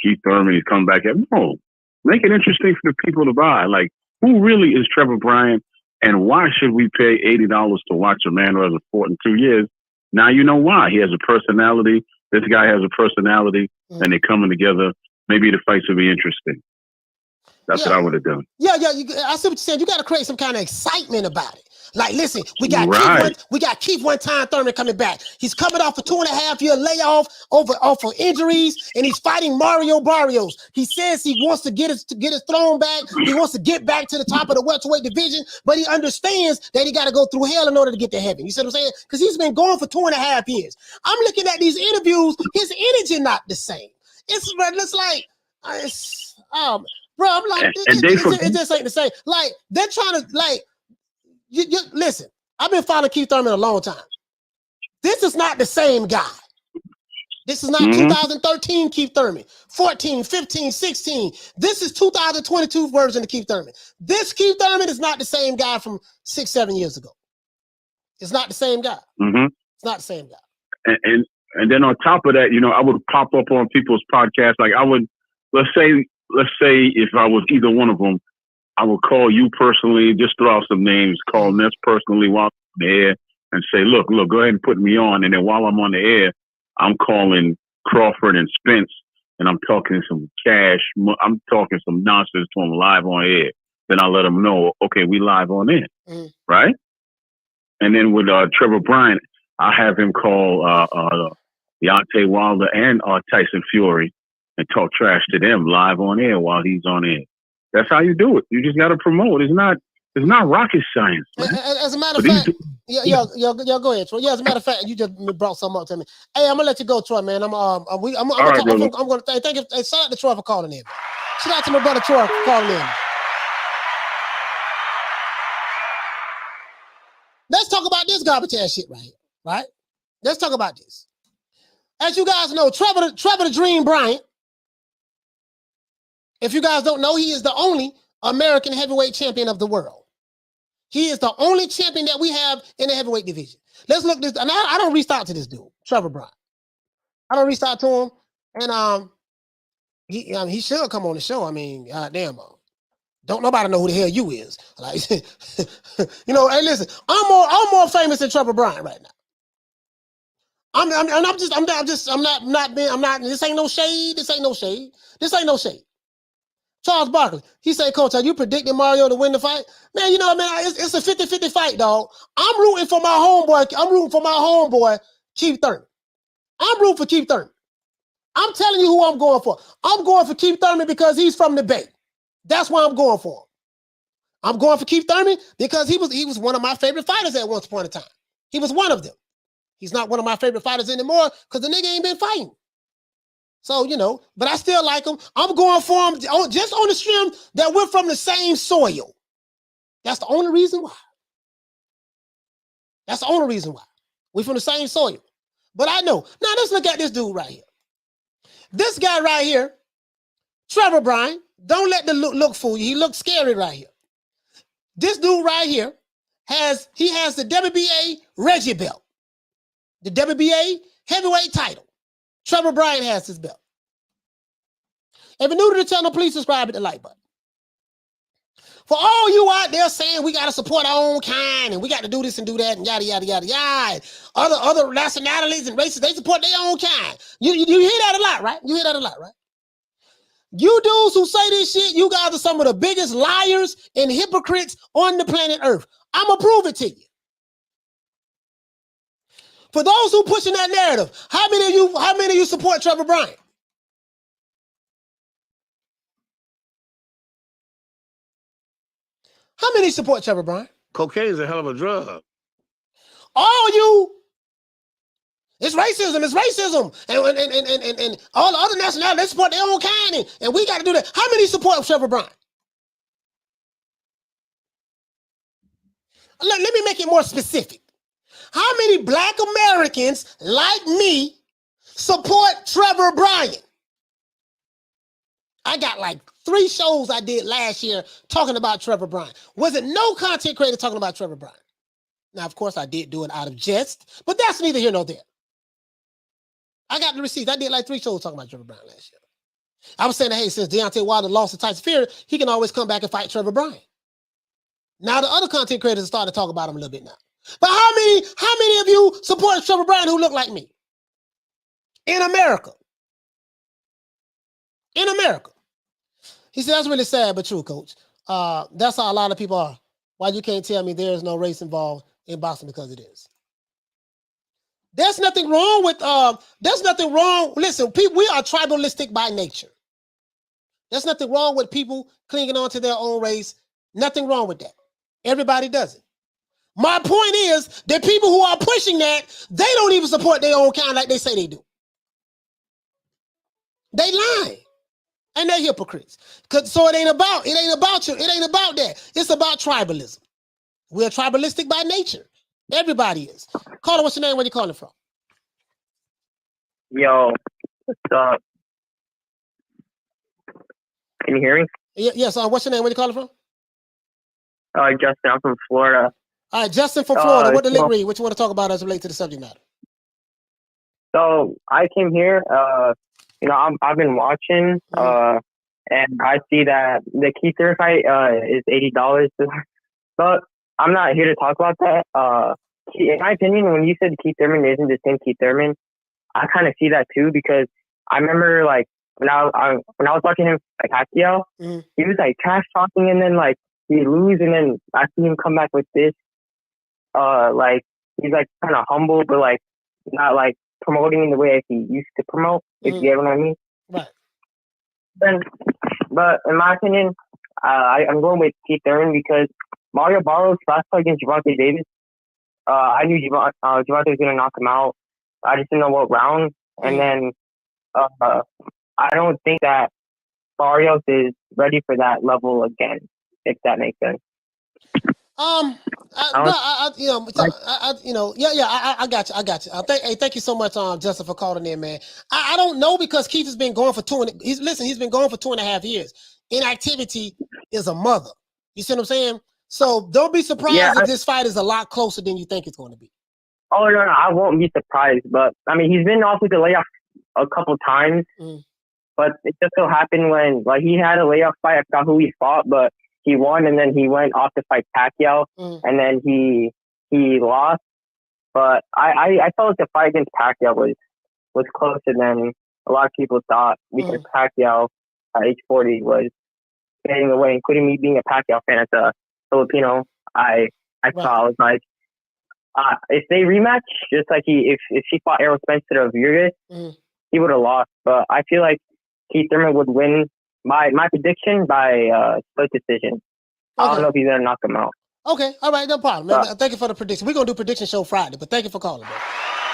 Keith Thurman, he's coming back at. No, make it interesting for the people to buy. Like, who really is Trevor Bryan, and why should we pay $80 to watch a man who hasn't fought in 2 years? Now you know why. He has a personality. This guy has a personality, and they're coming together. Maybe the fights will be interesting. That's what I would have done. Yeah. I see what you're saying. You got to create some kind of excitement about it. Like, listen, we got Keith One Time Thurman coming back. He's coming off a 2.5-year layoff off of injuries, and he's fighting Mario Barrios. He says he wants to get his throne back. He wants to get back to the top of the welterweight division, but he understands that he got to go through hell in order to get to heaven. You see what I'm saying? Because he's been going for 2.5 years. I'm looking at these interviews. His energy not the same. It's like, bro, I'm like, it just ain't the same. Like, they're trying to, like, you listen, I've been following Keith Thurman a long time. This is not the same guy. This is not 2013 Keith Thurman, 14, 15, 16. This is 2022 version of Keith Thurman. This Keith Thurman is not the same guy from 6-7 years ago. It's not the same guy. It's not the same guy. And then on top of that, I would pop up on people's podcasts. Like, I would, let's say if I was either one of them, I would call you personally, just throw out some names, call Ness personally while I'm on the air and say, look, go ahead and put me on. And then while I'm on the air, I'm calling Crawford and Spence, and I'm talking some cash. I'm talking some nonsense to them live on air. Then I'll let them know, okay, we live on air, right? And then with Trevor Bryan, I have him call Deontay Wilder and Tyson Fury and talk trash to them live on air while he's on air. That's how you do it. You just got to promote. It's not rocket science, man. As a matter of fact, go ahead, Troy. Yeah, as a matter of fact, you just brought something up to me. Hey, I'm gonna let you go, Troy, man. I'm gonna thank you. Hey, shout out to Troy for calling in. Shout out to my brother Troy for calling in. Let's talk about this garbage ass shit right here, right? Let's talk about this. As you guys know, Trevor the Dream Bryant. If you guys don't know, he is the only American heavyweight champion of the world. He is the only champion that we have in the heavyweight division. Let's look this, and I don't reach out to this dude, Trevor Bryan. I don't reach out to him, and he should come on the show. I mean, goddamn, don't nobody know who the hell you is. Like, hey, listen, I'm more famous than Trevor Bryan right now. I'm not. This ain't no shade. This ain't no shade. Charles Barkley, he said, Coach, are you predicting Mario to win the fight? Man, it's a 50-50 fight, dog. I'm rooting for my homeboy, Keith Thurman. I'm rooting for Keith Thurman. I'm telling you who I'm going for. I'm going for Keith Thurman because he's from the Bay. That's why I'm going for him. I'm going for Keith Thurman because he was one of my favorite fighters at one point in time. He was one of them. He's not one of my favorite fighters anymore because the nigga ain't been fighting. So, but I still like him. I'm going for him just on the stream that we're from the same soil. That's the only reason why. We're from the same soil. But I know. Now, let's look at this dude right here. This guy right here, Trevor Bryan, don't let the look fool you. He looks scary right here. This dude right here has the WBA Reggie belt, the WBA heavyweight title. Trevor Bryan has his belt. If you're new to the channel, please subscribe at the like button. For all you out there saying we got to support our own kind and we got to do this and do that and yada, yada, yada, yada. Other nationalities and races, they support their own kind. You hear that a lot, right? You hear that a lot, right? You dudes who say this shit, you guys are some of the biggest liars and hypocrites on the planet Earth. I'm going to prove it to you. For those who pushing that narrative, how many of you support Trevor Bryan? How many support Trevor Bryan? Cocaine is a hell of a drug. All you, it's racism, and all the other nationalities, they support their own kind, and we got to do that. How many support Trevor Bryan? Let me make it more specific. How many Black Americans like me support Trevor Bryan? I got like 3 shows I did last year talking about Trevor Bryan. Was it no content creator talking about Trevor Bryan? Now, of course, I did do it out of jest, but that's neither here nor there. I got the receipts. I did like 3 shows talking about Trevor Bryan last year. I was saying, hey, since Deontay Wilder lost to Tyson Fury, he can always come back and fight Trevor Bryan. Now, the other content creators started to talk about him a little bit now. But how many of you support Trevor Bryan who look like me? In America. In America. He said, that's really sad, but true, coach. That's how a lot of people are. Why you can't tell me there is no race involved in boxing? Because it is. There's nothing wrong with, listen, we are tribalistic by nature. There's nothing wrong with people clinging on to their own race. Nothing wrong with that. Everybody does it. My point is that people who are pushing that, they don't even support their own kind like they say they do. They lying. And they're hypocrites. So it ain't about you. It ain't about that. It's about tribalism. We're tribalistic by nature. Everybody is. Caller, what's your name? Where you calling from? Yo, what's up? Can you hear me? Yes. What's your name? Where you calling from? Justin, I'm from Florida. All right, Justin from Florida. What the link read? What you want to talk about as it relates to the subject matter? So I came here. I've been watching, and I see that the Keith Thurman fight is $80. But I'm not here to talk about that. In my opinion, when you said Keith Thurman isn't the same Keith Thurman, I kind of see that too, because I remember like when I was watching him like Pacquiao, he was like trash talking, and then like he lose, and then I see him come back with this. Like he's like kind of humble, but like not like promoting in the way he used to promote, if you get what I mean. Right. But in my opinion, I'm going with Keith Thurman because Mario Barrios last fight against Gervonta Davis, I knew Gervonta was going to knock him out. I just didn't know what round. And then I don't think that Barrios is ready for that level again, if that makes sense. I got you. Thank you so much, Justin, for calling in, man. I don't know, because Keith has been going for he's been going for 2.5 years. Inactivity is a mother. You see what I'm saying? So don't be surprised if this fight is a lot closer than you think it's going to be. Oh, no, I won't be surprised. But, I mean, he's been off with the layoff a couple times. But it just so happened when, like, he had a layoff fight. I forgot who he fought, but he won, and then he went off to fight Pacquiao, and then he lost. But I felt like the fight against Pacquiao was closer than a lot of people thought, because Pacquiao at age 40 was getting away, including me being a Pacquiao fan as a Filipino. I thought, I was like, if they rematch, just like if she fought Errol Spencer of Uruguay, he would have lost. But I feel like Keith Thurman would win. My prediction by split decision. I don't know if he's gonna knock him out. Okay, all right, no problem, man. Thank you for the prediction. We're gonna do prediction show Friday, but thank you for calling, man.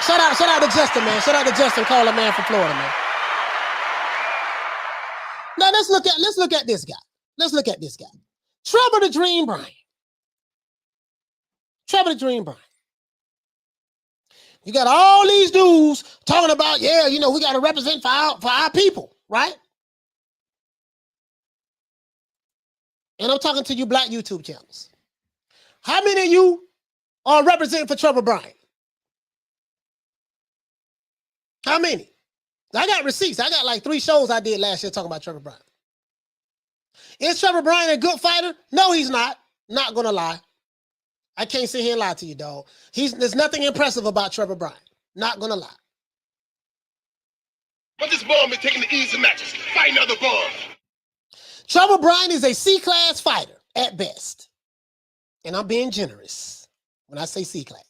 Shout out to Justin, man. Shout out to Justin, caller, man, from Florida, man. Now let's look at this guy. Trevor the Dream Bryan. Trevor the Dream Bryan. You got all these dudes talking about, we got to represent for our people, right? And I'm talking to you Black YouTube channels. How many of you are representing for Trevor Bryan? How many? I got receipts. I got like 3 shows I did last year talking about Trevor Bryan. Is Trevor Bryan a good fighter? No, he's not. Not gonna lie. I can't sit here and lie to you, dog. There's nothing impressive about Trevor Bryan. Not gonna lie. But this ball been taking the easy matches, fighting other balls. Trevor Bryan is a C-class fighter at best. And I'm being generous when I say C-class.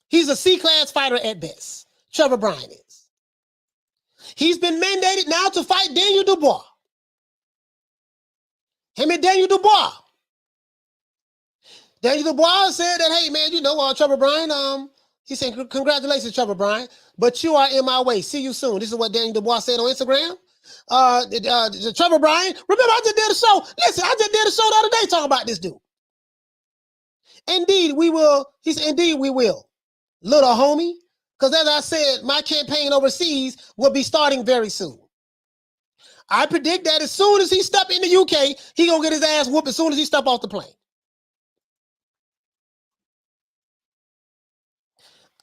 He's a C-class fighter at best. Trevor Bryan is. He's been mandated now to fight Daniel Dubois. Him and Daniel Dubois. Daniel Dubois said that, hey, man, you know, Trevor Bryan, he said, congratulations, Trevor Bryan, but you are in my way. See you soon. This is what Daniel Dubois said on Instagram. Trevor Bryan, remember I just did a show. Listen, I just did a show the other day talking about this dude. Indeed, we will. He said, indeed, we will. Little homie, because as I said, my campaign overseas will be starting very soon. I predict that as soon as he step in the UK, he gonna get his ass whooped as soon as he step off the plane.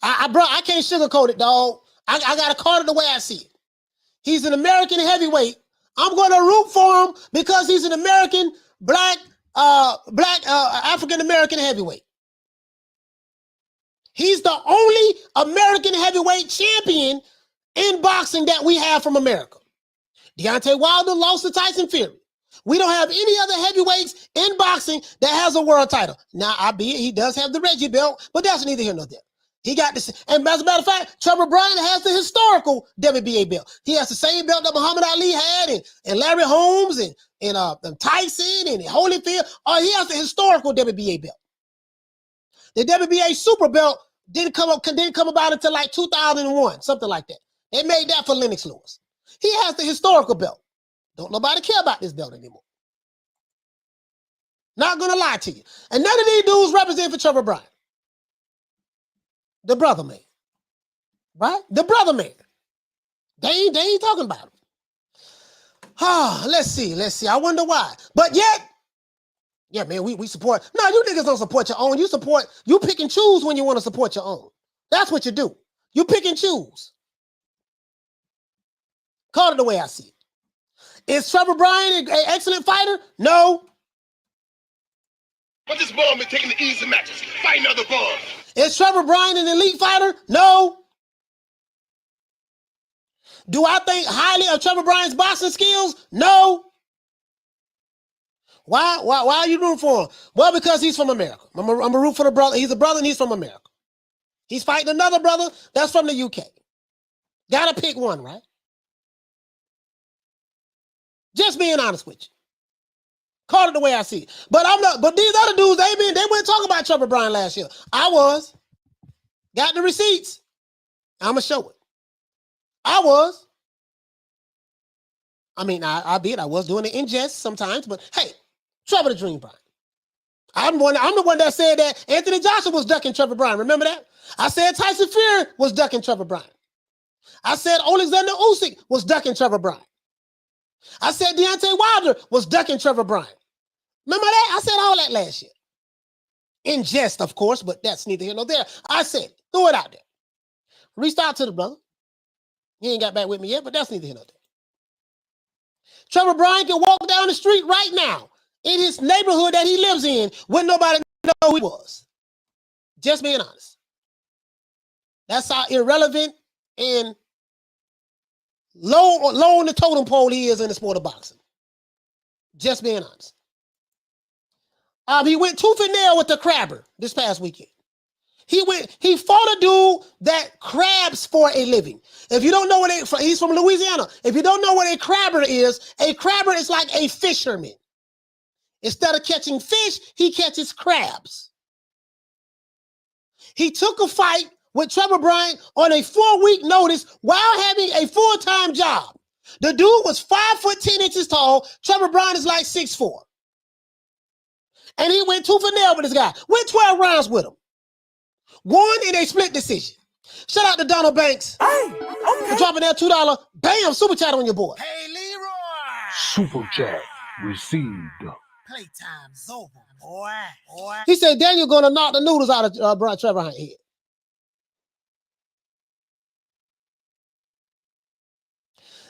Bro, I can't sugarcoat it, dog. I got to call it the way I see it. He's an American heavyweight. I'm going to root for him because he's an American black African-American heavyweight. He's the only American heavyweight champion in boxing that we have from America. Deontay Wilder lost to Tyson Fury. We don't have any other heavyweights in boxing that has a world title. Now, albeit he does have the Reggie belt, but that's neither here nor there. He got this, and as a matter of fact, Trevor Bryan has the historical WBA belt. He has the same belt that Muhammad Ali had, and Larry Holmes, and Tyson, and Holyfield. He has the historical WBA belt. The WBA super belt didn't come about until like 2001, something like that. They made that for Lennox Lewis. He has the historical belt. Don't nobody care about this belt anymore. Not gonna lie to you. And none of these dudes represent for Trevor Bryan. The brother man. Right? The brother man. They ain't talking about him. Let's see. I wonder why. But yet, yeah, man, we support. No, you niggas don't support your own. You pick and choose when you want to support your own. That's what you do. You pick and choose. Call it the way I see it. Is Trevor Bryan an excellent fighter? No. But this ball been taking the easy matches, fighting other balls. Is Trevor Bryan an elite fighter? No. Do I think highly of Trevor Bryan's boxing skills? No. Why are you rooting for him? Well, because he's from America. I'm a root for the brother. He's a brother and he's from America. He's fighting another brother that's from the UK. Gotta pick one, right? Just being honest with you. Call it the way I see it. But these other dudes, they went talking about Trevor Bryan last year. I was. Got the receipts. I'ma show it. I was. I mean, I was doing it in jest sometimes, but hey, Trevor the Dream Bryan. I'm the one that said that Anthony Joshua was ducking Trevor Bryan. Remember that? I said Tyson Fury was ducking Trevor Bryan. I said Alexander Usyk was ducking Trevor Bryan. I said Deontay Wilder was ducking Trevor Bryan. Remember that? I said all that last year. In jest, of course, but that's neither here nor there. I said, throw it out there. Reached out to the brother. He ain't got back with me yet, but that's neither here nor there. Trevor Bryan can walk down the street right now in his neighborhood that he lives in when nobody knows who he was. Just being honest. That's how irrelevant and low on the totem pole he is in the sport of boxing. Just being honest. He went tooth and nail with the crabber this past weekend. He fought a dude that crabs for a living. If you don't know he's from Louisiana. If you don't know what a crabber is like a fisherman. Instead of catching fish, he catches crabs. He took a fight with Trevor Bryan on a 4-week notice while having a full-time job. The dude was 5'10" tall. Trevor Bryan is like 6'4". And he went tooth and nail with this guy. Went 12 rounds with him. Won in a split decision. Shout out to Donald Banks for dropping that $2 bam super chat on your boy. Hey, Leroy. Super chat received. Playtime's over, boy. He said Daniel gonna knock the noodles out of Trevor Bryan head.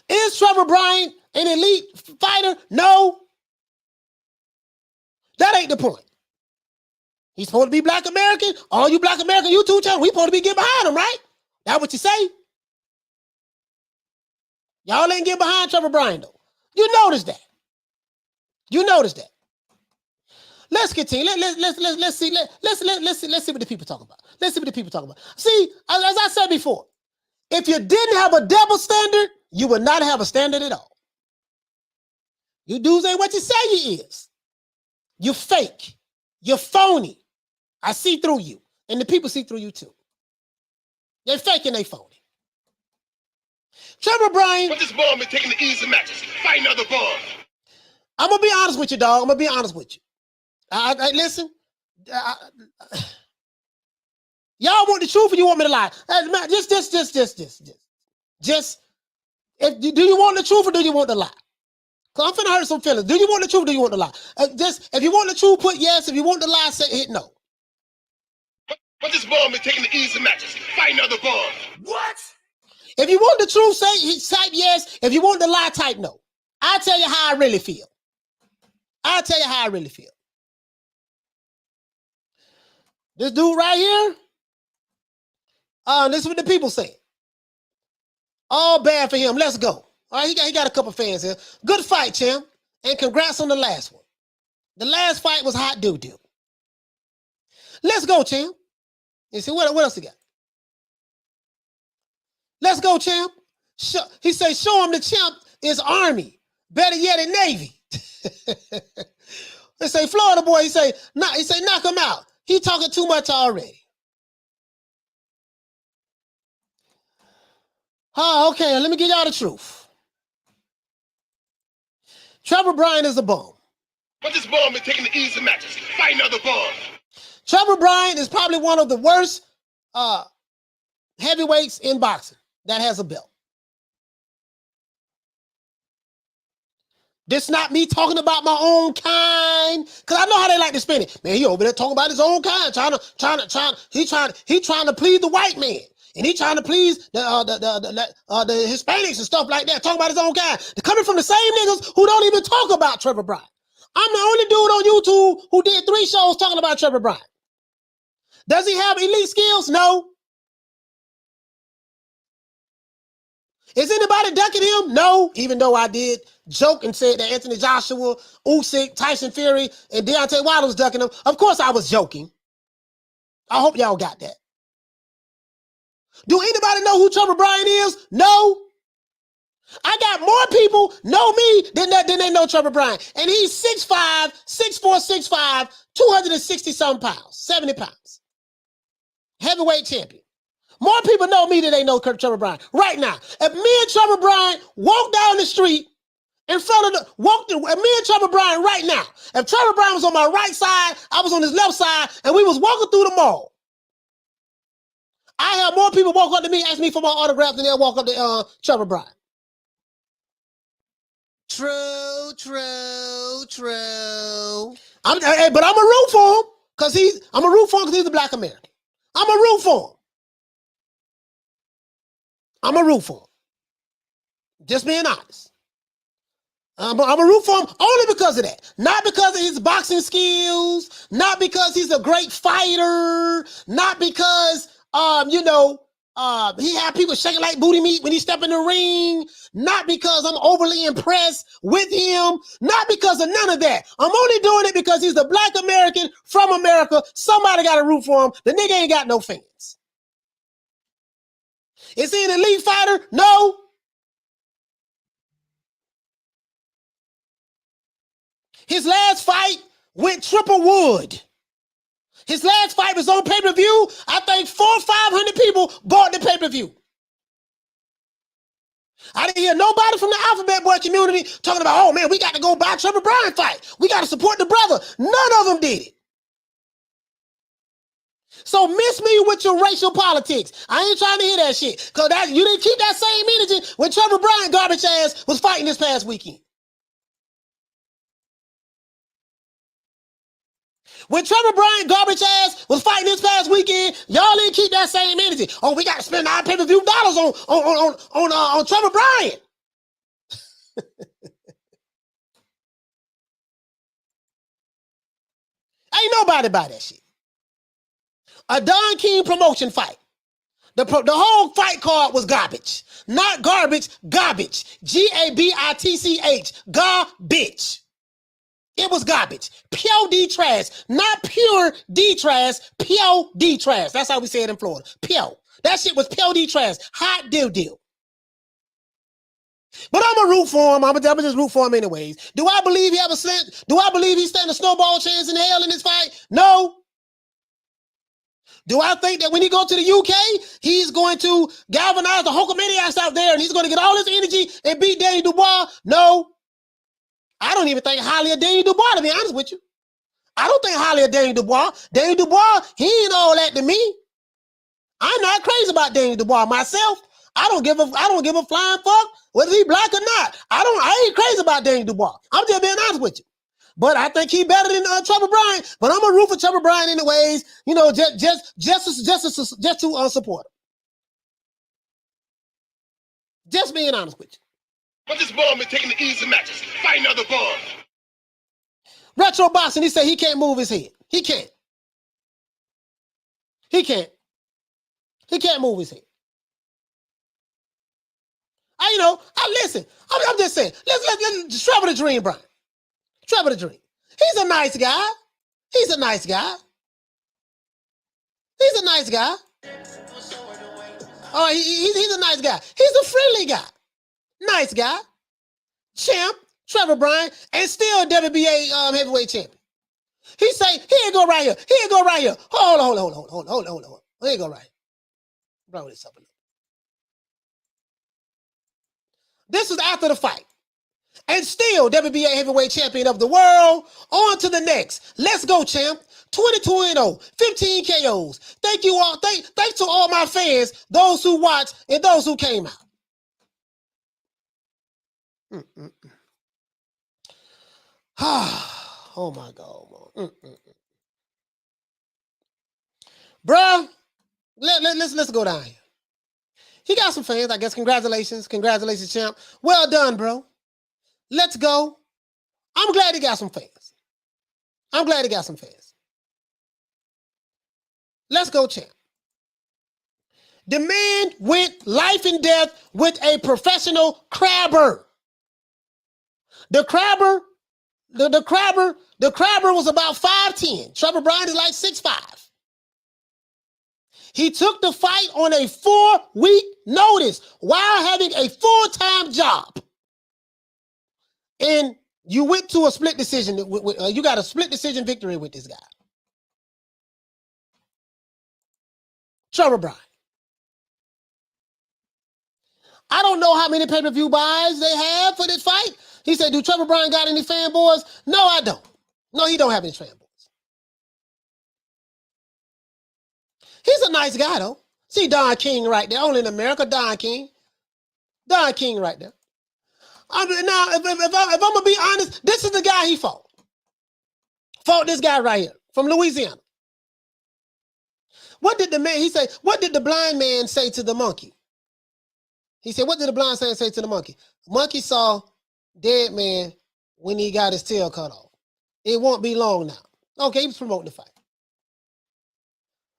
Is Trevor Bryan an elite fighter? No. That ain't the point. He's supposed to be Black American. All you Black American YouTube channel, we supposed to be getting behind him, right? That's what you say. Y'all ain't getting behind Trevor Bryan though. You notice that. Let's continue. Let's see what the people talk about. See, as I said before, if you didn't have a double standard, you would not have a standard at all. You dudes ain't what you say you is. You fake. You're phony. I see through you. And the people see through you too. They're fake and they phony. Trevor Bryan. But this ball been taking the easy matches. Fight another ball. I'm going to be honest with you, dog. Listen. Y'all want the truth or you want me to lie? Do you want the truth or do you want the lie? Because I'm finna hurt some feelings. Do you want the truth or do you want the lie? If you want the truth, put yes. If you want the lie, hit no. But this ball been taking the easy matches. Fight another ball. What? If you want the truth, type yes. If you want the lie, type no. I'll tell you how I really feel. This dude right here, this is what the people say. All bad for him. Let's go. All right, he got a couple fans here. Good fight, champ. And congrats on the last one. The last fight was hot doo-doo. Let's go, champ. You see, what else he got? Let's go, champ. He say, show him the champ is Army. Better yet, in Navy. They say, Florida boy, he say, knock him out. He talking too much already. Oh, okay, let me get y'all the truth. Trevor Bryan is a bum. But this ball been taking the easy matches. Fight another ball. Trevor Bryan is probably one of the worst heavyweights in boxing that has a belt. This not me talking about my own kind, because I know how they like to spin it. Man, he over there talking about his own kind, he trying to please the white man. And he trying to please the Hispanics and stuff like that, talking about his own kind. They're coming from the same niggas who don't even talk about Trevor Bryan. I'm the only dude on YouTube who did 3 shows talking about Trevor Bryan. Does he have elite skills? No. Is anybody ducking him? No. Even though I did joke and said that Anthony Joshua, Usyk, Tyson Fury, and Deontay Wilder was ducking him. Of course I was joking. I hope y'all got that. Do anybody know who Trevor Bryan is? No. I got more people know me than they know Trevor Bryan. And he's 6'5", 6'4", 6'5", 260-something pounds, 70 pounds. Heavyweight champion. More people know me than they know Trevor Bryan. Right now, if me and Trevor Bryan walk down the street in front of me and Trevber Bryan right now, if Trevor Bryan was on my right side, I was on his left side, and we was walking through the mall, I have more people walk up to me, ask me for my autograph than they'll walk up to Trevor Bryan. True. But I'm a root for him because he's a Black American. I'm a root for him. Just being honest. I'm a root for him only because of that. Not because of his boxing skills, not because he's a great fighter, not because he had people shaking like booty meat when he stepped in the ring. Not because I'm overly impressed with him. Not because of none of that. I'm only doing it because he's a Black American from America. Somebody got to root for him. The nigga ain't got no fans. Is he an elite fighter? No. His last fight went triple wood. His last fight was on pay-per-view. I think 400 or 500 people bought the pay-per-view. I didn't hear nobody from the Alphabet Boy community talking about, oh man, we got to go buy Trevor Bryan fight. We got to support the brother. None of them did it. So miss me with your racial politics. I ain't trying to hear that shit. Because you didn't keep that same energy when Trevor Bryan garbage ass was fighting this past weekend. When Trevor Bryan, garbage ass, was fighting this past weekend, y'all didn't keep that same energy. Oh, we got to spend our pay-per-view dollars on Trevor Bryan. Ain't nobody buy that shit. A Don King promotion fight. The whole fight card was garbage. Not garbage, garbage. Gabitch. Garbage. It was garbage. Pure D trash. Not pure D trash. Pure D trash. That's how we say it in Florida. Pure. That shit was pure D trash. Hot deal. But I'm gonna root for him. I'm gonna just root for him anyways. Do I believe he stand a snowball chance in hell in this fight? No. Do I think that when he go to the UK, he's going to galvanize the Hulkamaniacs out there and he's going to get all his energy and beat Daniel Dubois? No. I don't even think highly of Daniel Dubois, to be honest with you. I don't think highly of Daniel Dubois. Daniel Dubois, he ain't all that to me. I'm not crazy about Daniel Dubois myself. I don't give a flying fuck whether he black or not. I ain't crazy about Daniel Dubois. I'm just being honest with you. But I think he better than Trevor Bryan. But I'm gonna root for Trevor Bryan anyways. You know, just to support him. Just being honest with you. But this ball been taking the easy matches. Fight another ball. Retro Boxing, he said he can't move his head. He can't move his head. Listen. I'm just saying. Let's Trevor the Dream, Bryan. Trevor the Dream. He's a nice guy. He's a nice guy. Oh, he's a nice guy. He's a friendly guy. Nice guy. Champ, Trevor Bryan, and still WBA heavyweight champion. He say, here go right here. Hold on. Here go right here. Blow this up a little. This was after the fight. And still WBA heavyweight champion of the world. On to the next. Let's go, champ. 22-0, 15 KOs. Thank you all. Thanks to all my fans, those who watched and those who came out. Oh my God. Bruh, let's go down here. He got some fans, I guess. Congratulations, champ. Well done, bro. Let's go. I'm glad he got some fans. Let's go, champ. The man went life and death with a professional crabber. The crabber was about 5'10". Trevor Bryan is like 6'5". He took the fight on a 4-week notice while having a full-time job. And you went to a split decision. You got a split decision victory with this guy. Trevor Bryan. I don't know how many pay-per-view buys they have for this fight. He said, do Trevor Bryan got any fanboys? No, I don't. No, he don't have any fanboys. He's a nice guy, though. See Don King right there. Only in America, Don King. Don King right there. Now, if I'm going to be honest, this is the guy he fought. Fought this guy right here from Louisiana. What did the blind man say to the monkey? He said, what did the blind man say to the monkey? Monkey saw dead man when he got his tail cut off. It won't be long now. Okay, he was promoting the fight.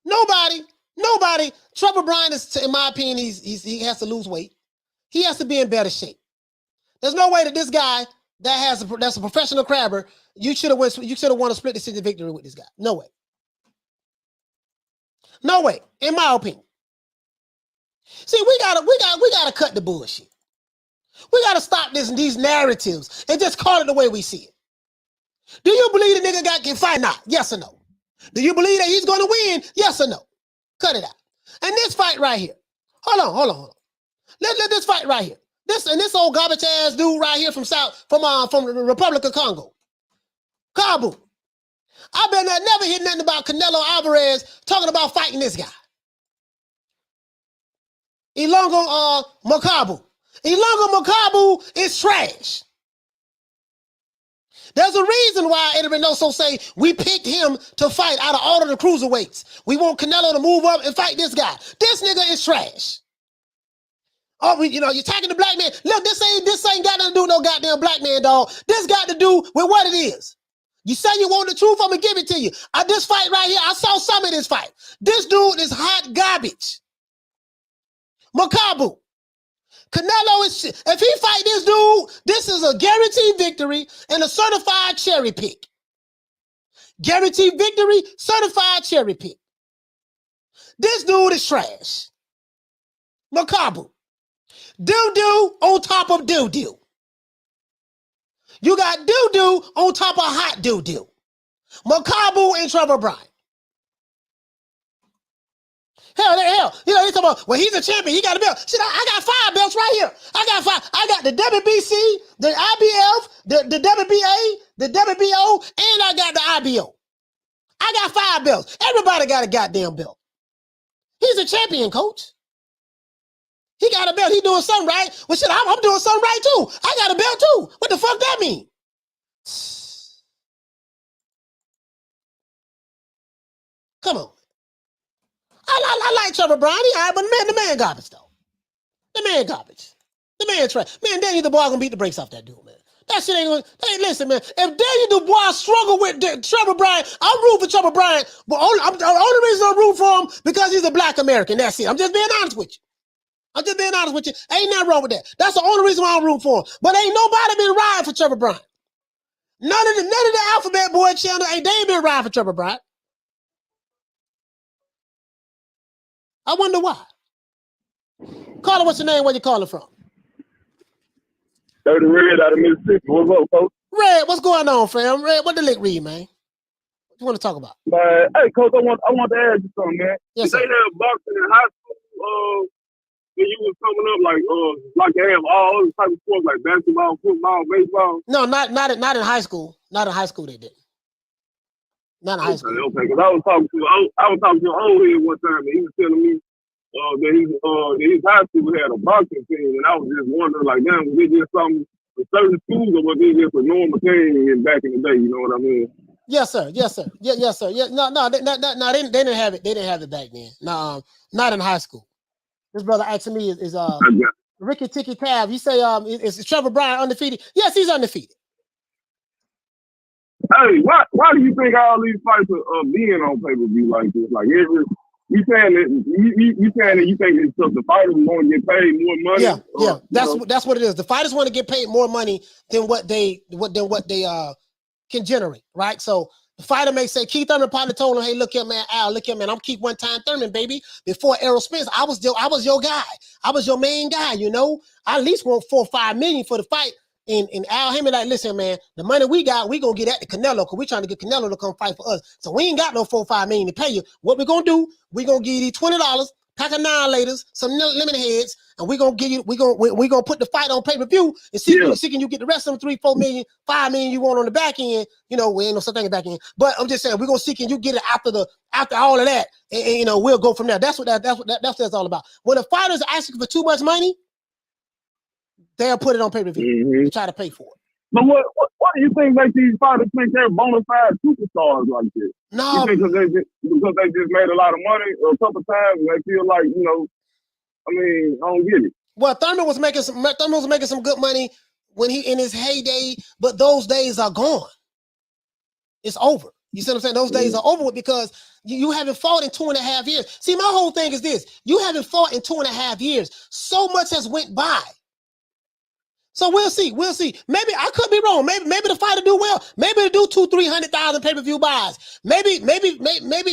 Nobody. Trevor Bryan is, in my opinion, he has to lose weight. He has to be in better shape. There's no way that this guy that's a professional crabber, you should have won a split decision victory with this guy. No way. No way, in my opinion. See, we gotta cut the bullshit. We gotta stop these narratives and just call it the way we see it. Do you believe the nigga can fight? Not? Yes or no? Do you believe that he's gonna win? Yes or no? Cut it out. And this fight right here. Hold on. Let this fight right here. This old garbage ass dude right here from the Republic of Congo. Kabul. I better never hear nothing about Canelo Alvarez talking about fighting this guy. Ilongo Makabu. Ilongo Makabu is trash. There's a reason why Eddie Reynoso say we picked him to fight out of all of the cruiserweights. We want Canelo to move up and fight this guy. This nigga is trash. Oh, you're attacking the black man. Look, this ain't got nothing to do with no goddamn black man, dog. This got to do with what it is. You say you want the truth, I'm gonna give it to you. This fight right here, I saw some of this fight. This dude is hot garbage. Makabu. Canelo is, if he fight this dude, this is a guaranteed victory and a certified cherry pick. Guaranteed victory, certified cherry pick. This dude is trash. Makabu. Doo-doo on top of doo-doo. You got doo-doo on top of hot doo-doo. Makabu and Trevor Bryan. Hell, they talking about, well, he's a champion, he got a belt. Shit, I got 5 belts right here. I got 5. I got the WBC, the IBF, the WBA, the WBO, and I got the IBO. I got 5 belts. Everybody got a goddamn belt. He's a champion, coach. He got a belt. He doing something right. Well, shit, I'm doing something right, too. I got a belt, too. What the fuck that mean? Come on. I like Trevor Bryan. He all right, but the man garbage, though. The man garbage. The man trash. Man, Daniel Dubois gonna beat the brakes off that dude, man. That shit ain't gonna... Hey, listen, man. If Daniel Dubois struggle with Trevor Bryan, I'm rooting for Trevor Bryan, but the only reason I'm rooting for him because he's a black American. That's it. I'm just being honest with you. Ain't nothing wrong with that. That's the only reason why I'm rooting for him. But ain't nobody been riding for Trevor Bryan. None of the Alphabet Boy channel, they ain't been riding for Trevor Bryan. I wonder why. Caller, what's your name? Where you calling from? Dirty Red out of Mississippi. What's up, coach? Red, what's going on, fam? Red, what the lick read, man? What you want to talk about? Hey, coach, I want to ask you something, man. Yes, Did they have boxing in high school when you was coming up, like they have all other type of sports like basketball, football, baseball? No, not in high school. Not in high school they did. Not in high school. Okay, because I was talking to an old head one time, and he was telling me that his high school had a boxing team, and I was just wondering, like, damn, was it just something for certain schools, or was it just a normal thing back in the day? You know what I mean? Yes, sir. Yes, sir. Yes, sir. Yeah, no, they didn't have it. They didn't have it back then. No, not in high school. This brother asking me is Ricky Ticky Tab. You say is Trevor Bryan undefeated? Yes, he's undefeated. Hey, why do you think all these fights are being on pay-per-view like this? Like you saying that you think it's because the fighters want to get paid more money? Yeah. That's what it is. The fighters want to get paid more money than what they can generate, right? So the fighter may say, Keith Thurman probably told him, hey, look here, man, Al, look here, man, I'm Keith One Time Thurman, baby. Before Errol Spence, I was your guy. I was your main guy, you know. I at least want $4 or $5 million for the fight. And Al Haymon like, listen, man, the money we got, we gonna get at the Canelo because we trying to get Canelo to come fight for us. So we ain't got no $4 or $5 million to pay you. What we gonna do? We gonna give you $20, pack of 9-laters, some lemon heads, and we gonna put the fight on pay-per-view and see can you get the rest of them $3, $4 million, $5 million you want on the back end. You know, we ain't no such thing back end. But I'm just saying we're gonna see can you get it after all of that, and you know, we'll go from there. That's what that's all about. When the fighters are asking for too much money, they'll put it on pay-per-view to try to pay for it. But what do you think makes these fighters think they're bona fide superstars like this? No, because they just made a lot of money a couple times and they feel like, you know, I mean, I don't get it. Well, Thurman was making some good money when he in his heyday, but those days are gone. It's over. You see what I'm saying? Those days are over with because you haven't fought in 2.5 years. See, my whole thing is this. You haven't fought in 2.5 years. So much has went by. So we'll see. Maybe I could be wrong. Maybe the fighter do well. Maybe they do 200,000-300,000 pay-per-view buys. Maybe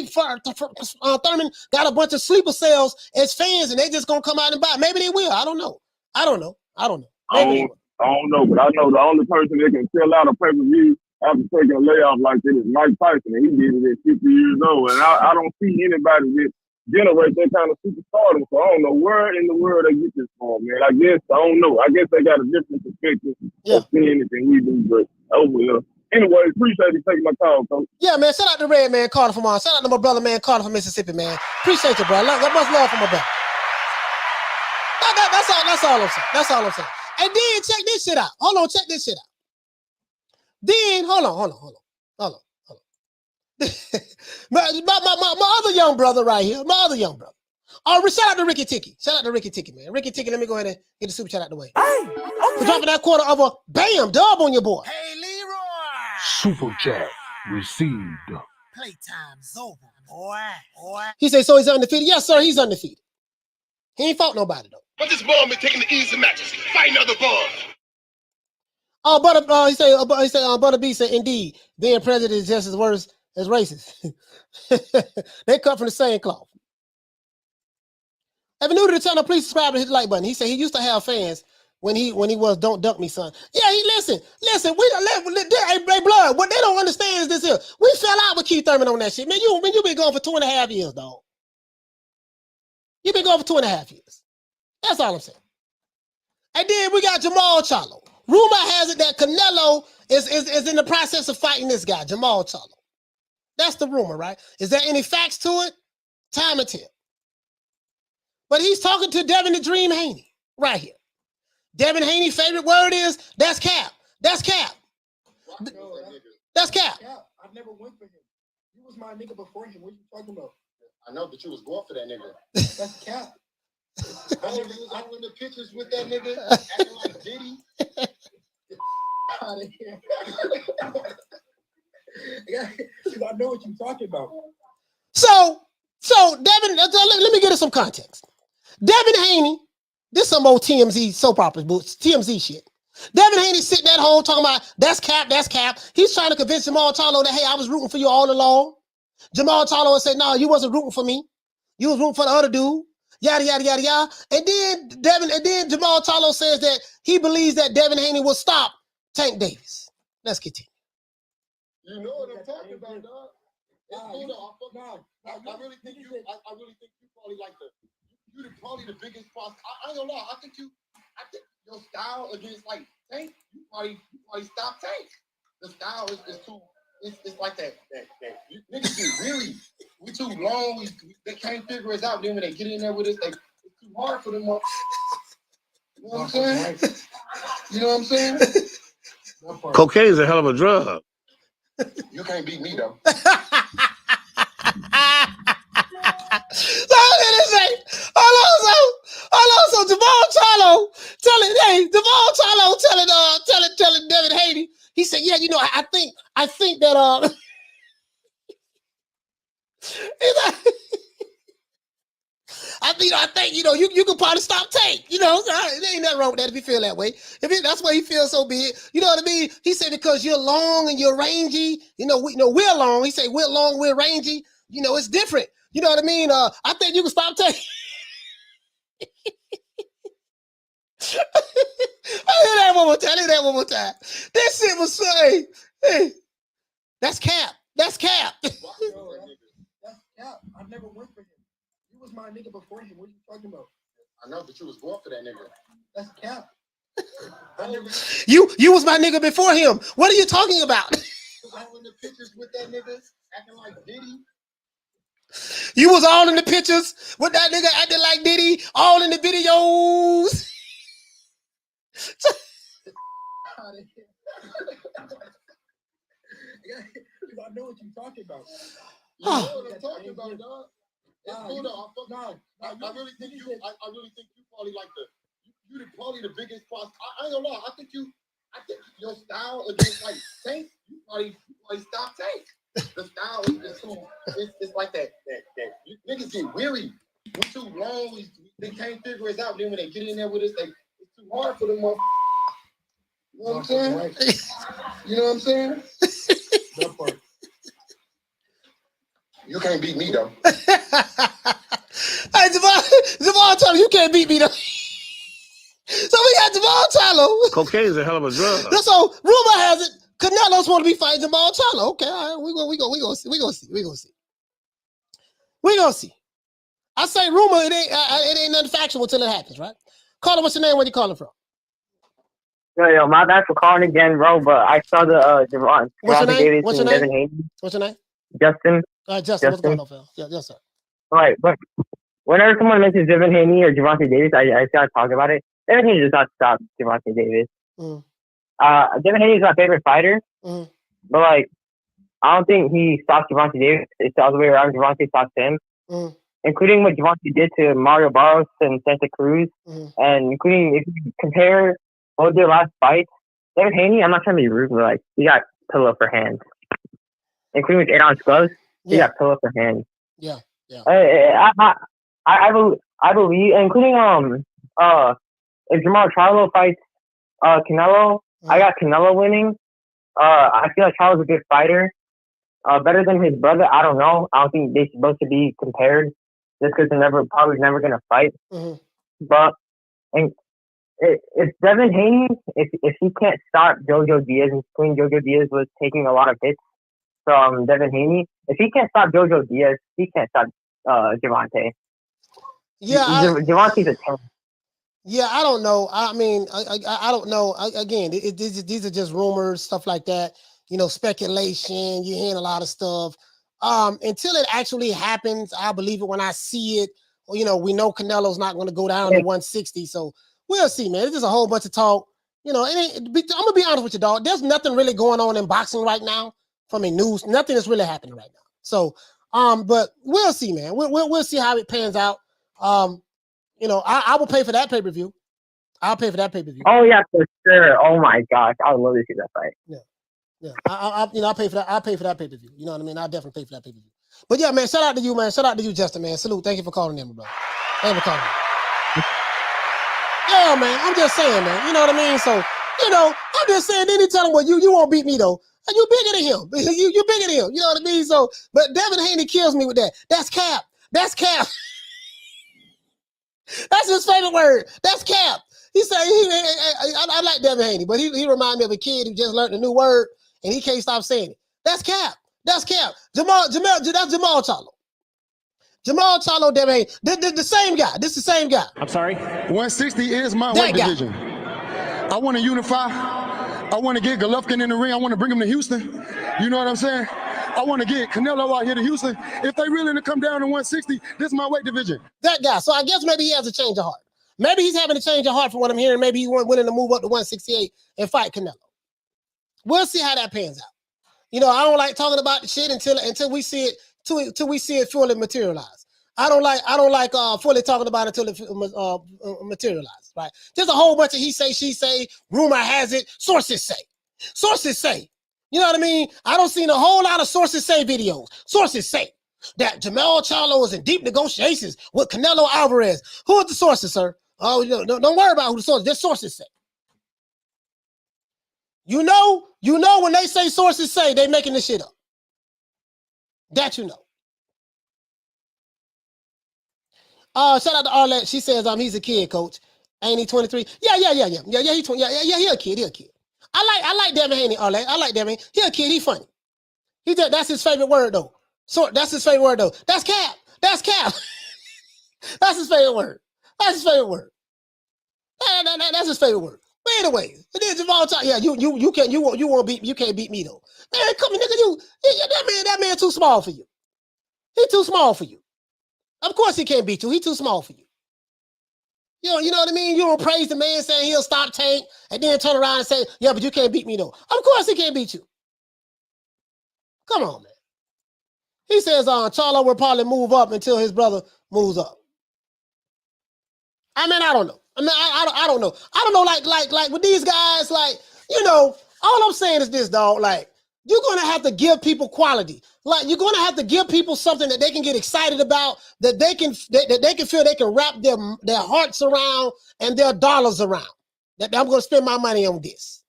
Thurman got a bunch of sleeper cells as fans, and they just gonna come out and buy. Maybe they will. I don't know. I don't know, but I know the only person that can sell out a pay-per-view after taking a layoff like this is Mike Tyson, and he did it at 50 years old. And I don't see anybody that generate that kind of superstardom. So I don't know where in the world they get this from, man. I don't know. I guess they got a different perspective of seeing it than we do, but anyway, appreciate you taking my call, coach. Yeah, man. Shout out to Red Man Carter from Shout out to my brother, man, Carter from Mississippi, man. Appreciate you, bro. Much love from my brother. That's all I'm saying. And then check this shit out. Hold on, check this shit out. Then hold on. my other young brother right here. My other young brother. Oh, shout out to Ricky Ticky. Shout out to Ricky Ticky, man. Ricky Ticky, let me go ahead and get the super chat out the way. Hey, for dropping that quarter of a bam dub on your boy. Hey, Leroy. Super chat received. Playtime's over, boy. He said, so he's undefeated? Yes, sir, he's undefeated. He ain't fought nobody, though. But this bum been taking the easy matches, fighting other bums. Oh, he said, Butter B said, indeed, being president is just as worse as racist. They cut from the same cloth. If you're new to the channel, please subscribe and hit the like button. He said he used to have fans when he was Don't Dunk Me, son. Yeah, listen. Hey, blood. What they don't understand is this here. We fell out with Keith Thurman on that shit, man. You been going for 2.5 years, dog. You've been going for 2.5 years. That's all I'm saying. And then we got Jamal Charlo. Rumor has it that Canelo is in the process of fighting this guy, Jamal Charlo. That's the rumor, right? Is there any facts to it? Time will tell. But he's talking to Devin the Dream Haney right here. Devin Haney's favorite word is, that's cap. That's cap. That's cap. I never went for him. You was my nigga before him. What are you talking about? I know, but you was going for that nigga. That's cap. I was in the pictures with that nigga, acting like Diddy. Out of here. Because I know what you're talking about. So Devin, let me get us some context. Devin Haney, this some old TMZ soap opera, TMZ shit. Devin Haney sitting at home talking about that's cap. He's trying to convince Jamal Charlo that, hey, I was rooting for you all along. Jamal Charlo said, no, you wasn't rooting for me. You was rooting for the other dude. Yada, yada, yada, yada. And then Jamal Charlo says that he believes that Devin Haney will stop Tank Davis. Let's continue. You know what I'm talking about, dog. It's cool though. I really think you probably like you're probably the biggest boss. I don't know. I think your style against like Tank, you probably stop Tank. The style is too. It's like that you niggas get really. We too long. They can't figure us out. Then when they get in there with us, it's too hard for them. You know what I'm saying? You know what I'm saying? Cocaine's a hell of a drug. You can't beat me though. So Jamal Charlo telling Devin Haney. He said, yeah, you know, I think that I think you know you can probably stop Tank. You know, there ain't nothing wrong with that if you feel that way. That's why he feels so big. You know what I mean? He said because you're long and you're rangy. You know, we're long. He said we're long, we're rangy. You know, it's different. You know what I mean? I think you can stop Tank. I hear that one more time. This shit was hey, that's cap. That's cap. That's cap. I never went for him. You was my nigga before him. What are you talking about? I know, but you was going for that nigga. That's cap. You was my nigga before him. What are you talking about? I was in the pictures with that nigga, acting like Diddy. You was all in the pictures with that nigga acting like Diddy, all in the videos. I know what you're talking about. You know what I'm talking about, dog. It's cool though. I really think you probably like you're probably the biggest boss. I ain't gonna lie. I think your style against like Tank, you probably stop Tank. The style is too. It's like that. You niggas get weary. We too long. They can't figure us out. Then when they get in there with us, it's too hard for them. You know what I'm saying? You know what I'm saying? That part. You can't beat me though. Hey, Jamal Charlo, you can't beat me though. So we got Jamal Charlo. Cocaine's a hell of a drug. So rumor has it Canelo's supposed to be fighting Jamal Charlo. Okay, all right, we gonna see. I say rumor, it ain't nothing factual until it happens, right? Caller, what's your name? Where you calling from? Yo, my bad for calling again, bro. But I saw the Javon. What's your name? Davis What's your and name? Devin Haney. What's your name? Justin. Justin. What's going on, Phil? Yes, sir. All right, but whenever someone mentions Devin Haney or Javonte Davis, I start talking about it. Devin Haney does not stop Javonte Davis. Devin Haney is my favorite fighter, but like I don't think he stops Gervonta Davis. It's the other way around. Gervonta stops him, including what Gervonta did to Mario Barrios and Santa Cruz, and including if you compare both their last fights, Devin Haney, I'm not trying to be rude, but like he got pillow for hands, including with 8-ounce gloves. He got pillow for hands. Yeah, yeah. I believe, including if Jamal Charlo fights Canelo, I got Canelo winning. I feel like Charlo's a good fighter. Better than his brother, I don't know. I don't think they're supposed to be compared just because they're probably never gonna fight. But if Devin Haney, if he can't stop Jojo Diaz, and Queen Jojo Diaz was taking a lot of hits from Devin Haney, if he can't stop Jojo Diaz, he can't stop Gervonta. Yeah, Gervonta's a 10. Yeah, I don't know. I mean, I don't know. Again, these are just rumors, stuff like that. You know, speculation. You're hearing a lot of stuff. Until it actually happens, I believe it when I see it. You know, we know Canelo's not going to go down to 160, so we'll see, man. It's just a whole bunch of talk. You know, I'm gonna be honest with you, dog. There's nothing really going on in boxing right now from a news. Nothing is really happening right now. So, but we'll see, man. We'll see how it pans out. You know, I will pay for that pay-per-view. I'll pay for that pay-per-view. Oh yeah, for sure. Oh my gosh, I would love to see that fight. Yeah. I'll pay for that. I'll pay for that pay-per-view. You know what I mean? I'll definitely pay for that pay-per-view. But yeah, man, shout out to you, man. Shout out to you, Justin, man. Salute. Thank you for calling in, bro. Thank you for calling in. Yeah, man. I'm just saying, man. You know what I mean? So, you know, I'm just saying, then he tell him, well, you won't beat me though. And you bigger than him. You bigger than him. You know what I mean? So, but Devin Haney kills me with that. That's cap. That's cap. That's his favorite word. That's cap. He said I like Devin Haney, but he reminded me of a kid who just learned a new word and he can't stop saying it. That's cap. That's cap. That's Jamal Charlo. Jamal Charlo, Devin Haney. The same guy. This is the same guy. I'm sorry? 160 is my weight division. I want to unify. I want to get Golovkin in the ring. I want to bring him to Houston. You know what I'm saying? I want to get Canelo out here to Houston. If they really to come down to 160, this is my weight division. That guy. So I guess maybe he has a change of heart. Maybe he's having a change of heart from what I'm hearing. Maybe he's willing to move up to 168 and fight Canelo. We'll see how that pans out. You know, I don't like talking about the shit until we see it till we see it fully materialize. I don't like fully talking about it until it materializes, right? There's a whole bunch of he say, she say, rumor has it, sources say. Sources say. You know what I mean? I don't see a whole lot of sources say videos. Sources say that Jamal Charlo is in deep negotiations with Canelo Alvarez. Who are the sources, sir? Oh, don't worry about who the sources. Their sources say. You know when they say sources say, they making this shit up. That you know. Shout out to Arlette. She says he's a kid, coach. Ain't he 23? Yeah. He 20. Yeah, he a kid. I like Devin Haney, Arlette. I like Devin. He a kid. He funny. That's his favorite word though. So that's his favorite word though. That's cap. That's cap. That's his favorite word. That's his favorite word. That's his favorite word. But anyway, it is Jamal Charlo. Yeah, you can't beat me though. Man, come on, nigga, that man too small for you. He too small for you. Of course he can't beat you. He too small for you. You know what I mean? You don't praise the man saying he'll stop Tank and then turn around and say, yeah, but you can't beat me though. Of course he can't beat you. Come on, man. He says Charlo will probably move up until his brother moves up. I mean, I don't know. I don't know. I don't know, like with these guys, like, you know, all I'm saying is this, dog, like, you're going to have to give people quality. Like, you're going to have to give people something that they can get excited about, that they can feel they can wrap their hearts around and their dollars around. That I'm going to spend my money on this.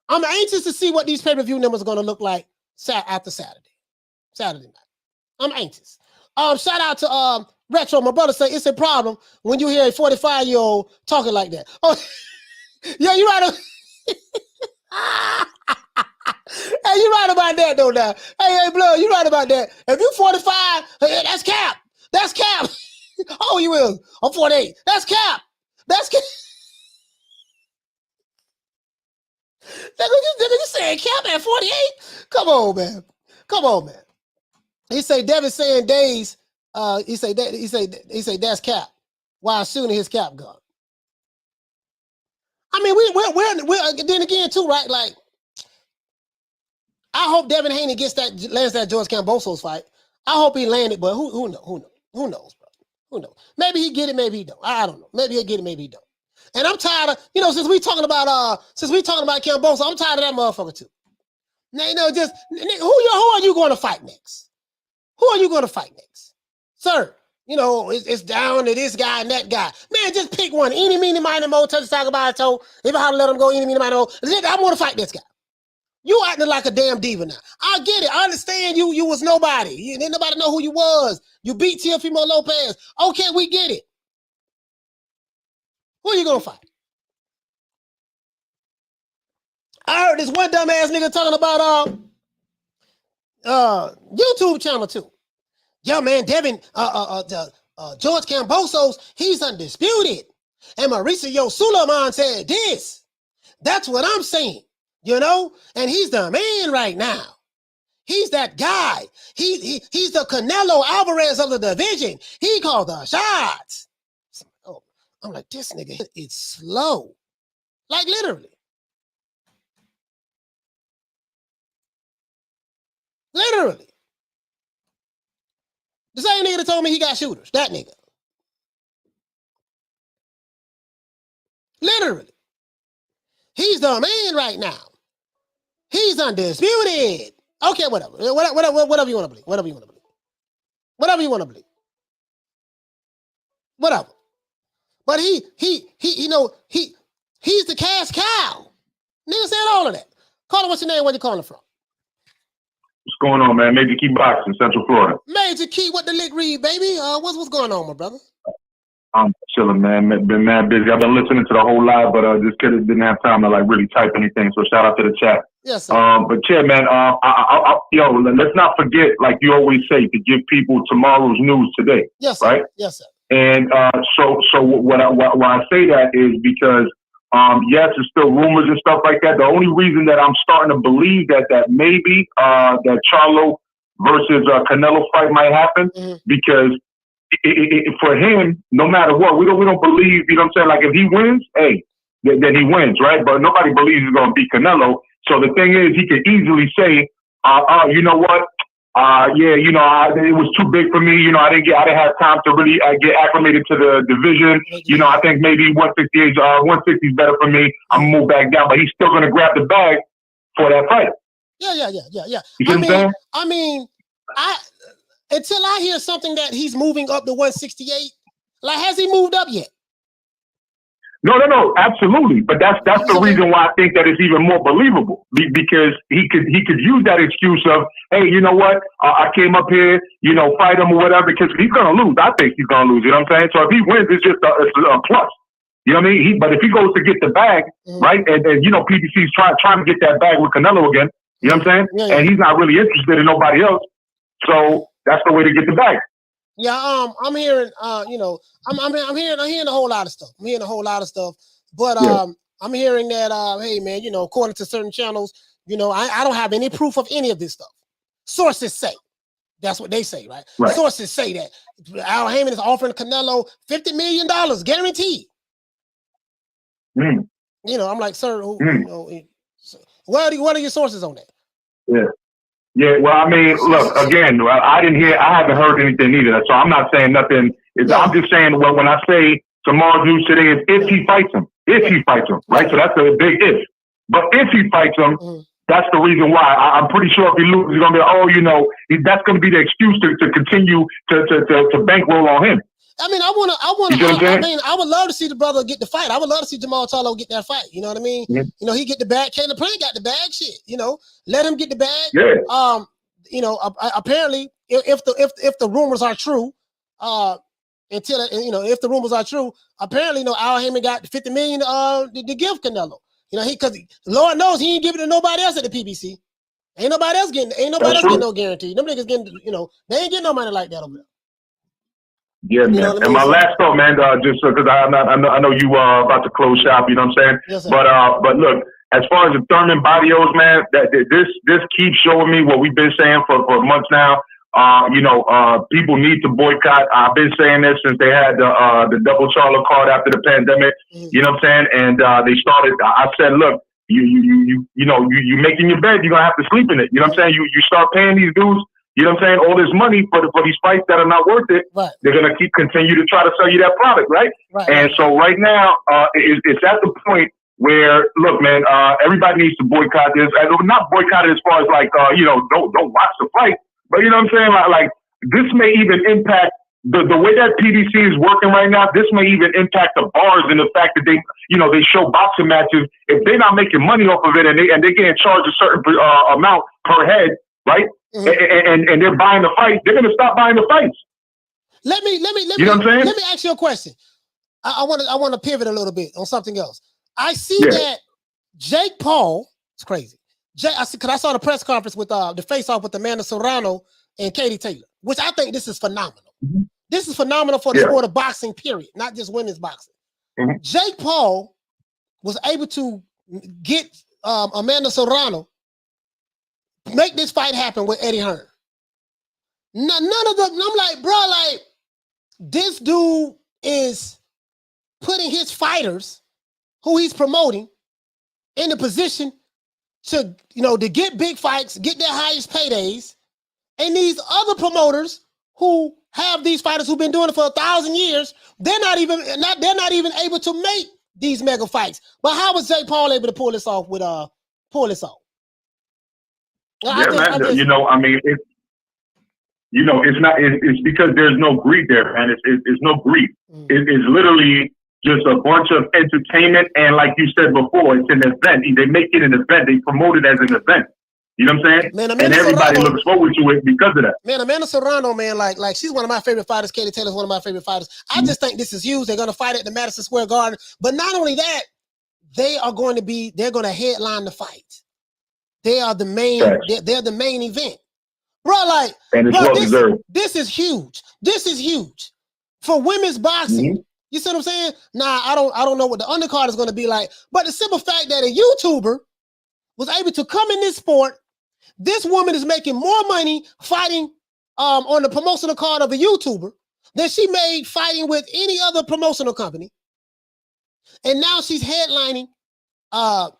I'm anxious to see what these pay-per-view numbers are going to look like after Saturday night. I'm anxious. Shout out to Retro. My brother say it's a problem when you hear a 45-year-old talking like that. Oh, yeah, you're right. Hey, you right about that though now. Hey, Blood, you right about that. If you 45, hey, that's cap. That's cap. Oh, you will. I'm 48. That's cap. That's cap. You saying cap at 48? Come on, man. He say Devin saying days. He say that's cap. While shooting his cap gun. I mean, we're then again too, right? Like, I hope Devin Haney lands that George Kambosos fight. I hope he landed, but who knows? Who knows, bro? Who knows? Maybe he get it, maybe he don't. I don't know. Maybe he'll get it, maybe he don't. And I'm tired of, since we talking about Kambosos, I'm tired of that motherfucker too. Now, just who are you going to fight next? Who are you going to fight next, sir? It's down to this guy and that guy. Man, just pick one. Eeny, meeny, miny, mo, touch the talk about it, toe. If I had to let him go, eeny, meeny, miny, mo. I want to fight this guy. You acting like a damn diva now. I get it. I understand you was nobody. Didn't nobody know who you was. You beat Teofimo Lopez. Okay, we get it. Who are you going to fight? I heard this one dumbass nigga talking about YouTube channel too. Yo, man, Devin, George Kambosos, he's undisputed. And Mauricio Suleiman said this. That's what I'm saying, And he's the man right now. He's that guy. He's the Canelo Alvarez of the division. He called the shots. Oh, I'm like, this nigga is slow. Like, literally. Literally. The same nigga that told me he got shooters. That nigga. Literally. He's the man right now. He's undisputed. Okay, whatever. Whatever you want to believe. Whatever you want to believe. Whatever you want to believe. Whatever. But he's the cash cow. Nigga said all of that. Call him, what's your name? Where you calling from? What's going on, man? Major Key Boxing, Central Florida. Major Key, what the lick read, baby? What's going on, my brother? I'm chilling, man. Been mad busy. I've been listening to the whole live, but just didn't have time to really type anything. So shout out to the chat. Yes, sir. But yeah, man. Let's not forget, like you always say, to give people tomorrow's news today. Yes, sir. Right. Yes, sir. And so why I say that is because yes, it's still rumors and stuff like that. The only reason that I'm starting to believe that maybe that Charlo versus Canelo fight might happen because for him, no matter what, we don't believe. You know what I'm saying? Like if he wins, hey, then he wins, right? But nobody believes he's going to beat Canelo. So the thing is, he could easily say, you know what? It was too big for me. I didn't have time to really get acclimated to the division. I think maybe 160 is better for me. I'm gonna move back down, but he's still gonna grab the bag for that fight. Yeah. You see what I'm saying? I mean, until I hear something that he's moving up to 168, like has he moved up yet? No, absolutely. But that's the reason why I think that it's even more believable because he could use that excuse of, hey, you know what? I came up here, fight him or whatever because he's gonna lose. I think he's gonna lose. You know what I'm saying? So if he wins, it's just a plus. You know what I mean? But if he goes to get the bag, right? And PBC's trying to get that bag with Canelo again. You know what I'm saying? Yeah. And he's not really interested in nobody else. So that's the way to get the bag. Yeah, I'm hearing, I'm hearing a whole lot of stuff. I'm hearing a whole lot of stuff, but I'm hearing that, hey man, according to certain channels, I don't have any proof of any of this stuff. Sources say, that's what they say, right? Sources say that Al Haymon is offering Canelo $50 million guaranteed. I'm like, sir, what are your sources on that? Yeah, well, I mean, look, again, I haven't heard anything either, so I'm not saying nothing. I'm just saying, when I say tomorrow's news today is if he fights him, right? So that's a big if. But if he fights him, that's the reason why. I'm pretty sure if he loses, he's going to be, that's going to be the excuse to continue to bankroll on him. I mean, I would love to see the brother get the fight. I would love to see Jamal Charlo get that fight. You know what I mean? Yeah. He get the bag. Caleb Plant got the bag. Shit. Let him get the bag. Yeah. Apparently, if the rumors are true, if the rumors are true, apparently, Al Haymon got $50 million to give Canelo. Because Lord knows he ain't giving it to nobody else at the PBC. Ain't nobody else getting no guarantee. Them niggas getting, they ain't getting no money like that over there. Yeah, man. And my last thought, man, just because I know you about to close shop, you know what I'm saying? Yes, sir. But look, as far as the Thurman Barrios, man, that this keeps showing me what we've been saying for months now. People need to boycott. I've been saying this since they had the double Charlo card after the pandemic. You know what I'm saying? And they started. I said, look, you making your bed, you're gonna have to sleep in it. You know what I'm saying? You start paying these dudes. You know what I'm saying? All this money for these fights that are not worth it. Right. They're gonna continue to try to sell you that product, right? And so right now, it's at the point where, look, man, everybody needs to boycott this. Not boycott it as far as like, don't watch the fight. But you know what I'm saying? Like this may even impact the way that PBC is working right now. This may even impact the bars in the fact that they show boxing matches. If they're not making money off of it and they can't charge a certain amount per head, right? And they're buying the fight, they're gonna stop buying the fights. Let me you know what I'm saying? Let me ask you a question. I want to pivot a little bit on something else. I see that Jake Paul, it's crazy. Because I saw the press conference with the face-off with Amanda Serrano and Katie Taylor, which I think this is phenomenal. This is phenomenal for the sport of boxing, period, not just women's boxing. Jake Paul was able to get Amanda Serrano, make this fight happen with Eddie Hearn. None of them, I'm like, bro, like, this dude is putting his fighters who he's promoting in a position to get big fights, get their highest paydays, and these other promoters who have these fighters who've been doing it for 1,000 years, they're not even able to make these mega fights. But how was Jake Paul able to pull this off? It's because there's no greed there, man. It's no greed. It's literally just a bunch of entertainment, and like you said before, it's an event. They make it an event. They promote it as an event. You know what I'm saying? Man, and everybody looks forward to it because of that. Man, Amanda Serrano, man, like she's one of my favorite fighters. Katie Taylor's one of my favorite fighters. I just think this is huge. They're going to fight at the Madison Square Garden. But not only that, they're going to headline the fight. They are the main, they're the main event. Bro, like, and it's well deserved. This is huge. This is huge for women's boxing. You see what I'm saying? Nah, I don't know what the undercard is going to be like. But the simple fact that a YouTuber was able to come in this sport, this woman is making more money fighting on the promotional card of a YouTuber than she made fighting with any other promotional company. And now she's headlining a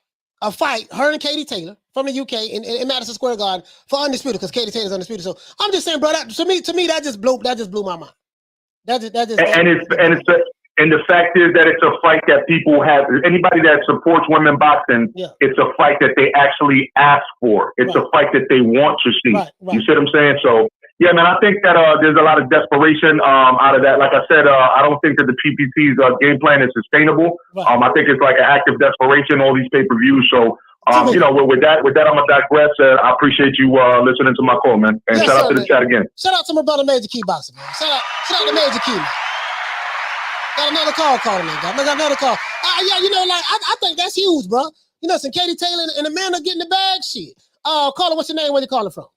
fight, her and Katie Taylor from the UK in Madison Square Garden for Undisputed, because Katie Taylor's Undisputed. So I'm just saying, bro, to me, that just blew my mind. And the fact is that it's a fight that people have. Anybody that supports women boxing, it's a fight that they actually ask for. It's a fight that they want to see. You see what I'm saying? So yeah, man, I think that there's a lot of desperation out of that. Like I said, I don't think that the PPC's game plan is sustainable. I think it's like an act of desperation, all these pay-per-views. So with that, I'm gonna digress. I appreciate you listening to my call, man. And shout out to the chat again. Shout out to my brother Major Key Boxing, man. Shout out to Major Key, man. Got another call calling me. Got another call. I think that's huge, bro. Some Katie Taylor and Amanda getting the bag, shit. Caller, what's your name? Where you calling from?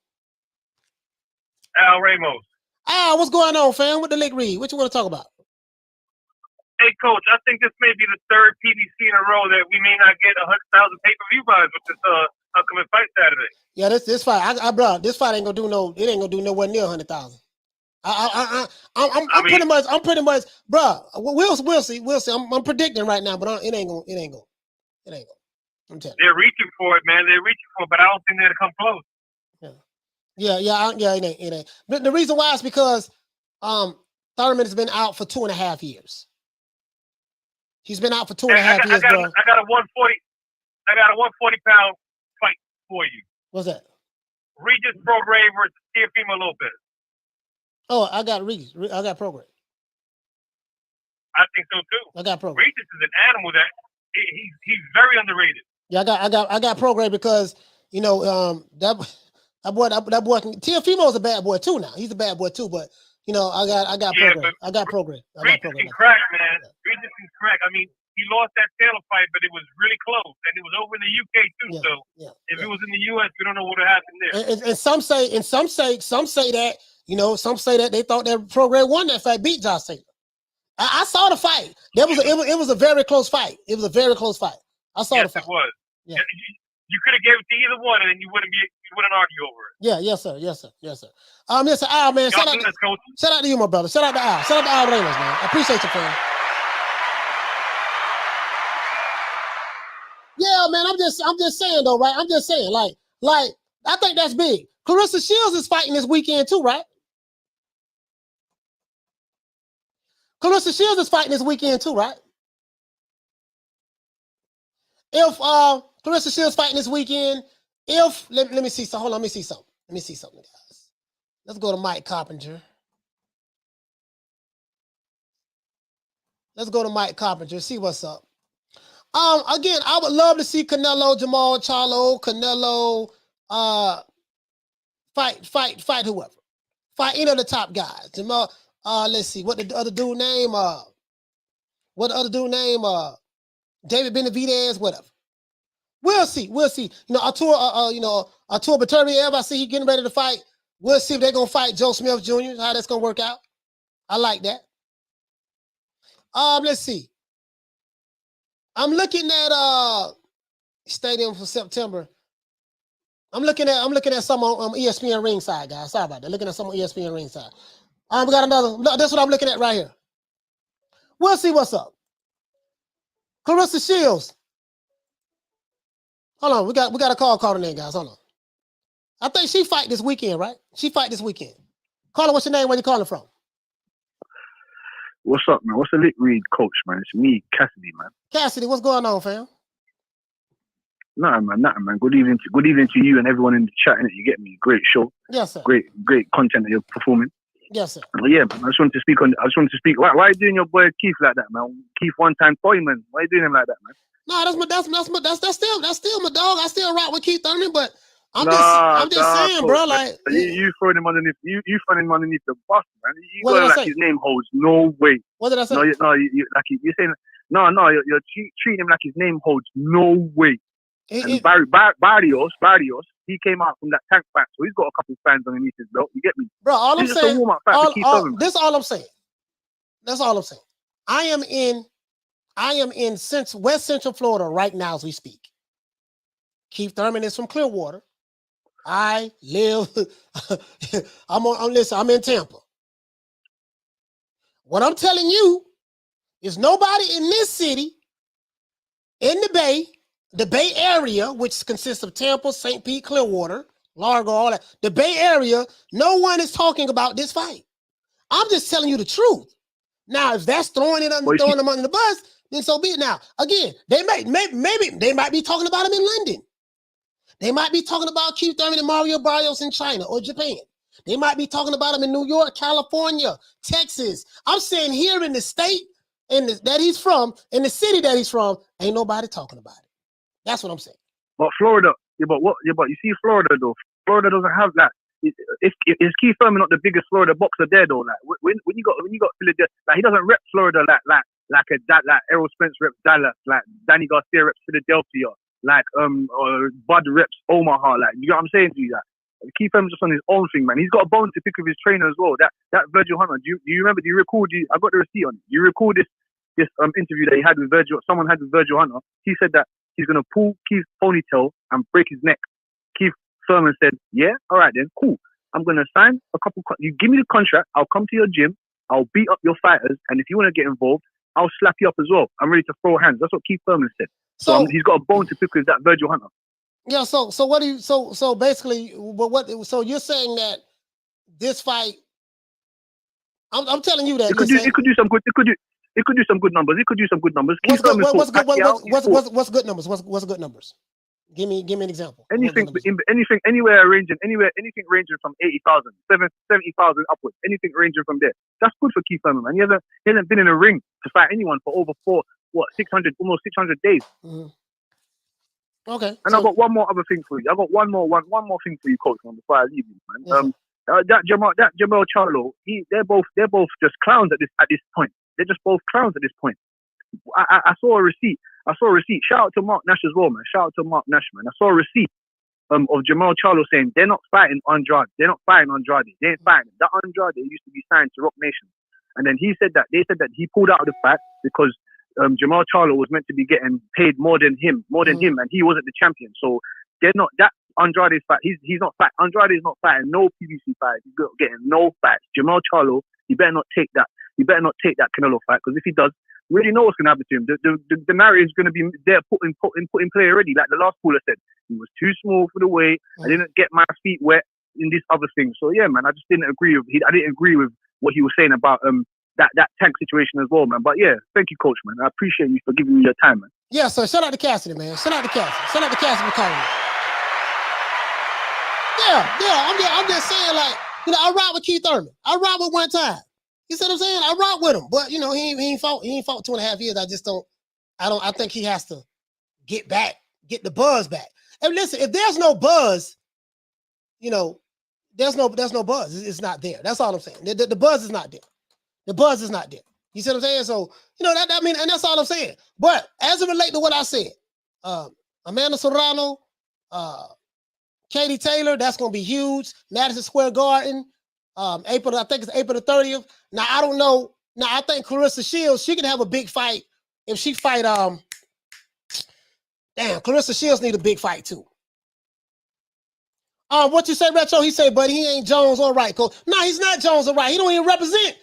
Al Ramos. Al, what's going on, fam? With the Lick Read? What you want to talk about? Hey, Coach, I think this may be the third PBC in a row that we may not get 100,000 pay-per-view buys with this upcoming fight Saturday. Yeah, this fight, bro, this fight ain't gonna do nowhere near 100,000. I'm pretty much, bro. We'll see. I'm predicting right now, but it ain't gonna. I'm telling you. They're reaching for it, man. They're reaching for it, but I don't think they'll come close. Yeah. It ain't. But the reason why is because Thurman has been out for 2.5 years. He's been out for 2.5 years, bro. I got a 140-pound fight for you. What's that? Regis Prograis versus Teofimo Lopez. Oh, I got Regis. I got Prograis. I think so too. I got Prograis. Regis is an animal that he's very underrated. Yeah, I got Prograis because that boy Teofimo's a bad boy too now. He's a bad boy too, but I got Prograis. I got Prograis. Regis can crack, man. Regis can crack. I mean, he lost that Taylor fight, but it was really close, and it was over in the UK too. If it was in the US, we don't know what would happen there. And some say that. Some say that they thought that Prograis won that fight, beat Josh Taylor. I saw the fight. It was a very close fight. It was a very close fight. I saw the fight. It was. Yeah. you could have gave it to either one, and then you wouldn't argue over it. Yeah, yes, sir. Mr. Al, man, shout out to you, my brother. Shout out to Al. Shout out to Al Reynolds, man. I appreciate you, fam. Yeah, man, I'm just saying though, right? I'm just saying, like, I think that's big. Clarissa Shields is fighting this weekend too, right? Clarissa Shields is fighting this weekend too, right? If Clarissa Shields fighting this weekend, let me see something. Hold on, let me see something, guys. Let's go to Mike Carpenter. See what's up. Again, I would love to see Canelo, Jamal Charlo, fight whoever. Fight any of the top guys. Jamal, let's see, what the other dude name? David Benavidez, whatever. We'll see. You know, Artur Beterbiev, I see he getting ready to fight. We'll see if they're gonna fight Joe Smith Jr., how that's gonna work out. I like that. Let's see. I'm looking at stadium for September. I'm looking at some on ESPN ringside, guys. Sorry about that. Looking at some on ESPN ringside. We got another. That's what I'm looking at right here. We'll see what's up. Clarissa Shields. Hold on, we got a call in there, guys. Hold on. I think she fight this weekend, right? She fight this weekend. Caller, what's your name? Where you calling from? What's up, man? What's the lit read, coach, man? It's me, Cassidy, man. Cassidy, what's going on, fam? Nothing, man. Good evening to you and everyone in the chat. You get me. Great show. Yes, sir. Great content that you're performing. Yes, sir. Well, yeah, man. I just wanted to speak. Why are you doing your boy Keith like that, man? Keith One Time Thurman. Why are you doing him like that, man? No, that's still my dog. I still rock with Keith Thurman, but I'm just saying, bro. Like you throwing him underneath. You throwing him underneath the bus, man. You got like his name holds no weight. What did I say? No, you're saying you're treating him like his name holds no weight. Barrios, he came out from that tank fight, so he's got a couple fans underneath his belt. You get me, bro? All I'm saying, this all I'm saying. That's all I'm saying. I am in West Central Florida right now as we speak. Keith Thurman is from Clearwater. I live. I'm in Tampa. What I'm telling you is nobody in this city, in the Bay Area, which consists of Tampa, St. Pete, Clearwater, Largo, all that. The Bay Area, no one is talking about this fight. I'm just telling you the truth. Now, if that's throwing them under the bus, then so be it. Now, again, maybe they might be talking about him in London. They might be talking about Keith Thurman and Mario Barrios in China or Japan. They might be talking about him in New York, California, Texas. I'm saying here in the state that he's from, in the city that he's from, ain't nobody talking about it. That's what I'm saying. But Florida, but you see Florida though. Florida doesn't have that. Is Keith Thurman not the biggest Florida boxer there though? Like when you got Philadelphia, like he doesn't rep Florida like Errol Spence reps Dallas, like Danny Garcia reps Philadelphia, like Bud reps Omaha. Like you know what I'm saying to you? That Keith Thurman's just on his own thing, man. He's got a bone to pick with his trainer as well. That Virgil Hunter. Do you remember? Do you recall? I got the receipt on it. Do you recall this interview that he had with Virgil? Someone had with Virgil Hunter. He said that he's gonna pull Keith's ponytail and break his neck. Keith Thurman said, "Yeah, all right then, cool. I'm gonna sign a couple. You give me the contract. I'll come to your gym. I'll beat up your fighters, and if you want to get involved, I'll slap you up as well. I'm ready to throw hands." That's what Keith Thurman said. So he's got a bone to pick with that Virgil Hunter. Yeah. So what do you? So basically, what? So you're saying that this fight? I'm telling you that it could do some good. It could do some good numbers. What's good numbers? What's good numbers? Give me an example. Anything ranging from 80,000, 70,000 upwards. Anything ranging from there. That's good for Keith Thurman, man. He hasn't been in a ring to fight anyone for over 600 days. Mm-hmm. Okay. And I got one more other thing for you. I got one more thing for you, coach, before I leave you, man. Yes, that Jamal Charlo, they're both just clowns at this point. They're just both clowns at this point. I saw a receipt. Shout out to Mark Nash as well, man. I saw a receipt of Jamal Charlo saying they're not fighting Andrade. They ain't fighting. That Andrade used to be signed to Rock Nation. And then they said that he pulled out of the fight because Jamal Charlo was meant to be getting paid more than him, and he wasn't the champion. So they're not that Andrade's fight. He's not fight. Andrade's not fighting no PBC fight. He's getting no fights. Jamal Charlo, he better not take that. He better not take that Canelo fight, because if he does, we already know what's gonna happen to him. The narrative is gonna be there put in play already. Like the last caller said, he was too small for the weight. I didn't get my feet wet in this other thing. So yeah, man, I just didn't agree with. I didn't agree with what he was saying about that Tank situation as well, man. But yeah, thank you, Coach, man. I appreciate you for giving me your time, man. Yeah, so shout out to Cassidy, man. Shout out to Cassidy. Shout out to Cassidy for calling me. Yeah. I'm just saying, like, you know, I ride with Keith Thurman. I ride with one time. You see what I'm saying? I ride with him, but you know, he ain't fought 2.5 years. I think he has to get the buzz back. And listen, if there's no buzz, you know, there's no buzz. It's not there. That's all I'm saying. The buzz is not there. The buzz is not there. You see what I'm saying? So, you know, that mean, and that's all I'm saying. But as it relates to what I said, Amanda Serrano, Katie Taylor, that's going to be huge. Madison Square Garden, I think it's April the 30th. Now, I don't know. Now, I think Clarissa Shields, she can have a big fight if she fight, Clarissa Shields need a big fight too. What you say, Retro? He said, but he ain't Jones or Wright, Coach. No, he's not Jones or Wright. He don't even represent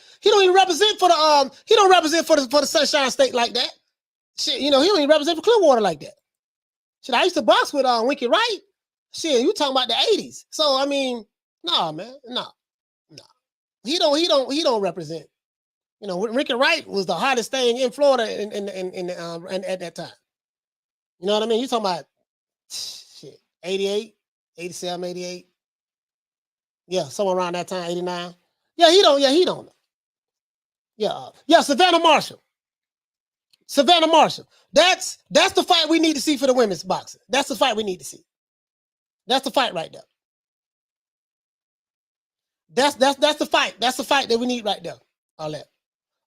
for the Sunshine State like that. Shit, you know, he don't even represent for Clearwater like that. Shit, I used to box with Winky Wright. Shit, you talking about the 80s. So I mean, nah, man, nah. He don't represent. You know, Ricky Wright was the hottest thing in Florida and at that time. You know what I mean? You talking about shit, 88, 87, 88. Yeah, somewhere around that time, 89. Yeah, he don't know. Yeah, Savannah Marshall. That's the fight we need to see for the women's boxing. That's the fight we need to see. That's the fight right there. That's the fight. That's the fight that we need right there. I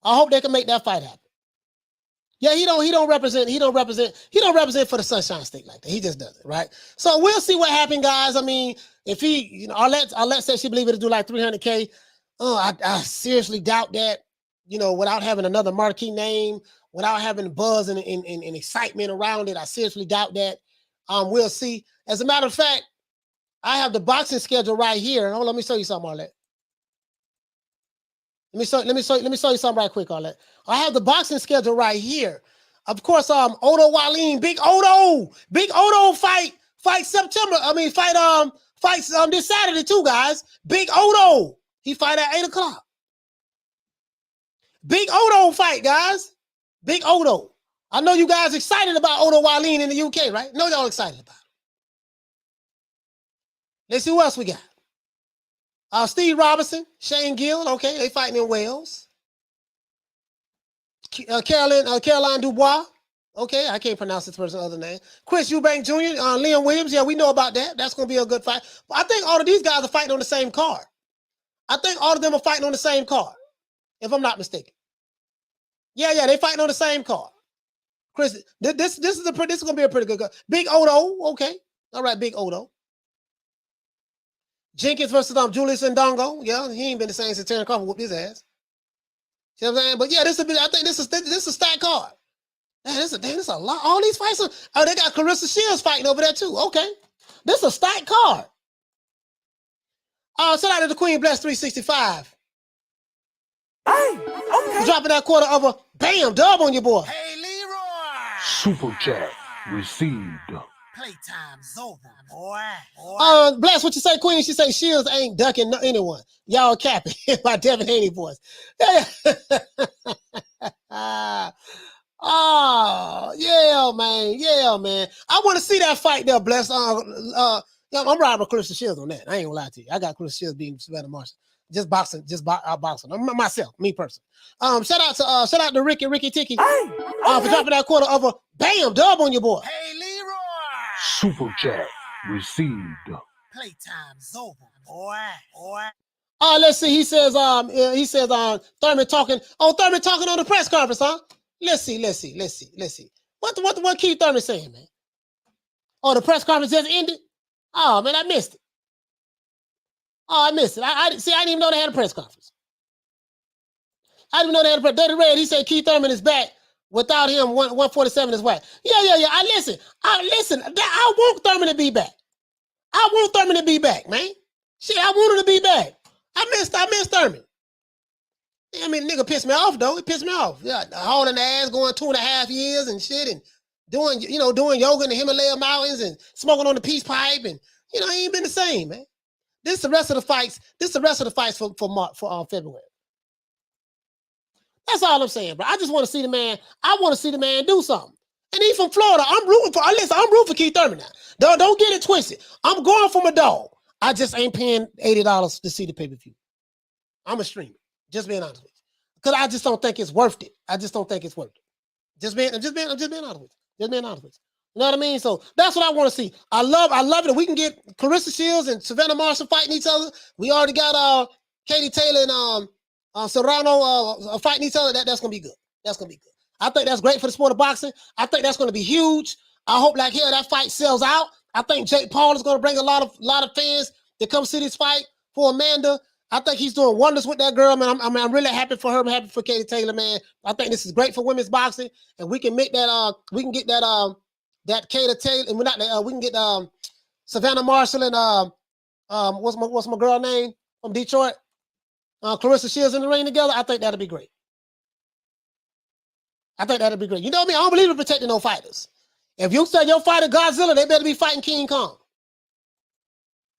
hope they can make that fight happen. Yeah, he don't represent for the Sunshine State like that. He just doesn't, right? So we'll see what happens, guys. I mean, if he, you know, Arlette said she believe it'll do like 300K. I seriously doubt that, you know, without having another marquee name, without having buzz and excitement around it. I seriously doubt that. We'll see. As a matter of fact, I have the boxing schedule right here. Hold on, let me show you something, Arlette. Let me show you something right quick, Arlette. I have the boxing schedule right here. Of course, Odo Wallin, Big Odo fight September. I mean, fights this Saturday too, guys. Big Odo, he fight at 8:00. Big Odo fight, guys. Big Odo. I know you guys excited about Odo Wallin in the UK, right? No, y'all excited about it. Let's see who else we got. Steve Robinson, Shane Gill, okay, they fighting in Wales. Caroline Dubois, okay, I can't pronounce this person's other name. Chris Eubank Jr., Liam Williams, yeah, we know about that. That's going to be a good fight. But I think all of these guys are fighting on the same card. I think all of them are fighting on the same card, if I'm not mistaken. Yeah, they fighting on the same card. Chris, this is going to be a pretty good card. Big Odo, okay, all right, Big Odo. Jenkins versus Julius Ndongo. Yeah, he ain't been the same since Terrence Crawford whooped his ass. See what I'm saying? But yeah, I think this is a stacked card. Man, this is a lot. All these fights they got Clarissa Shields fighting over there too. Okay. This is a stacked card. Shout out to the Queen Bless 365. Hey, okay. Dropping that quarter of a bam dub on your boy. Hey, Leroy. Super chat received. Playtime's over, boy. Bless, what you say, Queen? She say Shields ain't ducking anyone. Y'all capping by Devin Haney voice. Oh, yeah, man. I want to see that fight there, Bless. I'm riding with Clarissa Shields on that. I ain't gonna lie to you. I got Clarissa Shields beating Savannah Marshall. Just outboxing. Myself, me personally. Shout out to Ricky Tiki for dropping that quarter of a bam dub on your boy. Hey, Leroy. Super chat received. Playtime's over, boy. Let's see. He says Thurman talking. Oh, Thurman talking on the press conference, huh? Let's see. What Keith Thurman saying, man? Oh, the press conference just ended? Oh, man, I missed it. I didn't even know they had a press conference. I didn't even know they had a press. Dirty Red, he said Keith Thurman is back. Without him, 147 is whack. Yeah. I listen. I want Thurman to be back. I want Thurman to be back, man. Shit, I want him to be back. I miss Thurman. I mean, nigga pissed me off though. It pissed me off. Yeah, hauling the ass, going 2.5 years and shit, and doing yoga in the Himalaya mountains and smoking on the peace pipe, and he ain't been the same, man. This is the rest of the fights. This is the rest of the fights for February. That's all I'm saying, bro. I just want to see the man. I want to see the man do something. And he's from Florida. I'm rooting for Keith Thurman now. Don't get it twisted. I'm going for my dog. I just ain't paying $80 to see the pay-per-view. I'm a streamer. Just being honest with you. Because I just don't think it's worth it. I just don't think it's worth it. I'm just being honest with you. Just being honest with you. You know what I mean? So that's what I want to see. I love it that we can get Clarissa Shields and Savannah Marshall fighting each other. We already got Katie Taylor and Serrano fighting each other. That's gonna be good. That's gonna be good. I think that's great for the sport of boxing. I think that's gonna be huge. I hope like hell that fight sells out. I think Jake Paul is gonna bring a lot of fans to come see this fight for Amanda. I think he's doing wonders with that girl, man. I'm really happy for her. I'm happy for Katie Taylor, man. I think this is great for women's boxing, and we can make that. We can get that Katie Taylor, and we can get Savannah Marshall and what's my girl name from Detroit? Clarissa Shields in the ring together. I think that'll be great. I think that'll be great. You know what I mean? I don't believe in protecting no fighters. If you say your fighter Godzilla, they better be fighting King Kong.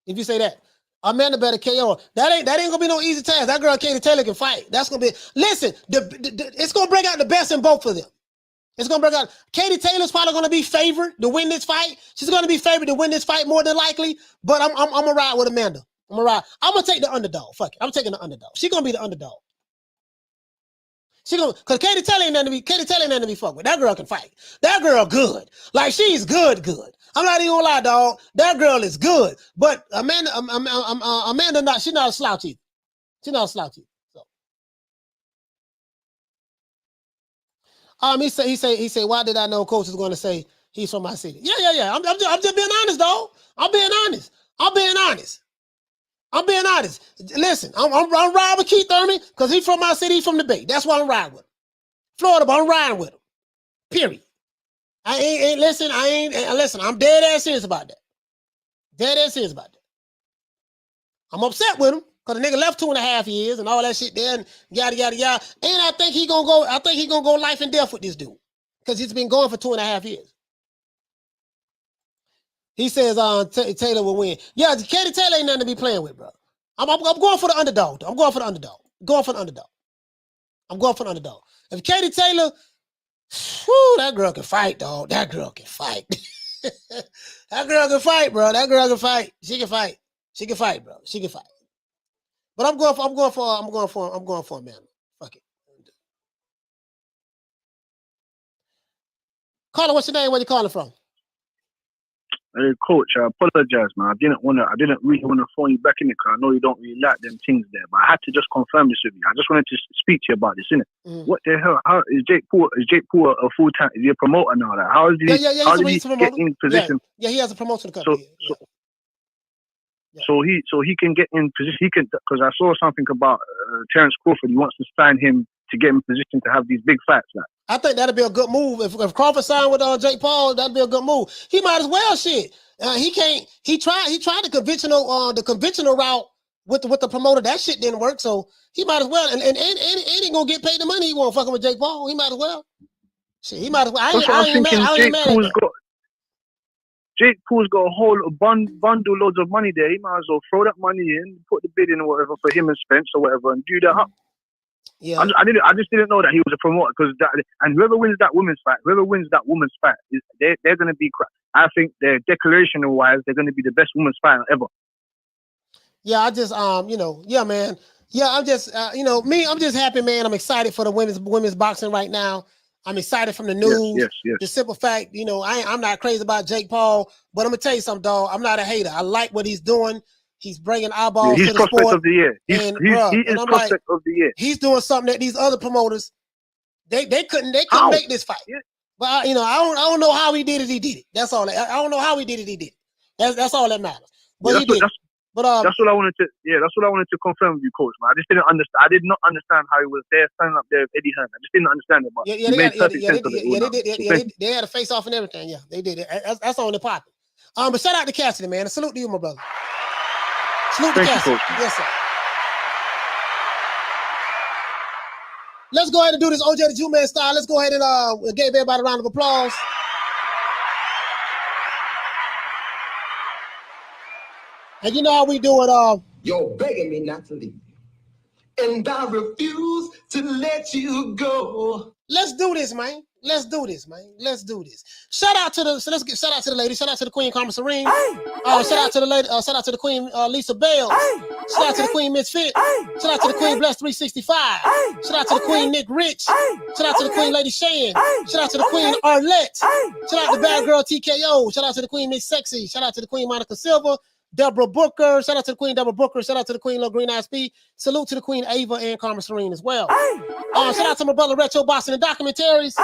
If you say that, Amanda better KO. That ain't gonna be no easy task. That girl Katie Taylor can fight. That's gonna be. Listen, it's gonna bring out the best in both of them. It's gonna bring out. Katie Taylor's probably gonna be favored to win this fight. She's gonna be favored to win this fight more than likely. But I'm gonna ride with Amanda. I'm gonna take the underdog. Fuck it. I'm taking the underdog. She's gonna be the underdog. Cause Katie Taylor ain't nothing to be fucked with. That girl can fight. That girl good. Like she's good. I'm not even gonna lie, dog. That girl is good. But Amanda, she's not a slouch either. She's not a slouch either. So. He say, why did I know Coach is going to say he's from my city? Yeah. I'm just being honest, dog. I'm being honest. Listen, I'm riding with Keith Thurman because he's from my city, he's from the Bay. That's why I'm riding with him. Florida, but I'm riding with him. Period. Listen, I'm dead ass serious about that. I'm upset with him because the nigga left 2.5 years and all that shit there and yada yada yada. And I think he gonna go life and death with this dude. Because he's been going for 2.5 years. He says Taylor will win. Yeah, Katie Taylor ain't nothing to be playing with, bro. I'm going for the underdog. I'm going for the underdog. If Katie Taylor, that girl can fight, dog. That girl can fight. That girl can fight, bro. That girl can fight. She can fight, bro. She can fight. But I'm going for a man. Fuck it. Caller, what's your name? Where you calling from? Hey, Coach, I apologize, man. I didn't really want to phone you back in it because I know you don't really like them things there. But I had to just confirm this with you. I just wanted to speak to you about this, innit? What the hell? How is Jake Paul? Is Jake Paul a full time? Is he a promoter now? Like, how is he? How did he get in position? Yeah, he has a promotion company. So he can get in position. He can, because I saw something about Terrence Crawford. He wants to sign him to get him in position to have these big fights. Like. I think that'd be a good move. If Crawford signed with Jake Paul, that'd be a good move. He might as well shit. He can't. He tried the conventional route with the promoter. That shit didn't work. So he might as well. And he gonna get paid the money. He won't fucking with Jake Paul. He might as well. Shit, he might as well. I ain't mad at that. Jake Paul's got a whole bundle loads of money there. He might as well throw that money in, put the bid in or whatever for him and Spence or whatever, and do that up. Yeah, I just didn't know that he was a promoter and whoever wins that women's fight, they're going to be. I think their declaration wise, they're going to be the best women's fight ever. Yeah, I just yeah, man. Yeah, I'm just I'm just happy, man. I'm excited for the women's boxing right now. I'm excited from the news. Yes. The simple fact, I'm not crazy about Jake Paul, but I'm gonna tell you something, dog. I'm not a hater. I like what he's doing. He's bringing eyeballs to the sport. He's prospect of the year. He is prospect of the year. He's doing something that these other promoters they couldn't make this fight. Yeah. But I don't know how he did it. He did it. That's all. I don't know how he did it. He did it. That's all that matters. But he did. That's what I wanted to. Yeah, that's what I wanted to confirm with you, Coach. Man, I just didn't understand. I did not understand how he was there standing up there with Eddie Hearn. I just didn't understand it. But they had a face off and everything. Yeah, they did. Yeah, they did. They had a face off and everything. Yeah, they did it. That's on the popping. But shout out to Cassidy, man. A salute to you, my brother. Salute to Cassidy. Yes, sir. Let's go ahead and do this OJ the Jew Man style. Let's go ahead and give everybody a round of applause. And you know how we do it. You're begging me not to leave, and I refuse to let you go. Let's do this, man. Let's do this, man. Let's do this. Shout out to the shout out to the lady. Shout out to the Queen Carmen Serene. Shout out to the lady. Shout out to the Queen Lisa Bales. Shout out to the Queen Misfit. Shout out to the Queen Bless 365. Shout out to the Queen Nick Rich. Shout out to the Queen Lady Shan. Shout out to the Queen Arlette. Shout out to Bad Girl TKO. Shout out to the Queen Miss Sexy. Shout out to the Queen Monica Silva. Deborah Booker. Shout out to the Queen Deborah Booker. Shout out to the Queen Lil Green Eyes P. Salute to the Queen Ava and Carmen Serene as well. Shout out to my brother Retro Boston and Documentaries.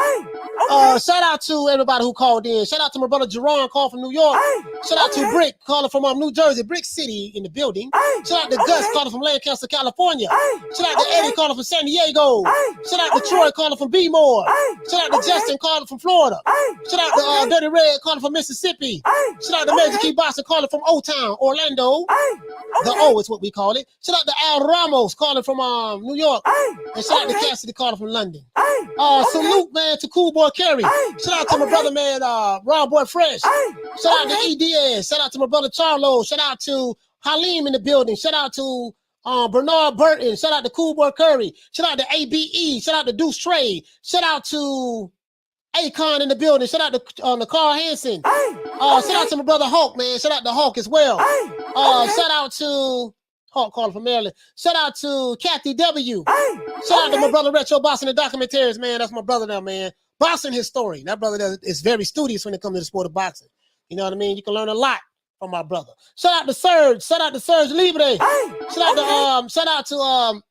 Shout out to everybody who called in. Shout out to my brother Jerron, called from New York. Shout out to Brick, calling from New Jersey, Brick City in the building. Shout out to Gus, calling from Lancaster, California. Shout out to Eddie, calling from San Diego. Shout out to Troy, calling from B-More. Shout out to Justin, calling from Florida. Shout out to Dirty Red, calling from Mississippi. Shout out to Major Key Boston, calling from O-Town, Orlando. The O is what we call it. Shout out to Al Ramos, calling from New York. And shout out to Cassidy, calling from London. Salute, man, to Cool Boy Kerry. Shout out to my brother, man, Rob Boy Fresh. Shout out to EDS. Shout out to my brother Charlo. Shout out to Halim in the building. Shout out to Bernard Burton. Shout out to Cool Boy Curry. Shout out to ABE. Shout out to Deuce Trey. Shout out to Akon in the building. Shout out to Carl Hansen. Shout out to my brother Hulk, man. Shout out to Hulk as well. Shout out to Hulk calling from Maryland. Shout out to Kathy W. Shout out to my brother Retro Boston and Documentaries, man. That's my brother now, man. Boxing historian. That brother is very studious when it comes to the sport of boxing. You know what I mean? You can learn a lot from my brother. Shout out to Serge. Shout out to Serge Libre. Shout out to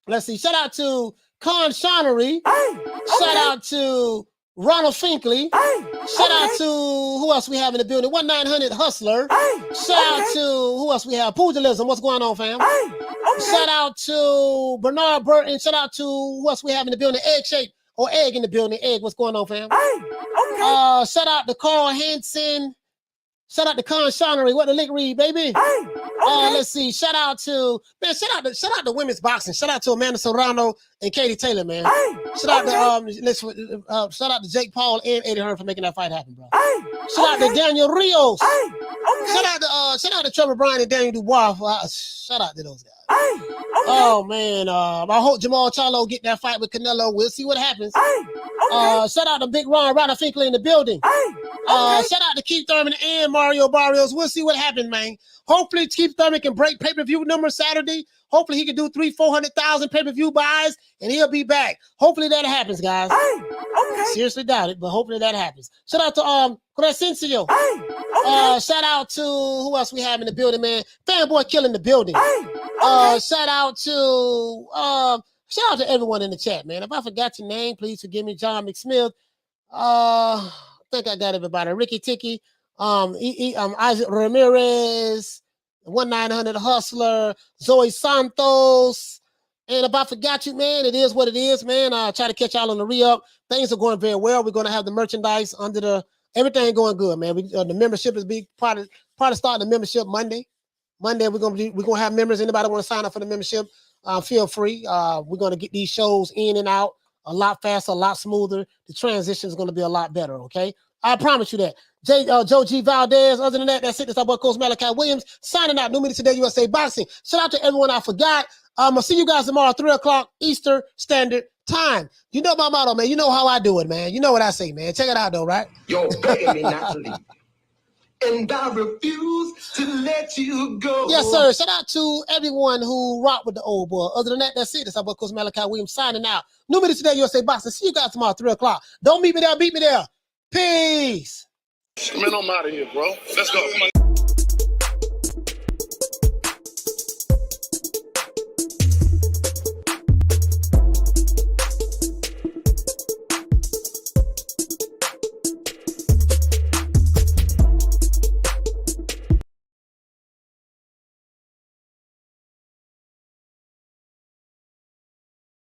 let's see. Shout out to Con Shonery. Shout out to Ronald Finkley. Shout out to who else we have in the building? 1-900 Hustler. Shout out to who else we have? Pugilism. What's going on, fam? Shout out to Bernard Burton. Shout out to who else we have in the building? Egg Shape or Egg in the building. Egg. What's going on, fam? Shout out to Carl Hansen. Shout out to Con Shonery. What the lick read, baby? Let's see. Shout out to women's boxing. Shout out to Amanda Serrano and Katie Taylor, man. Shout out to shout out to Jake Paul and Eddie Hearn for making that fight happen, bro. Shout out to Daniel Rios. Shout out to Trevor Bryan and Daniel Dubois. Shout out to those guys. Oh man, I hope Jamal Charlo get that fight with Canelo. We'll see what happens. Shout out to Big Ron Ryder Finkley in the building. Shout out to Keith Thurman and Mario Barrios. We'll see what happens, man. Hopefully Keith Thurman can break pay-per-view numbers Saturday. Hopefully he can do 300,000-400,000 pay-per-view buys and he'll be back. Hopefully that happens, guys. Seriously doubt it, but hopefully that happens. Shout out to Crescencio. Shout out to who else we have in the building, man. Fanboy Kill in the building. Shout out to everyone in the chat, man. If I forgot your name, please forgive me. John McSmith. I think I got everybody. Ricky Ticky. Isaac Ramirez. 1-900 Hustler. Zoe Santos. And if I forgot you, man, it is what it is, man. I'll try to catch y'all on the re-up. Things are going very well. We're going to have the merchandise under the everything going good, man. The membership is probably starting the membership Monday. Monday we're gonna have members. Anybody want to sign up for the membership? Feel free. We're gonna get these shows in and out a lot faster, a lot smoother. The transition is gonna be a lot better. Okay, I promise you that. Joe G. Valdez. Other than that, that's it. That's our boy Coach Malachi Williams signing out. New Media Today USA Boxing. Shout out to everyone I forgot. I'll see you guys tomorrow, 3:00 Eastern Standard Time. You know my motto, man. You know how I do it, man. You know what I say, man. Check it out, though, right? You're begging me not to leave, and I refuse to let you go. Yes, sir. Shout out to everyone who rocked with the old boy. Other than that, that's it. That's our boy Coach Malachi Williams signing out. New Media Today USA Boxing. See you guys tomorrow, 3:00. Don't meet me there. Beat me there. Peace. Man, I'm out of here, bro. Let's go. Come on.